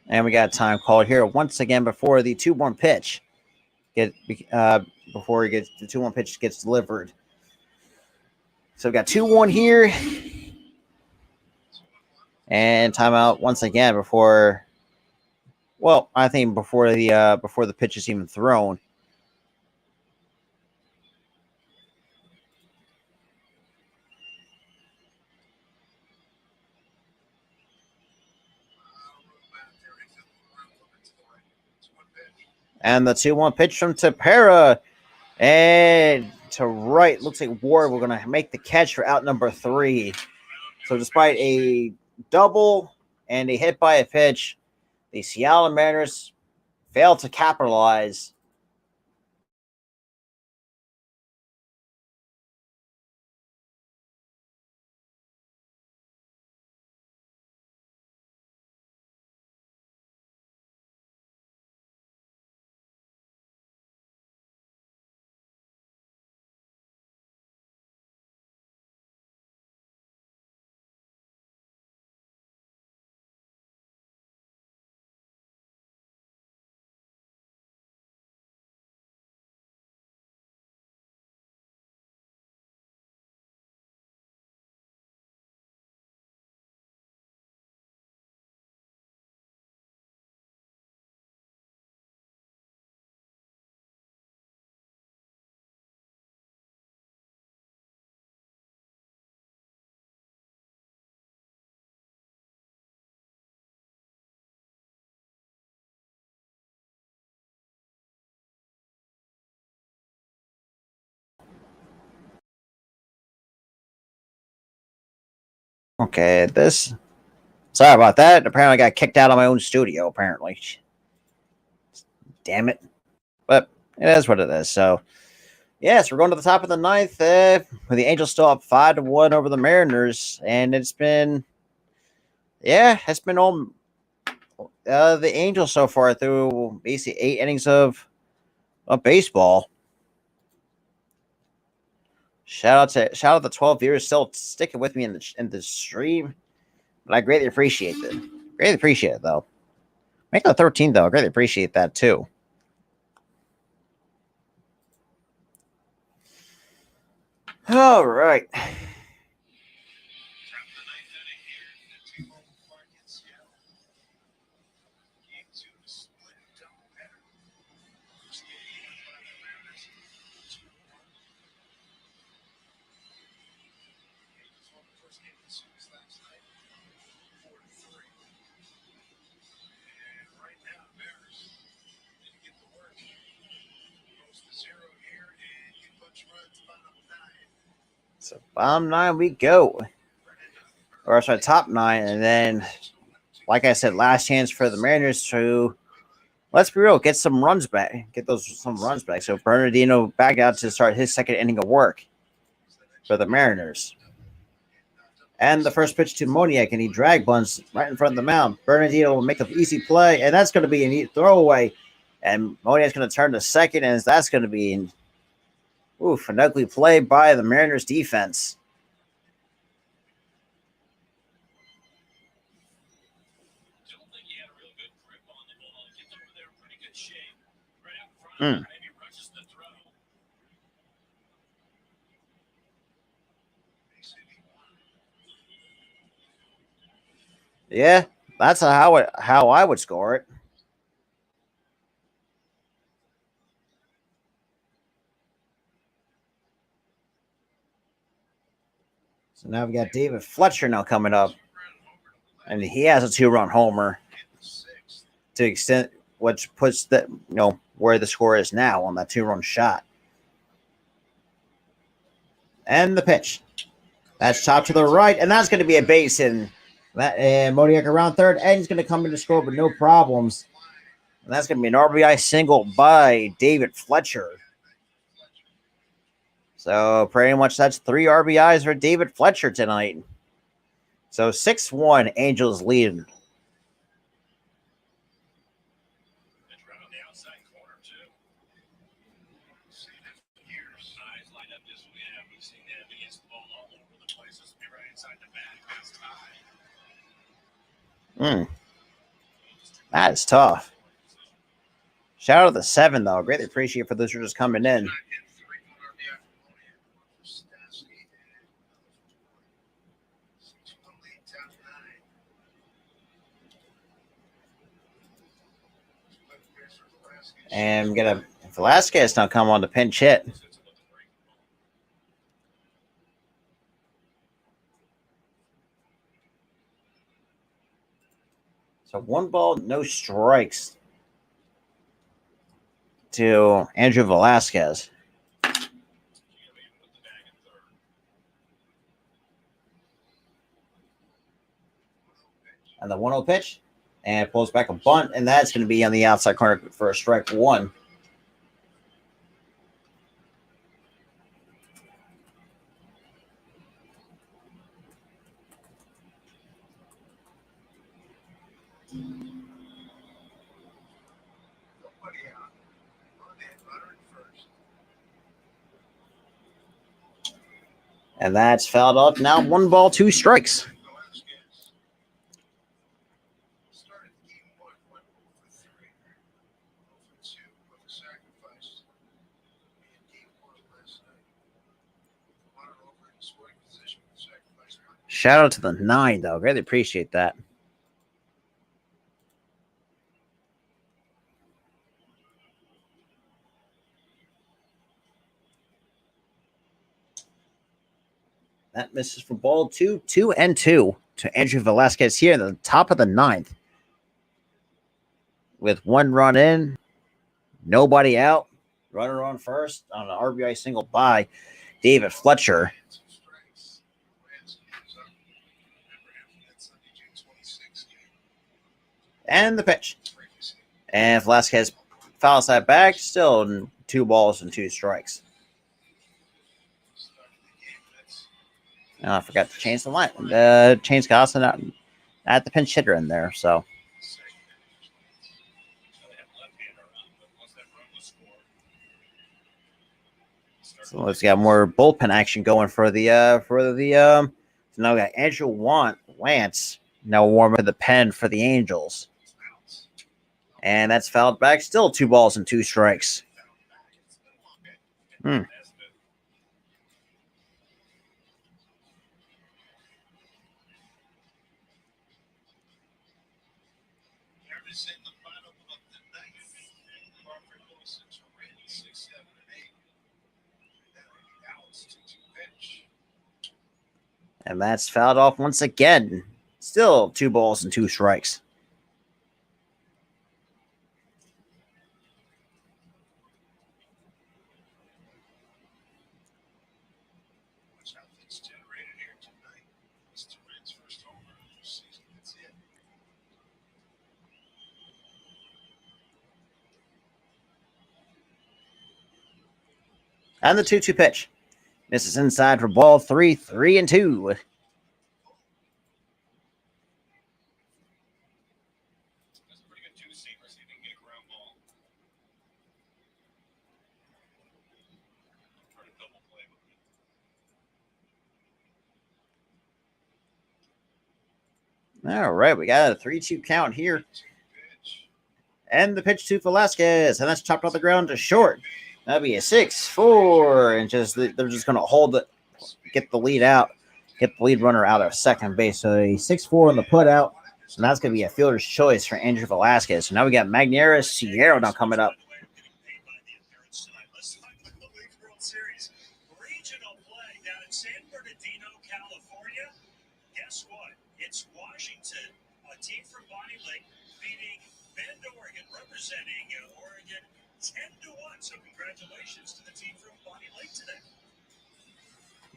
And we got time called here once again before the 2-1 pitch. Before the 2-1 pitch gets delivered. So we got 2-1 here. And timeout once again before. Well, I think before the pitch is even thrown. And the 2-1 pitch from Tepera. And to right, looks like Ward. We're going to make the catch for out number 3. So despite a double and a hit by a pitch, the Seattle Mariners failed to capitalize. Okay, this. Sorry about that. Apparently, I got kicked out of my own studio. Apparently, damn it. But it is what it is. So, yes, we're going to the top of the 9th. With the Angels still up 5-1 over the Mariners, and it's been all the Angels so far through basically 8 innings of baseball. Shout out to 12 viewers still sticking with me in the stream. But I greatly appreciate it. Greatly appreciate it though. Make the 13 though. I greatly appreciate that too. All right. So bottom 9 we go. Or sorry, top 9, and then like I said, last chance for the Mariners to, let's be real, get some runs back. Some runs back. So Bernardino back out to start his second inning of work for the Mariners. And the first pitch to Moniak, and he drag bunts right in front of the mound. Bernardino will make an easy play, and that's going to be a neat throwaway. And Moniak's going to turn to second, and that's going to be an ugly play by the Mariners defense. Yeah, that's how I would score it. So now we got David Fletcher now coming up, and he has a 2-run homer to extent, which puts that where the score is now on that 2-run shot. And the pitch, that's chopped to the right, and that's going to be a base hit. And Moniak around third, and he's going to come in to score with no problems. And that's going to be an RBI single by David Fletcher. So pretty much that's 3 RBIs for David Fletcher tonight. So 6-1, Angels lead. That is tough. Shout out to the 7 though. Greatly appreciate for those who are just coming in. And get a Velasquez now come on to pinch hit. So 1 ball, no strikes to Andrew Velasquez. And the 1-0 pitch. And pulls back a bunt. And that's going to be on the outside corner for a strike 1. And that's fouled up. Now 1 ball, 2 strikes. Shout out to the 9, though. Greatly appreciate that. That misses for ball 2, 2-2 to Andrew Velasquez here in the top of the 9th. With 1 run in, nobody out. Runner on first on an RBI single by David Fletcher. And the pitch. And Velasquez fouls that back. Still 2 balls and 2 strikes. Oh, I forgot to change the line. Change Gosselin out at the pinch hitter in there. So let's get more bullpen action going for the So now we got Andrew Lance now warming to the pen for the Angels. And that's fouled back. Still 2 balls and 2 strikes. And that's fouled off once again. Still 2 balls and 2 strikes. And the 2-2 pitch. Misses inside for ball 3, 3-2. All right, we got a 3-2 count here. And the pitch to Velasquez, and that's chopped off the ground to short. That'll be a 6-4, and they're just going to hold it, get the lead runner out of second base. So a 6-4 on the put out, and that's going to be a fielder's choice for Andrew Velasquez. So now we got Magneuris Sierra now coming up. It's Washington, a team from Bonnie Lake, beating Bend, Oregon, representing Oregon 10-1. So congratulations to the team from Bonnie Lake today.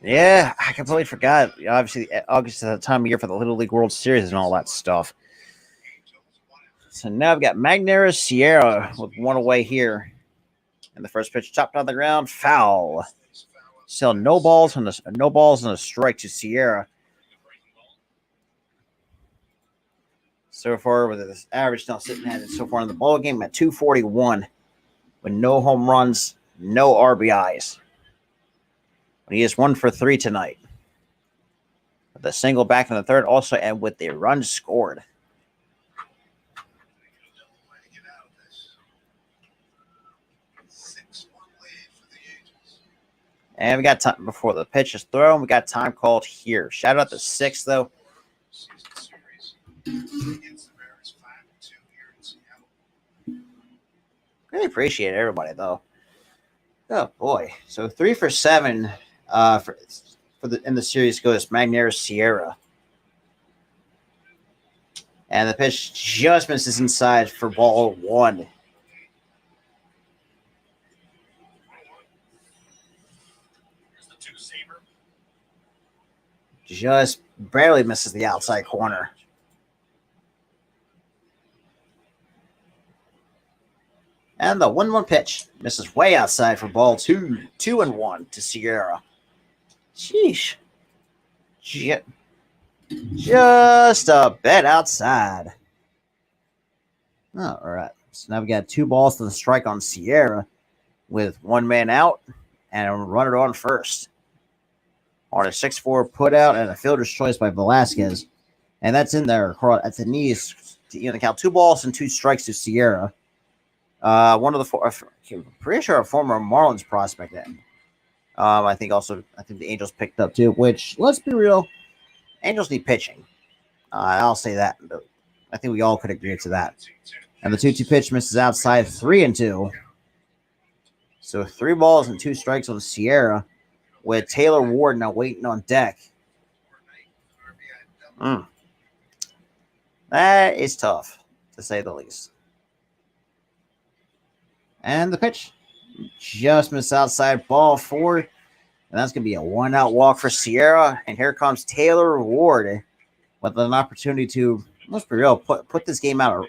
Yeah, I completely forgot. Obviously, August is the time of year for the Little League World Series and all that stuff. So now we've got Magneuris Sierra with 1 away here. And the first pitch chopped on the ground, foul. Still no balls and a strike to Sierra. So far, with this average now sitting at it so far in the ball game at 241, with no home runs, no RBIs. He is 1 for 3 tonight. With a single back in the third, also and with the run scored. And we got time before the pitch is thrown. We got time called here. Shout out to 6 though. Really appreciate everybody though. Oh boy! So 3 for 7 for the in the series goes Magnera Sierra, and the pitch just misses inside for ball 1. Here's the two-seamer. Just barely misses the outside corner. And the 1-1 pitch misses way outside for ball 2. 2-1 to Sierra. Sheesh. Just a bit outside. All right. So now we got 2 balls to the strike on Sierra with 1 man out and a runner on first. On a 6-4 put out and a fielder's choice by Velasquez. And that's in there at the knees. You know, count 2 balls and 2 strikes to Sierra. One of the pretty sure a former Marlins prospect then. I think the Angels picked up too, which, let's be real, Angels need pitching. I'll say that. I think we all could agree to that. And the 2-2 pitch misses outside 3-2. So 3 balls and 2 strikes on Sierra with Taylor Ward now waiting on deck. That is tough, to say the least. And the pitch just missed outside ball 4. And that's going to be a 1-out walk for Sierra. And here comes Taylor Ward with an opportunity to, let's be real, put this game out.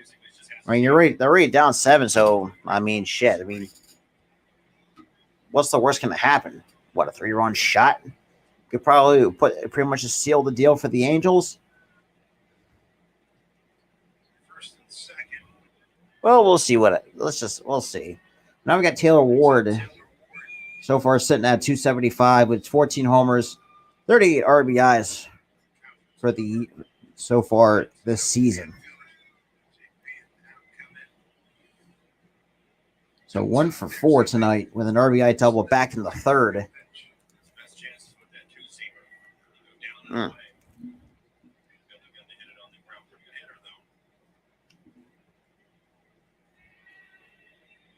I mean, they're already down 7. So, I mean, shit. I mean, what's the worst going to happen? What, a 3-run shot? Could probably pretty much just seal the deal for the Angels. Well, we'll see we'll see. Now we got Taylor Ward so far sitting at 275 with 14 homers, 38 RBIs for so far this season. So 1 for 4 tonight with an RBI double back in the 3rd.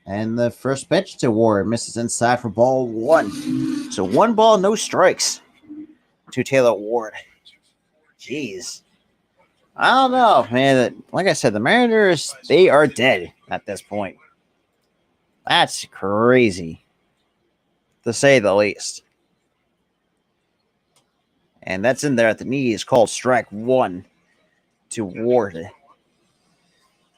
And the first pitch to Ward misses inside for ball 1. So 1 ball, no strikes to Taylor Ward. Jeez. I don't know, man. Like I said, the Mariners, they are dead at this point. That's crazy, to say the least. And that's in there at the knees, called strike 1 to Ward.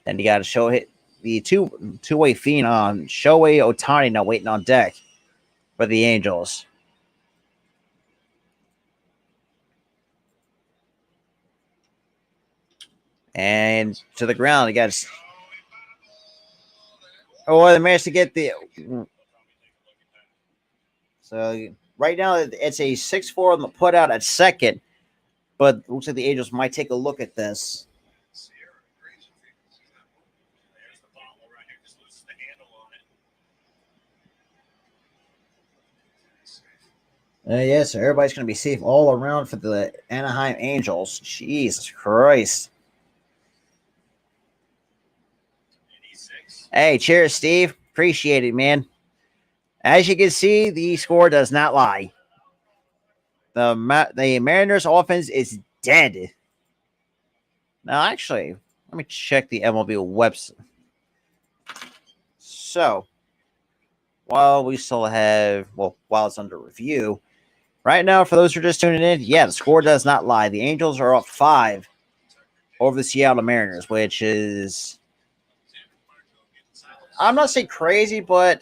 And you got to show hit. The two-way phenom Shohei Ohtani now waiting on deck for the Angels. And to the ground, you got. Oh, they managed to get the. So right now it's a 6-4 on the putout at second, but looks like the Angels might take a look at this. Yes, so everybody's going to be safe all around for the Anaheim Angels. Jesus Christ. Hey, cheers, Steve. Appreciate it, man. As you can see, the score does not lie. The Mariners offense is dead. Now, actually, let me check the MLB website. So, while it's under review, right now, for those who are just tuning in, yeah, the score does not lie. The Angels are up 5 over the Seattle Mariners, which is, I'm not saying crazy, but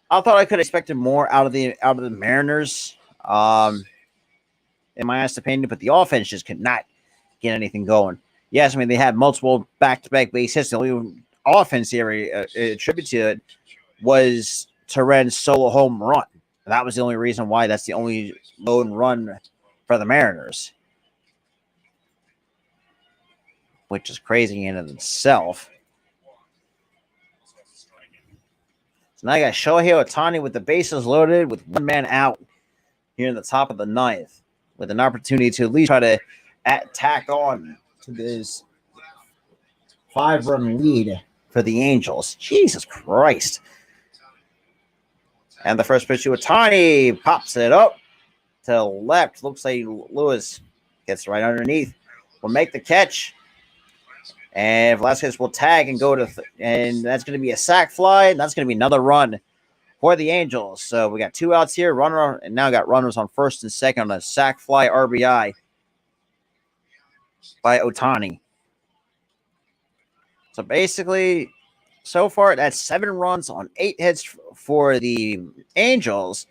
I thought I could have expected more out of the Mariners, in my honest opinion. But the offense just could not get anything going. Yes, I mean they had multiple back-to-back base hits. The only offense area attributed to it was Torrens' solo home run. That was the only reason why. That's the only lone run for the Mariners, which is crazy in and of itself. So now I got Shohei Ohtani with the bases loaded with 1 man out here in the top of the 9th with an opportunity to at least try to tack on to this 5-run lead for the Angels. Jesus Christ. And the first pitch to Ohtani pops it up to left. Looks like Lewis gets right underneath. Will make the catch. And Velasquez will tag and go to, and that's going to be a sac fly. And that's going to be another run for the Angels. So we got 2 outs here, runner, and now got runners on first and second on a sac fly RBI by Ohtani. So basically, so far that's 7 runs on 8 hits for the Angels.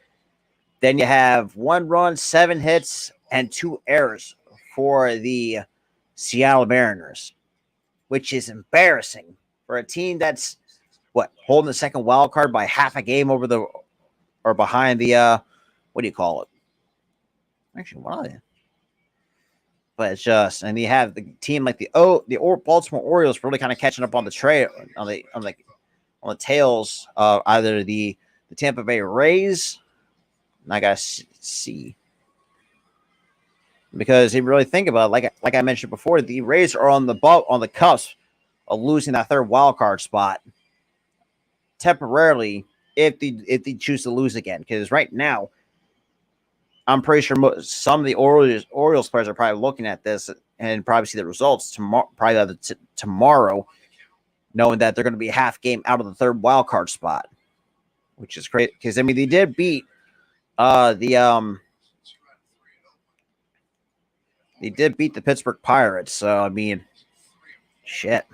Then you have 1 run, 7 hits, and 2 errors for the Seattle Mariners, which is embarrassing for a team that's holding the second wild card by half a game over the or behind the what do you call it? Actually, what are they? But it's just, and you have the team like the Baltimore Orioles really kind of catching up on the trail on the tails of either the Tampa Bay Rays. And I gotta see, because if you really think about it, like I mentioned before, the Rays are on the cusp of losing that third wild card spot temporarily if they choose to lose again. Because right now, I'm pretty sure some of the Orioles players are probably looking at this and probably see the results tomorrow, knowing that they're going to be a half game out of the third wild card spot, which is great. Because I mean, they did beat the Pittsburgh Pirates. So I mean, shit.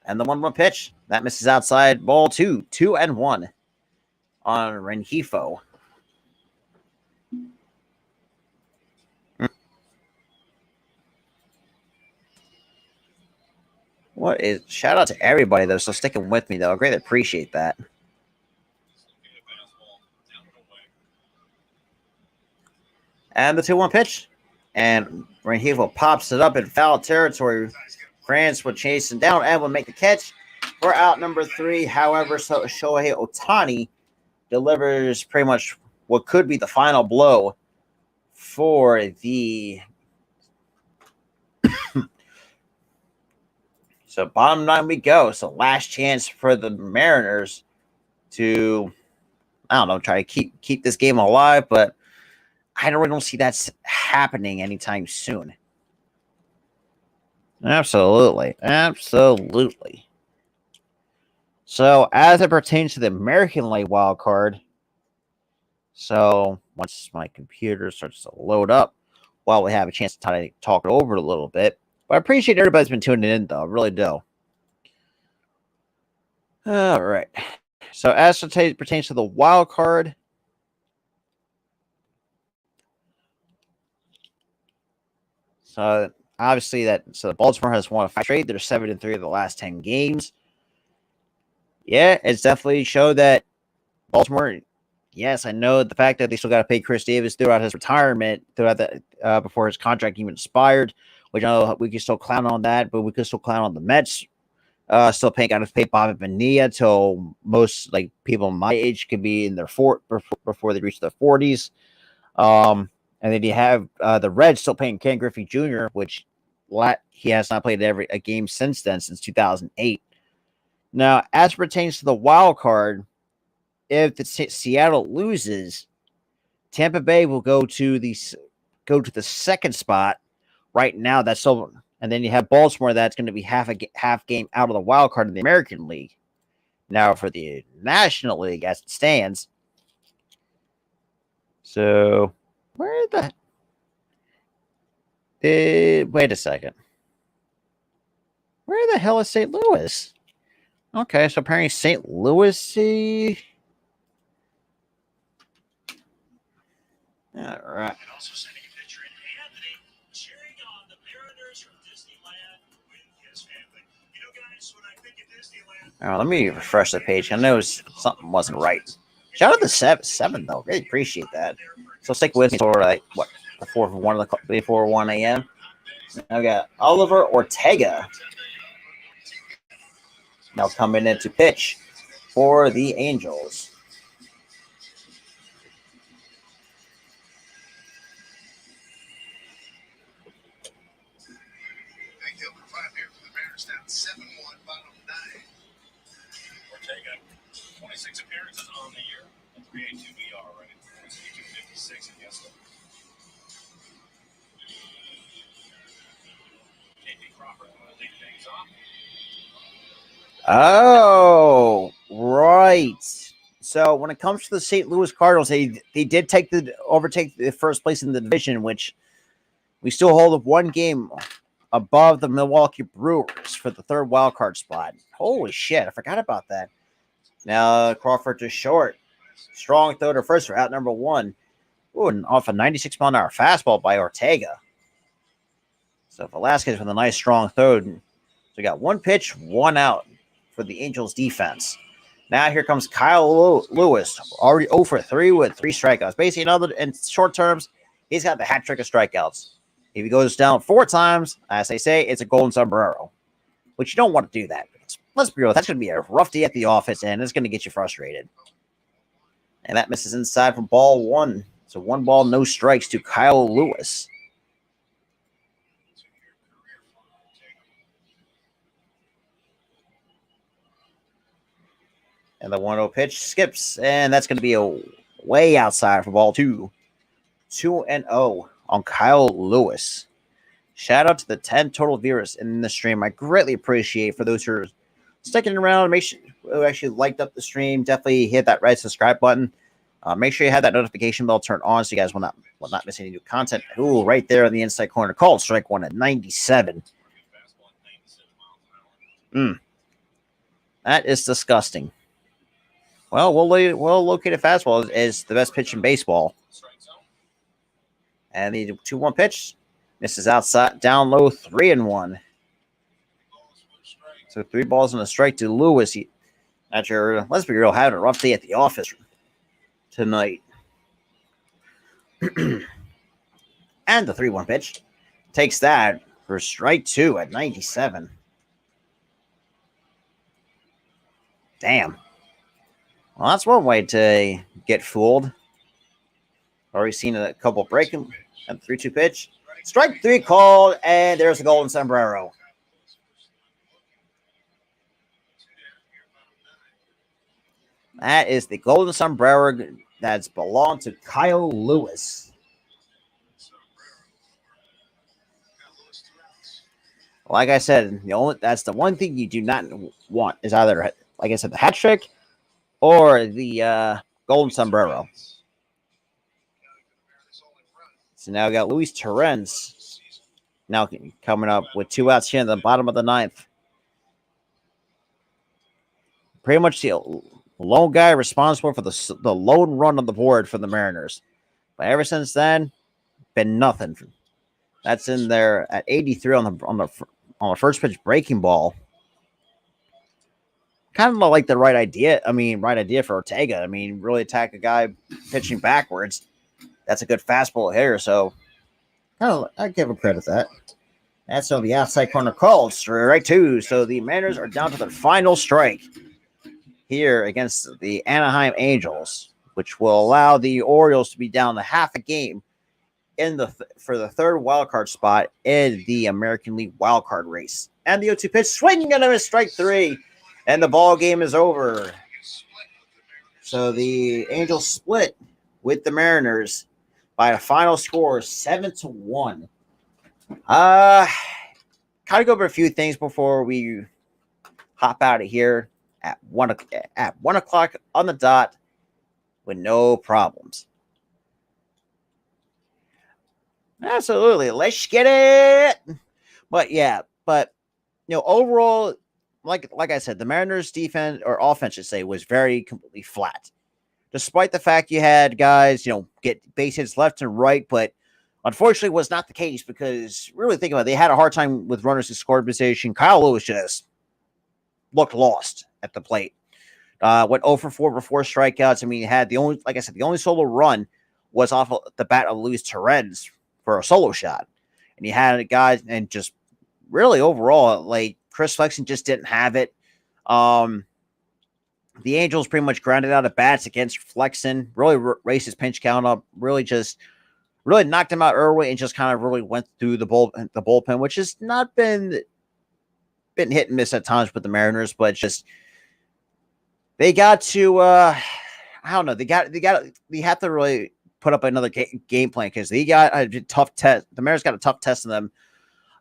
And the 1-1 pitch that misses outside, ball 2-1 on Rengifo. Shout out to everybody though, so sticking with me though. I greatly appreciate that. And the 2-1 pitch. And Rengifo pops it up in foul territory. France will chase him down and will make the catch for out number 3. However, Shohei Ohtani delivers pretty much what could be the final blow for the So bottom 9 we go. So last chance for the Mariners to, I don't know, try to keep this game alive, but I really don't see that happening anytime soon. Absolutely. So as it pertains to the American League wild card, so once my computer starts to load up, while we have a chance to talk it over a little bit, but I appreciate everybody's been tuning in, though. I really do. All right. So as it pertains to the wild card, so obviously Baltimore has won 5 straight. They're 7-3 of the last 10 games. Yeah, it's definitely showed that Baltimore. Yes, I know the fact that they still got to pay Chris Davis throughout his retirement, before his contract even expired, which I know we can still clown on that, but we can still clown on the Mets. Got to pay Bobby Bonilla till most people my age could be in their before they reach their 40s. And then you have the Reds still paying Ken Griffey Jr., which he has not played a game since then, since 2008. Now, as pertains to the wild card, if Seattle loses, Tampa Bay will go to the second spot right now. That's so, and then you have Baltimore. That's going to be half game out of the wild card in the American League. Now for the National League, as it stands. So wait a second. Where the hell is St. Louis? Okay, so apparently St. Louis. All right. And also sending a picture in Anthony cheering on the Mariners from Disneyland with his family. You know, guys, when I think of Disneyland. All right, let me refresh the page. I know something wasn't right. Shout out to 7 though. Really appreciate that. So stick with me for before 1 a.m. I got Oliver Ortega now coming in to pitch for the Angels. Big hill for 5 here for the Mariners, down 7-1, bottom 3.82 ER, right? It's 256 against him. JP Crawford going to lead things off. Oh, right. So when it comes to the St. Louis Cardinals, they did overtake the first place in the division, which we still hold one game above the Milwaukee Brewers for the third wild card spot. Holy shit, I forgot about that. Now Crawford to short. Strong throw to first for out number one. Ooh, and off a 96-mile-an-hour fastball by Ortega. So Velasquez with a nice strong throw. So we got one pitch, one out for the Angels defense. Now here comes Kyle Lewis, already 0 for 3 with 3 strikeouts. Basically, in short terms, he's got the hat trick of strikeouts. If he goes down 4 times, as they say, it's a golden sombrero, which you don't want to do that. Let's be real, that's going to be a rough day at the office, and it's going to get you frustrated. And that misses inside for ball 1. So 1 ball, no strikes to Kyle Lewis. And the 1-0 pitch skips, and that's going to be a way outside for ball 2. 2-0 on Kyle Lewis. Shout out to the 10 total viewers in the stream. I greatly appreciate for those who are sticking around. Make sure you actually liked up the stream. Definitely hit that red subscribe button. Make sure you have that notification bell turned on so you guys will not miss any new content. Ooh, right there in the inside corner. Called strike 1 at 97. That is disgusting. Well, we'll locate a fastball as the best pitch in baseball. And the 2-1 pitch misses outside, down low, 3-1. So 3 balls and a strike to Lewis. Let's be real, having a rough day at the office tonight. And the 3-1 pitch takes that for strike 2 at 97. Damn. Well, that's one way to get fooled. Already seen a couple breaking and 3-2 pitch. Strike 3 called, and there's the golden sombrero. That is the golden sombrero that's belonged to Kyle Lewis. Like I said, that's the one thing you do not want is either, like I said, the hat trick or the golden sombrero. So now we got Luis Torrens now coming up with 2 outs here in the bottom of the 9th. Pretty much the lone guy responsible for the lone run on the board for the Mariners. But ever since then, been nothing. That's in there at 83 on the first pitch breaking ball. Kind of like the right idea. Right idea for Ortega. Really attack a guy pitching backwards. That's a good fastball hitter. So, I give him credit for that. That's on the outside corner called strike 2. So the Mariners are down to their final strike here against the Anaheim Angels, which will allow the Orioles to be down to half a game for the third wild card spot in the American League wild card race. And the 0-2 pitch swinging and a miss, strike 3, and the ball game is over. So the Angels split with the Mariners by a final score 7-1. Kind of go over a few things before we hop out of here at 1 o'clock on the dot with no problems. Absolutely. Let's get it. But overall, like I said, the Mariners defense or offense, should say, was very completely flat. Despite the fact you had guys, get base hits left and right, but unfortunately was not the case because really think about it, they had a hard time with runners in scoring position. Kyle Lewis just looked lost at the plate. Went 0 for 4 before strikeouts. He had the only solo run was off of the bat of Luis Torrens for a solo shot. And you had a guy, and just really overall, like Chris Flexen just didn't have it. The Angels pretty much grounded out at bats against Flexen, really raised his pinch count up, really knocked him out early and just kind of really went through the bullpen, which has not been hit and miss at times with the Mariners, but just they got to I don't know. They have to really put up another game plan because they got a tough test. The Mariners got a tough test in them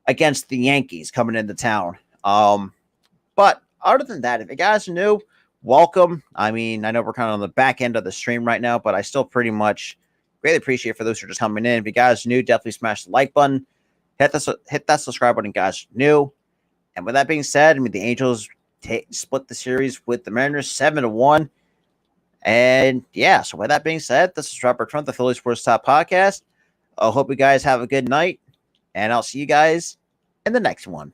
against the Yankees coming into town. But other than that, if you guys are new, welcome. I mean, I know we're kind of on the back end of the stream right now, but I still pretty much greatly appreciate for those who are just coming in. If you guys are new, definitely smash the like button. Hit that subscribe button, guys. New. And with that being said, I mean, the Angels split the series with the Mariners 7-1. And yeah, so with that being said, this is Robert Trump, the Philly Sports Top Podcast. I hope you guys have a good night, and I'll see you guys in the next one.